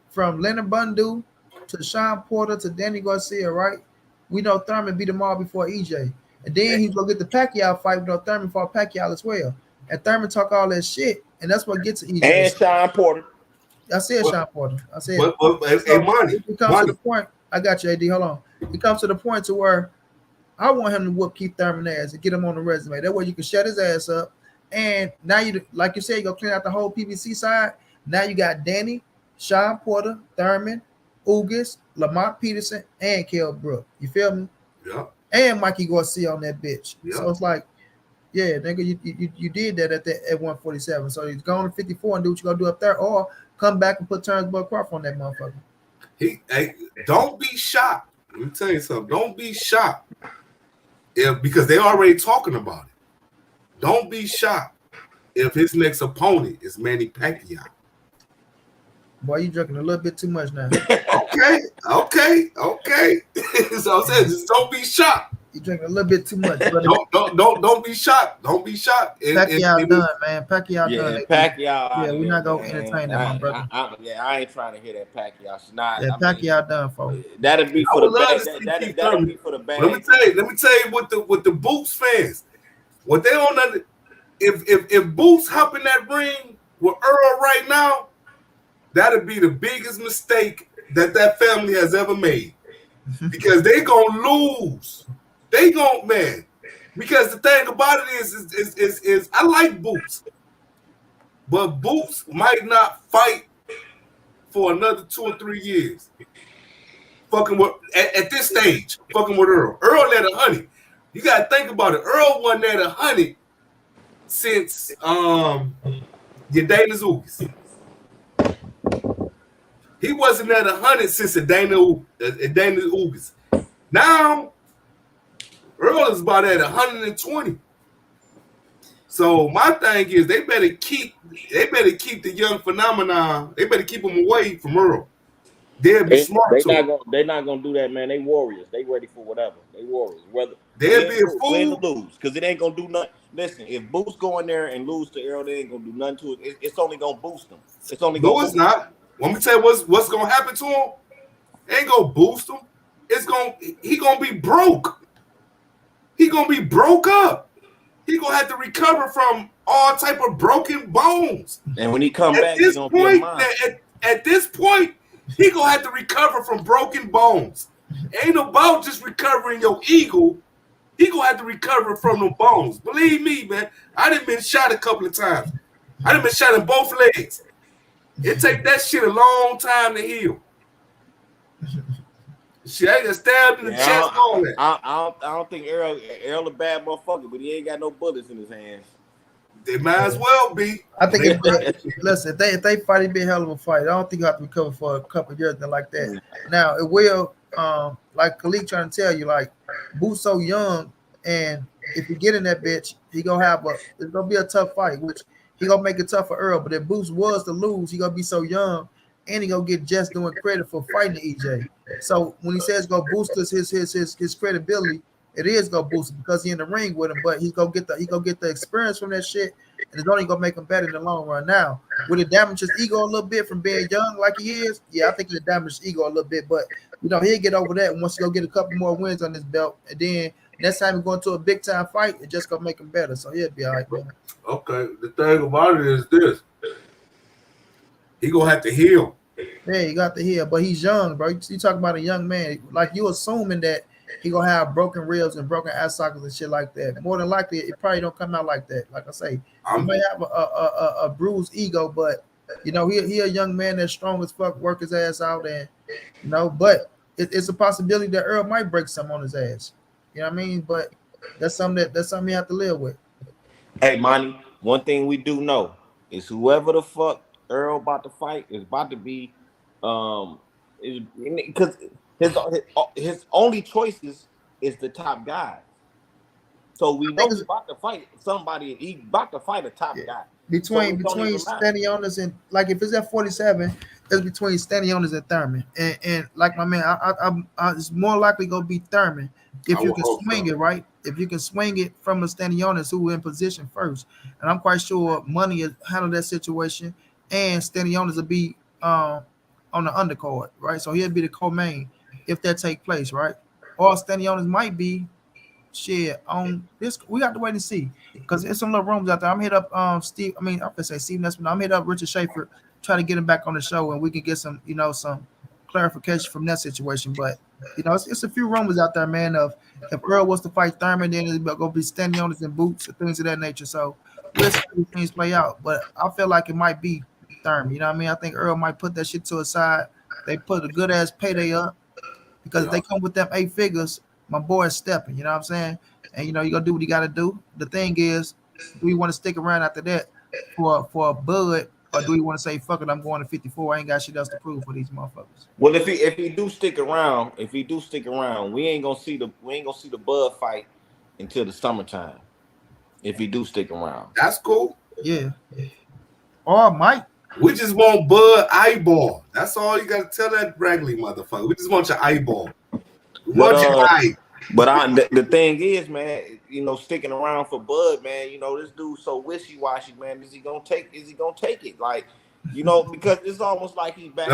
From Leonard Bundu to Sean Porter to Danny Garcia, right? We know Thurman beat them all before EJ. And then he's gonna get the Pacquiao fight. We know Thurman fought Pacquiao as well. And Thurman talk all that shit, and that's what gets to EJ. And Sean Porter. I said Sean Porter. I said Monty. It comes to the point. I got you, AD. Hold on. It comes to the point to where I want him to whoop Keith Thurman ass and get him on the resume. That way you can shut his ass up. And now you, like you said, you go clean out the whole PBC side. Now you got Danny, Sean Porter, Thurman, Ugas, Lamont Peterson, and Kell Brook. You feel me? Yeah. And Mikey Garcia on that bitch. Yeah. So it's like, yeah, nigga, you did that at 147. So he's going to 54 and do what you gonna do up there, or come back and put Terence Crawford on that motherfucker. Don't be shocked. Let me tell you something. Don't be shocked because they already talking about it. Don't be shocked if his next opponent is Manny Pacquiao. Boy, you drinking a little bit too much now. Okay. So I said, just don't be shocked. You drinking a little bit too much. Don't be shocked. Don't be shocked. Pacquiao done, man. Pacquiao done. Pacquiao. Yeah, we're not gonna entertain that, my brother. I ain't trying to hear that Pacquiao. Pacquiao done, folks. That'll be for the bad. That'll be for the bad. Let me tell you what the Boots fans, what they don't understand. If Boots hop in that ring with Errol right now, that'll be the biggest mistake that family has ever made, because they gonna lose. They gonna, man, because the thing about it is I like Boots, but Boots might not fight for another 2 or 3 years. Fucking with at this stage, fucking with Errol. Errol at 100. You gotta think about it. Errol wasn't at 100 since Yadena Ugas. He wasn't at 100 since Yadena Ugas. Now Errol is about at 120. So my thing is they better keep the young phenomenon. They better keep him away from Errol. They'll be smart. They're not gonna do that, man. They warriors. They ready for whatever. They warriors. Whether they'll be a fool. Win or lose, because it ain't gonna do nothing. Listen, if Boots go in there and lose to Errol, they ain't gonna do nothing to it. It's only gonna boost them. It's only gonna. No, it's not. Let me tell you what's gonna happen to him. It ain't gonna boost him. He gonna be broke. he gonna be broke up. He gonna have to recover from all type of broken bones. And when he come At back, he this gonna be a point, monster. at this point, he gonna have to recover from broken bones. Ain't about just recovering your ego. He gonna have to recover from the bones. Believe me, man. I done been shot a couple of times. I done been shot in both legs. It take that shit a long time to heal. Shit, I got stabbed in the chest, all that. I don't think Errol a bad motherfucker, but he ain't got no bullets in his hands. They might as well be. I think listen, if they fight, it'd be a hell of a fight. I don't think you have to recover for a couple of years, nothing like that. Now it will, like Khalid trying to tell you, like Boo's so young, and if you get in that bitch, it's gonna be a tough fight, which he gonna make it tough for Earl. But if Boost was to lose, he gonna be so young, and he gonna get just doing credit for fighting EJ. So when he says go boost his credibility, it is gonna boost it because he in the ring with him. But he gonna get the experience from that shit, and it's only gonna make him better in the long run. Now, would it damage his ego a little bit from being young like he is? Yeah, I think it damaged his ego a little bit, but he'll get over that once he go get a couple more wins on his belt, and then next time he go into a big time fight, it just gonna make him better. So he'll be all right, man. Okay, the thing about it is this: he gonna have to heal. Yeah, you got to heal, but he's young, bro. You talk about a young man, like you assuming that he gonna have broken ribs and broken ass sockets and shit like that. More than likely, it probably don't come out like that. Like I say, he may have a bruised ego, but he a young man that's strong as fuck, work his ass out, and but it's a possibility that Earl might break some on his ass. You know what I mean? But that's something you have to live with. Hey, Monty, one thing we do know is whoever the fuck Earl about to fight is about to be, because his only choices is the top guy. So we know he's about to fight somebody. He's about to fight a top guy. Between Stanionis and, like, if it's at 47, it's between Stanionis and Thurman. And like my man, it's more likely gonna be Thurman if you can swing it right. If you can swing it from a Stanionis who in position first, and I'm quite sure Money will handle that situation, and Stanionis will be on the undercard, right? So he'll be the co-main if that take place, right? Or Stanionis might be shit on this. We got to wait and see because there's some little rumors out there. I'm hit up Steve. I mean, I'm gonna say Steve Nesman. I'm hit up Richard Schaefer, try to get him back on the show, and we can get some some clarification from that situation. But it's a few rumors out there, man. Of if Earl was to fight Thurman, then it's gonna be Stanionis and boots and things of that nature. So we'll see how things play out. But I feel like it might be Thurman. You know what I mean? I think Earl might put that shit to a side. They put a good ass payday up because if they come with them 8 figures, my boy is stepping. You know what I'm saying? And you gonna do what you gotta do. The thing is, do you want to stick around after that for a bud, or do you want to say fuck it? I'm going to 54. I ain't got shit else to prove for these motherfuckers. Well, if he do stick around, we ain't gonna see the Bud fight until the summertime. If he do stick around, that's cool. Yeah. Or Mike. We just want Bud eyeball. That's all you gotta tell that Ragley motherfucker. We just want your eyeball. But the thing is, man, sticking around for Bud, man, this dude's so wishy-washy, man. Is he gonna take it? Like, because it's almost like he's back.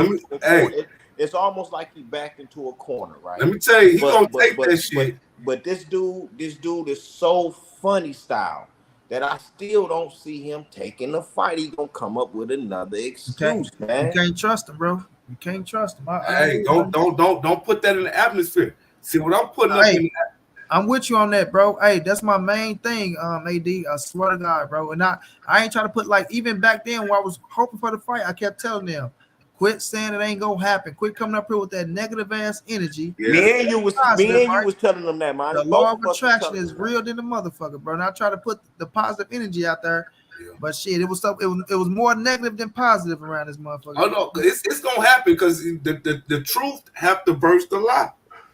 It's almost like he backed into a corner, right? Let me tell you, gonna take that shit. But this dude is so funny style that I still don't see him taking the fight. He gonna come up with another excuse, man. You can't trust him, bro. You can't trust him. Don't put that in the atmosphere. See what I'm putting up in that. I'm with you on that, bro. Hey, that's my main thing, AD. I swear to God, bro. And I ain't trying to put, like, even back then when I was hoping for the fight, I kept telling them, quit saying it ain't gonna happen. Quit coming up here with that negative ass energy. Yeah. Me and you was telling them that, man. The law of attraction is real than the motherfucker, bro. And I try to put the positive energy out there. Yeah. But shit, it was more negative than positive around this motherfucker. Oh no, it's gonna happen because the truth have to burst a lie.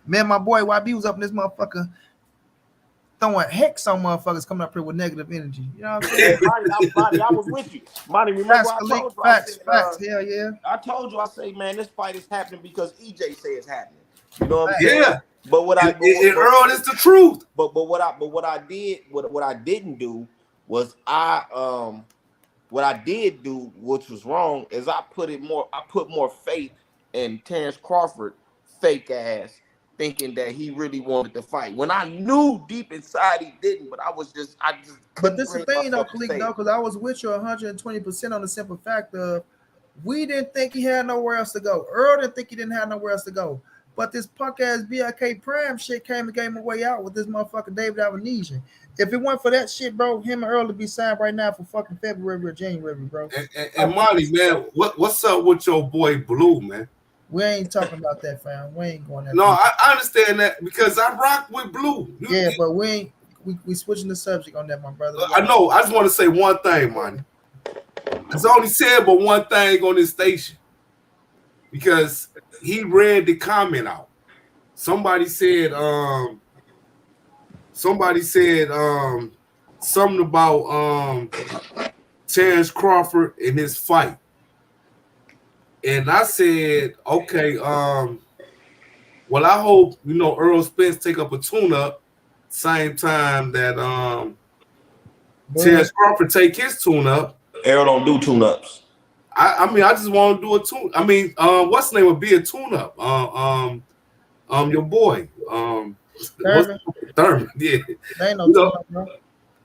Man, my boy YB was up in this motherfucker throwing hex on motherfuckers coming up here with negative energy. You know what I'm saying? Monty, I was with you. Monty, remember I told you? Facts, hell yeah. I told you, I say, man, this fight is happening because EJ say it's happening. You know what I'm saying? Yeah. But Earl is the truth. But what I didn't do was what I did do, which was wrong, is I put more faith in Terence Crawford fake ass thinking that he really wanted to fight. When I knew deep inside he didn't, but I just But couldn't this is bring the thing, though, myself to Click, say though, it. because I was with you 120% on the simple fact of we didn't think he had nowhere else to go. Earl didn't think he didn't have nowhere else to go. But this punk ass BLK Prime shit came and gave him a way out with this motherfucking David Avenesian. If it weren't for that shit, bro, him and Earl would be signed right now for fucking February or January, bro. And Monty, man, what's up with your boy Blue, man? We ain't talking about that, fam. We ain't going that No, deep. I understand that because I rock with Blue. Yeah, but we ain't we switching the subject on that, my brother. I know. I just want to say one thing, Monty. It's only said but one thing on this station because he read the comment out. Somebody said something about Terence Crawford and his fight. And I said, okay, well, I hope Errol Spence take up a tune-up same time that Terence Crawford take his tune-up. Errol don't do tune-ups. I mean, I just want to do a tune. I mean, what's the name would be a tune-up? Your boy, Thurman. Yeah, There ain't no tune-up, bro.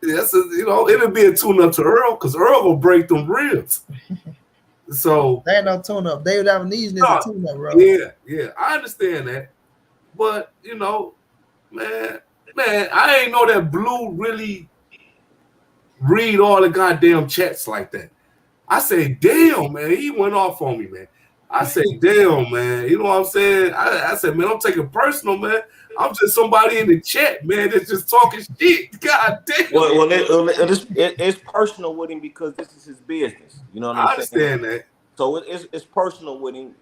That's it'll be a tune-up to Earl because Earl will break them ribs. So there ain't no tune-up. David Avenesian is a tune-up, bro. Yeah, I understand that, but man, I ain't know that Blue really read all the goddamn chats like that. I say, damn, man, he went off on me, man. I say, damn, man, you know what I'm saying? I said, man, don't take it personal, man. I'm just somebody in the chat, man, that's just talking shit. God damn. Well, it's personal with him because this is his business. You know what I'm saying? I understand that. So it's personal with him,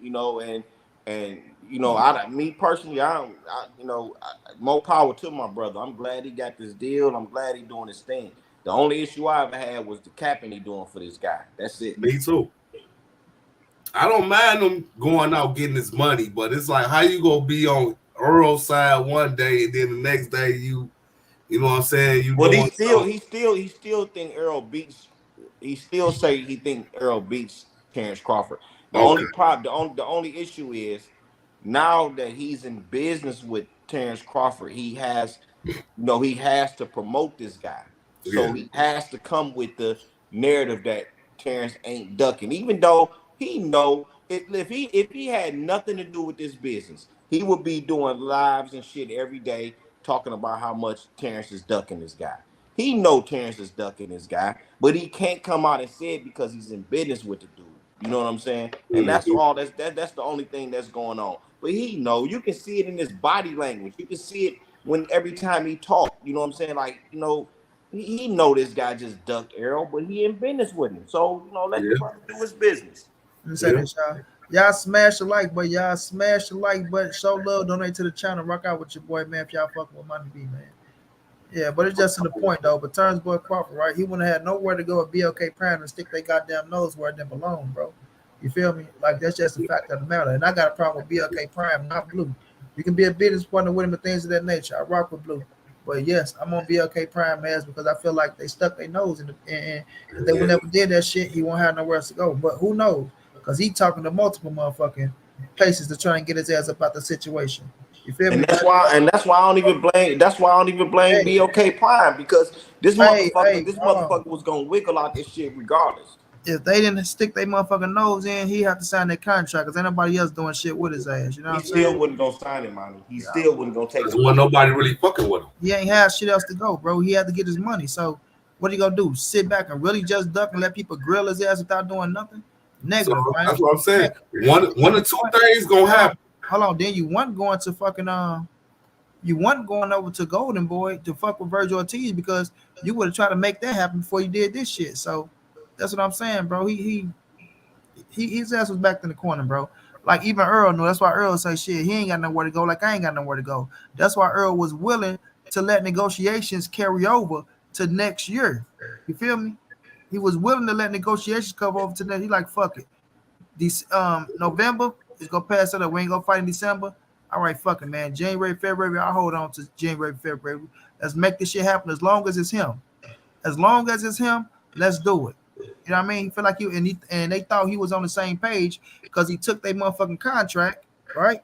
and me personally, more power to my brother. I'm glad he got this deal. I'm glad he doing his thing. The only issue I ever had was the capping he doing for this guy. That's it. Me too. I don't mind him going out getting his money, but it's like how you gonna be on Earl's side one day and then the next day you know what I'm saying? He still think Errol beats. He still say he think Errol beats Terence Crawford. The only issue is now that he's in business with Terence Crawford, he has to promote this guy. So he has to come with the narrative that Terence ain't ducking, even though he know if he had nothing to do with this business, he would be doing lives and shit every day talking about how much Terence is ducking this guy. He know Terence is ducking this guy, but he can't come out and say it because he's in business with the dude. You know what I'm saying? And that's all. That's the only thing that's going on. But he know. You can see it in his body language. You can see it when every time he talk. You know what I'm saying? Like he know this guy just ducked Errol, but he in business with him. So let the brother do his business. Let me say this, y'all. Y'all smash the like button. Y'all smash the like button. Show love. Donate to the channel. Rock out with your boy, man. If y'all fucking with Money B, man. Yeah, but it's just to the point, though. But Terrence boy Crawford, right? He wouldn't have had nowhere to go at BLK Prime and stick their goddamn nose where it didn't belong, bro. You feel me? Like, that's just the fact of the matter. And I got a problem with BLK Prime, not Blue. You can be a business partner with him and things of that nature. I rock with Blue. But yes, I'm on BLK Prime ass because I feel like they stuck their nose in and if they would never did that shit, he won't have nowhere else to go. But who knows? Because he talking to multiple motherfucking places to try and get his ass up out the situation. You feel me? And that's why I don't even blame. That's why I don't even blame BLK Prime because this motherfucker was gonna wiggle out this shit regardless. If they didn't stick their motherfucking nose in, he have to sign that contract because ain't nobody else doing shit with his ass. You know what I'm saying? He still wouldn't go sign it, man. He still wouldn't go take it. Well, nobody really fucking with him. He ain't have shit else to go, bro. He had to get his money. So what he gonna do? Sit back and really just duck and let people grill his ass without doing nothing? Negative, so right? That's what I'm saying. One or two things gonna happen. Hold on, then you weren't going to fucking you weren't going over to Golden Boy to fuck with Virgil Ortiz because you would have tried to make that happen before you did this shit. So that's what I'm saying, bro. His ass was back in the corner, bro. Like even Errol knew. That's why Errol say shit. He ain't got nowhere to go. Like I ain't got nowhere to go. That's why Errol was willing to let negotiations carry over to next year. You feel me? He was willing to let negotiations cover over to next. He like fuck it. This November is gonna pass it up. We ain't gonna fight in December. All right, fuck it, man. January, February. I'll hold on to January, February. Let's make this shit happen as long as it's him. As long as it's him, let's do it. You know what I mean? Feel like you and they thought he was on the same page because he took their motherfucking contract, right?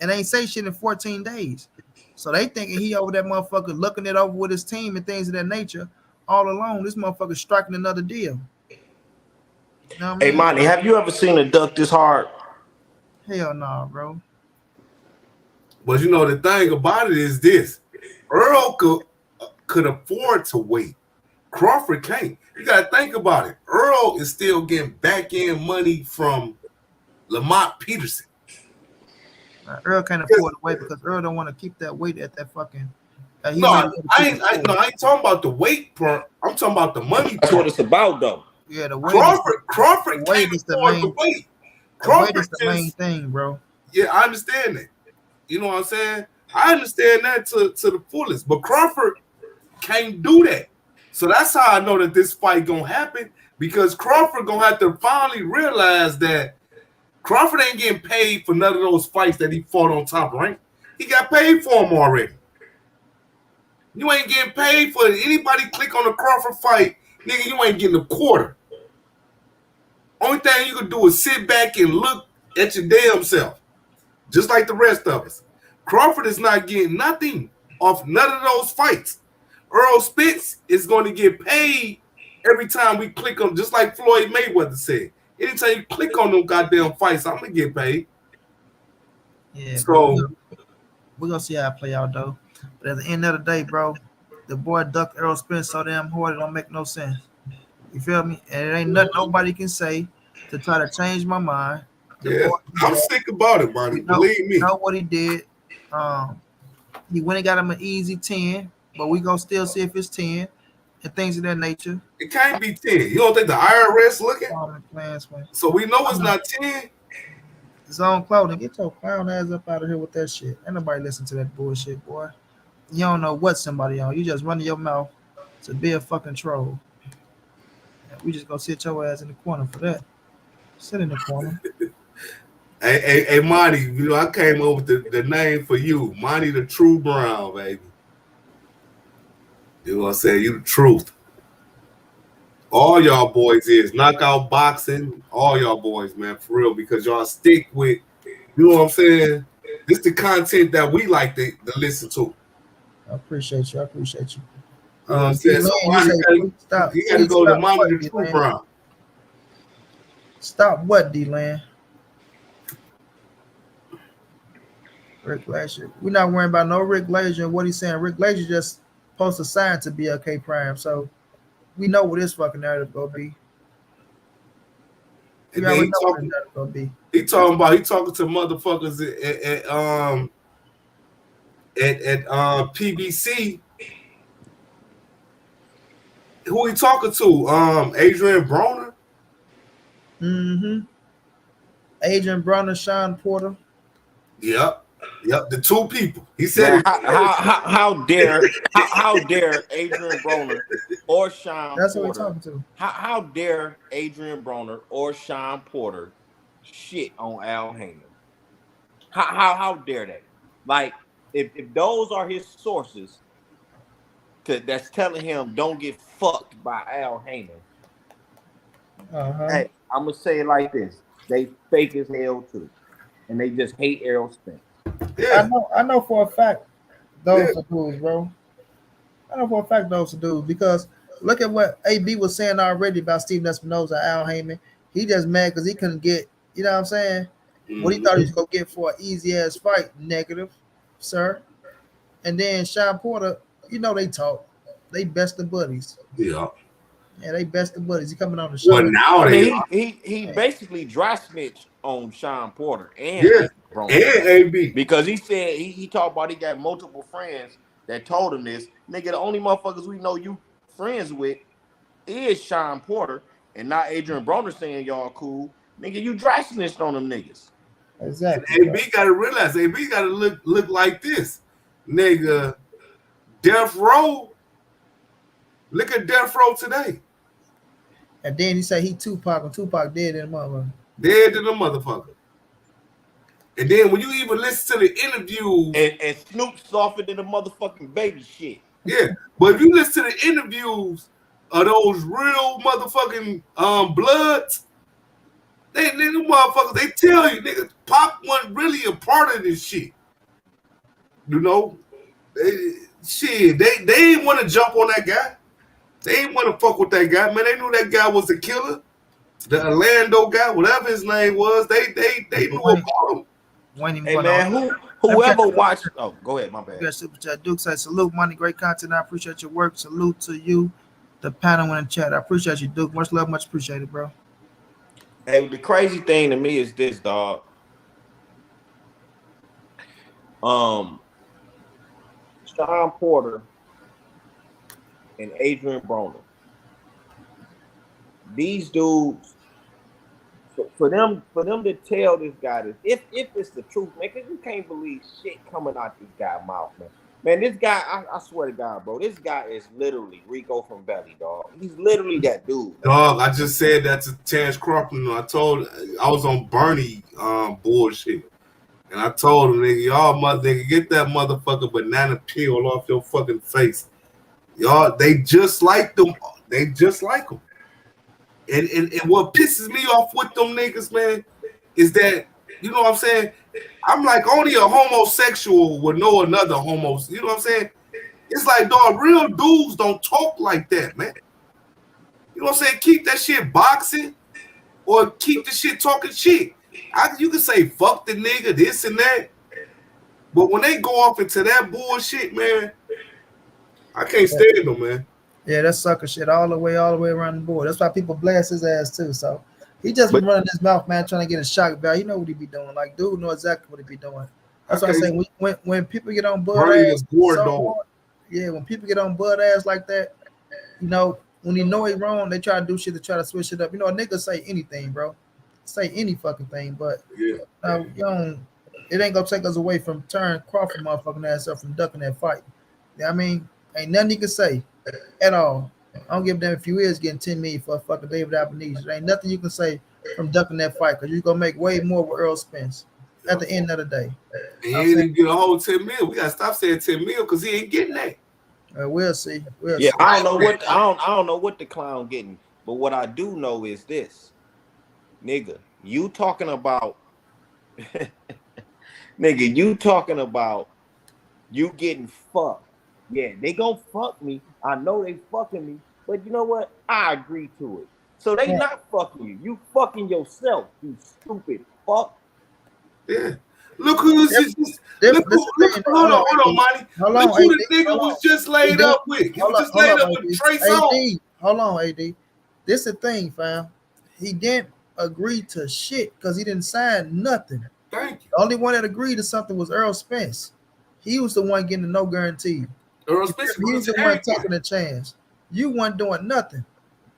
and ain't say shit in 14 days. So they thinking he over that motherfucker looking it over with his team and things of that nature. All alone, this motherfucker striking another deal. You know what I Hey, mean? Monty, have you ever seen a duck this hard? Hell no, bro. But you know the thing about it is this: Earl could afford to wait. Crawford can't. You gotta think about it. Earl is still getting back end money from Lamont Peterson. Earl can't afford to wait because Earl don't want to keep that weight at that fucking. He No, might be able to keep it I ain't talking about the weight part. I'm talking about the money That's what part. it's about, though. Yeah, the weight. Crawford the weight can't is the afford main. the weight. The weight Crawford is the main thing, bro. Yeah, I understand that. You know what I'm saying? I understand that to the fullest. But Crawford can't do that. So that's how I know that this fight gonna happen, because Crawford gonna have to finally realize that Crawford ain't getting paid for none of those fights that he fought on Top Rank. He got paid for them already. You ain't getting paid for it. Anybody click on the Crawford fight, nigga, you ain't getting a quarter. Only thing you can do is sit back and look at your damn self, just like the rest of us. Crawford is not getting nothing off none of those fights. Errol Spence is going to get paid every time we click on, just like Floyd Mayweather said. Anytime you click on them goddamn fights, I'm going to get paid. Yeah, so we're going to see how it play out, though. But at the end of the day, bro, the boy ducked Errol Spence so damn hard it don't make no sense. You feel me? And it ain't nothing nobody can say to try to change my mind. Yeah, I'm sick about it, buddy. Believe me. You know what he did? He went and got him an easy 10, but we gonna still see if it's 10 and things of that nature. It can't be 10. You don't think the IRS looking? So we know it's not 10. His own clothing. Get your clown ass up out of here with that shit. Ain't nobody listen to that bullshit, boy. You don't know what somebody on. You just running your mouth to be a fucking troll. We just gonna sit your ass in the corner for that. Sit in the corner. Hey, Monty, you know, I came up with the name for you. Monty the True Brown, baby. You know what I'm saying? You the truth. All y'all boys is knockout boxing. All y'all boys, man, for real, because y'all stick with, you know what I'm saying? This the content that we like to listen to. I appreciate you. You know what I'm saying? So Monty, you gotta go to Monty the True Brown. Stop what, D-Land? Rick Glazier. We're not worrying about no Rick Glazier and what he's saying. Rick Glazier just supposed to sign to BLK Prime, so we know what his fucking narrative gonna be. He talking to motherfuckers at PBC. Who he talking to? Adrian Broner. Adrian Broner, Sean Porter. Yep, the two people. He said, "How dare Adrian Broner or Sean?" That's Porter, what we're talking to. How dare Adrian Broner or Sean Porter shit on Al Heyman? How dare they? Like, if those are his sources, that's telling him don't get fucked by Al Heyman. Hey, I'm gonna say it like this: they fake as hell too, and they just hate Errol Spence. Yeah. I know for a fact those are dudes, bro. I know for a fact those are dudes, because look at what AB was saying already about Steven Espinosa, Al Heyman. He just mad because he couldn't get, you know what I'm saying, what he thought he was gonna get for an easy ass fight. Negative, sir. And then Sean Porter, you know they talk. They best of buddies. Yeah, they best of buddies. He coming on the show. Well, now he basically dry snitched on Sean Porter and AB, because he said he talked about he got multiple friends that told him this. Nigga, the only motherfuckers we know you friends with is Sean Porter and not Adrian Broner saying y'all cool. Nigga, you dry snitched on them niggas. Exactly. And AB gotta realize, AB gotta look like this. Nigga, Death Row. Look at Death Row today. And then he said he Tupac, and Tupac dead in the motherfucker. Dead in the motherfucker. And then when you even listen to the interviews, and Snoop softer than the motherfucking baby shit. Yeah, but if you listen to the interviews of those real motherfucking Bloods, they motherfuckers, they tell you, nigga, Pop wasn't really a part of this shit. You know, shit, they didn't want to jump on that guy. They didn't want to fuck with that guy, man. They knew that guy was the killer, the Orlando guy, whatever his name was. They knew about him. Hey man, whoever watched. Oh, go ahead. My bad. You got Super Chat. Duke says salute, money, great content. I appreciate your work. Salute to you, the panel in the chat. I appreciate you, Duke. Much love, much appreciated, bro. Hey, the crazy thing to me is this, dog. Sean Porter and Adrian Broner. These dudes, for them to tell this guy this, if it's the truth, man, because you can't believe shit coming out this guy's mouth, man. Man, this guy, I swear to God, bro, this guy is literally Rico from Belly, dog. He's literally that dude. Dog, I just said that to Terence Crawford. I was on Bernie bullshit. And I told him, nigga, nigga, get that motherfucking banana peel off your fucking face. Y'all, they just like them. They just like them. And what pisses me off with them niggas, man, is that, you know what I'm saying? I'm like, only a homosexual would know another homo. You know what I'm saying? It's like, dog, real dudes don't talk like that, man. You know what I'm saying? Keep that shit boxing or keep the shit talking shit. You can say fuck the nigga, this and that. But when they go off into that bullshit, man, I can't stand them, man. Yeah, that sucker shit all the way around the board. That's why people blast his ass too. So he just been running his mouth, man, trying to get a shock value. You know what he be doing. Like, dude know exactly what he be doing. That's what I'm saying. When people get on Bud ass, when people get on Bud ass like that, you know, when you know he wrong, they try to do shit to try to switch it up. You know, a nigga say anything, bro. Say any fucking thing, but you know, it ain't gonna take us away from turning Crawford motherfucking ass up from ducking that fight. You know what I mean? Ain't nothing you can say at all. I don't give a damn if you is getting 10 million for a fucking David Albanese. There ain't nothing you can say from ducking that fight because you're gonna make way more with Errol Spence at the end of the day. And he didn't get a whole 10 mil. We gotta stop saying 10 mil because he ain't getting that. We'll see. I don't know what the clown getting, but what I do know is this. Nigga, you talking about you getting fucked. Yeah, they gonna fuck me. I know they fucking me, but you know what? I agree to it. So they not fucking you. You fucking yourself, you stupid fuck. Yeah. Look who hold on, Monty. Look who the nigga was just laid up with. He was just laid up with Trace on. Hold on, AD. This is the thing, fam. He didn't agree to shit because he didn't sign nothing. Thank you. The only one that agreed to something was Errol Spence. He was the one getting the no guarantee. Errol Spence was the one taking a chance. You weren't doing nothing.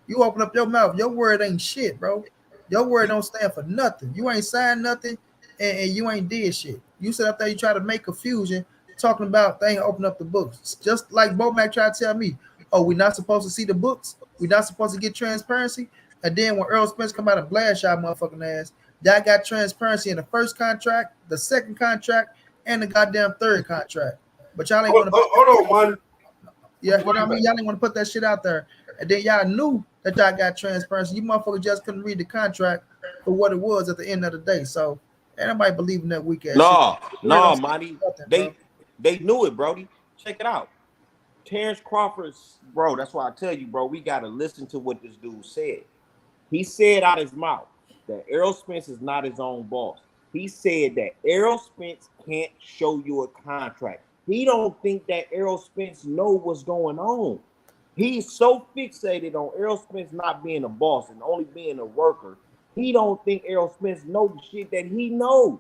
You open up your mouth. Your word ain't shit, bro. Your word don't stand for nothing. You ain't signed nothing, and you ain't did shit. You sit up there, you try to make confusion, talking about they ain't open up the books. Just like Bomac tried to tell me, oh, we're not supposed to see the books. We're not supposed to get transparency. And then when Errol Spence come out and blast y'all motherfucking ass, y'all got transparency in the first contract, the second contract, and the goddamn third contract. But y'all ain't want to. Hold on, man. Yeah, you know what I mean? Y'all ain't want to put that shit out there. And then y'all knew that y'all got transparency. You motherfuckers just couldn't read the contract for what it was at the end of the day. So ain't nobody believing that weak ass shit. No, Monty. They knew it, Brody. Check it out. Terence Crawford's, bro, that's why I tell you, bro, we got to listen to what this dude said. He said out his mouth that Errol Spence is not his own boss. He said that Errol Spence can't show you a contract. He don't think that Errol Spence know what's going on. He's so fixated on Errol Spence not being a boss and only being a worker. He don't think Errol Spence know the shit that he knows.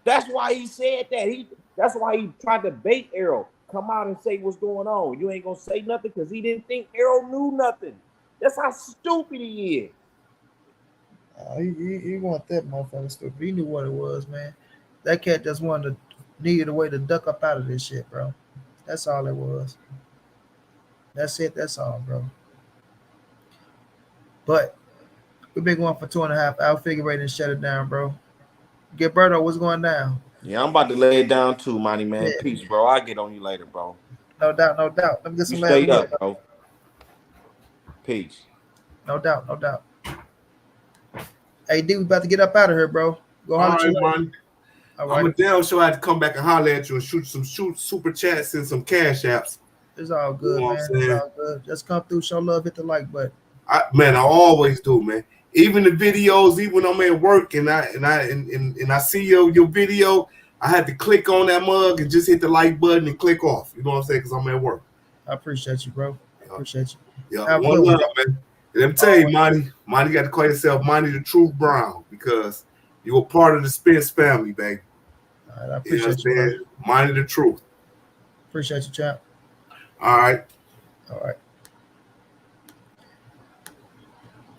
That's why he said that. That's why he tried to bait Errol. Come out and say what's going on. You ain't gonna say nothing because he didn't think Errol knew nothing. That's how stupid he is. He want that motherfucker stupid. He knew what it was, man. That cat just needed a way to duck up out of this shit, bro. That's all it was. That's it. That's all, bro. But we've been going for 2.5 hours. Figure ready and shut it down, bro. Gilberto, what's going down? Yeah, I'm about to lay it down too, Monty, man. Yeah. Peace, bro. I'll get on you later, bro. No doubt, no doubt. Let me get some stay up, bro. Peace. No doubt, no doubt. Hey, D, we about to get up out of here, bro. Go all right, man. All I'm a right. damn sure I had to come back and holler at you and shoot super chats and some cash apps. It's all You know good, what I'm man. It's saying? all good. Just come through, show love, hit the like button. I always do, man. Even the videos, even when I'm at work and I see your video, I had to click on that mug and just hit the like button and click off. You know what I'm saying? Because I'm at work. I appreciate you, bro. Yeah, Appreciate you. yeah. Have a One good one. love, man. Let me tell you, Monty got to call yourself Monty the Truth Brown because you were part of the Spence family, baby. All right, I You know what I'm appreciate you, bro. saying? Monty the Truth. Appreciate you, champ. All right. All right.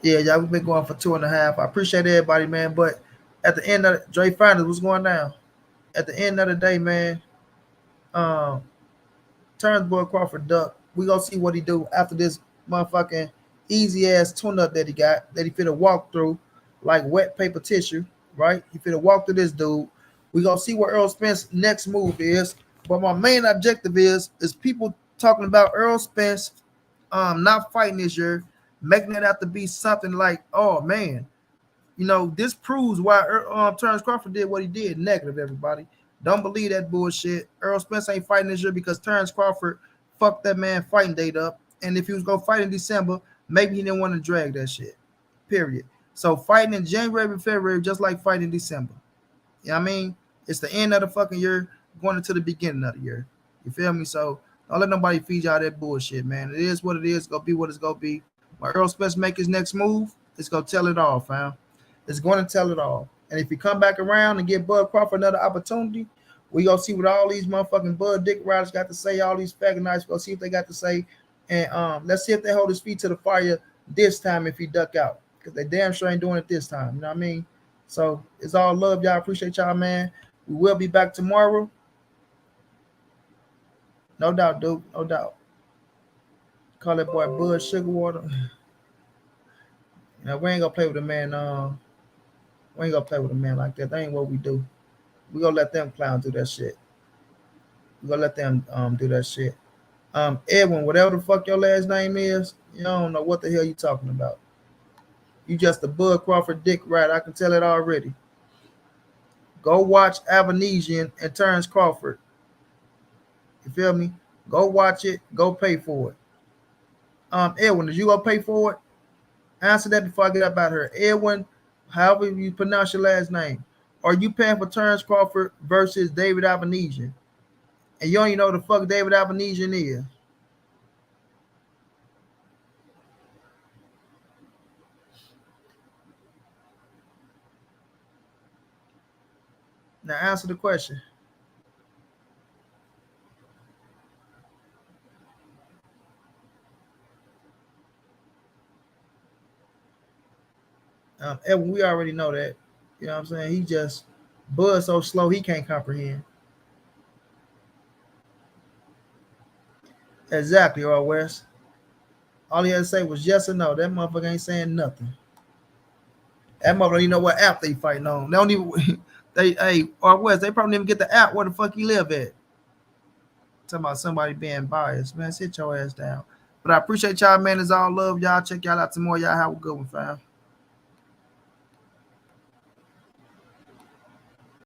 Yeah, y'all, we've been going for 2.5. I appreciate everybody, man. But at the end of Dre Finders, what's going down? At the end of the day, man, um, Terence boy Crawford duck. We gonna see what he do after this motherfucking easy ass tune up that he got that he finna walk through like wet paper tissue, right? He finna walk through this dude. We gonna see what Errol Spence next move is. But my main objective is people talking about Errol Spence not fighting this year, making it out to be something like, oh man, this proves why Terence Crawford did what he did. Negative, everybody. Don't believe that bullshit. Errol Spence ain't fighting this year because Terence Crawford fucked that man fighting date up. And if he was going to fight in December, maybe he didn't want to drag that shit. Period. So fighting in January and February, just like fighting in December. You know what I mean? It's the end of the fucking year, going into the beginning of the year. You feel me? So don't let nobody feed y'all that bullshit, man. It is what it is. It's going to be what it's going to be. When Errol Spence make his next move, it's going to tell it all, fam. It's going to tell it all. And if you come back around and give Bud Crawford another opportunity, we gonna see what all these motherfucking Bud Dick Riders got to say, all these faggot knights, go see what they got to say. And let's see if they hold his feet to the fire this time if he duck out. Because they damn sure ain't doing it this time. You know what I mean? So it's all love, y'all. Appreciate y'all, man. We will be back tomorrow. No doubt, dude. No doubt. Call that boy Bud Sugarwater. Now we ain't gonna play with a man. We ain't gonna play with a man like that. That ain't what we do. We gonna let them clowns do that shit. We gonna let them do that shit. Edwin, whatever the fuck your last name is, you don't know what the hell you talking about. You just a Bud Crawford dick rat. I can tell it already. Go watch Avanesian and Terence Crawford. You feel me? Go watch it. Go pay for it. Edwin, did you go pay for it? Answer that before I get up out here. Edwin, however you pronounce your last name. Are you paying for Terence Crawford versus David Avanesian? And you don't even know the fuck David Avanesian is. Now answer the question. Edwin, we already know that. You know what I'm saying? He just Bud so slow he can't comprehend. Exactly, or West. All he had to say was yes or no. That motherfucker ain't saying nothing. That motherfucker don't even know what app they fighting on. They don't even or West, they probably didn't even get the app where the fuck he live at. Talking about somebody being biased. Man, sit your ass down. But I appreciate y'all, man. It's all love. Y'all check y'all out tomorrow. Y'all have a good one, fam.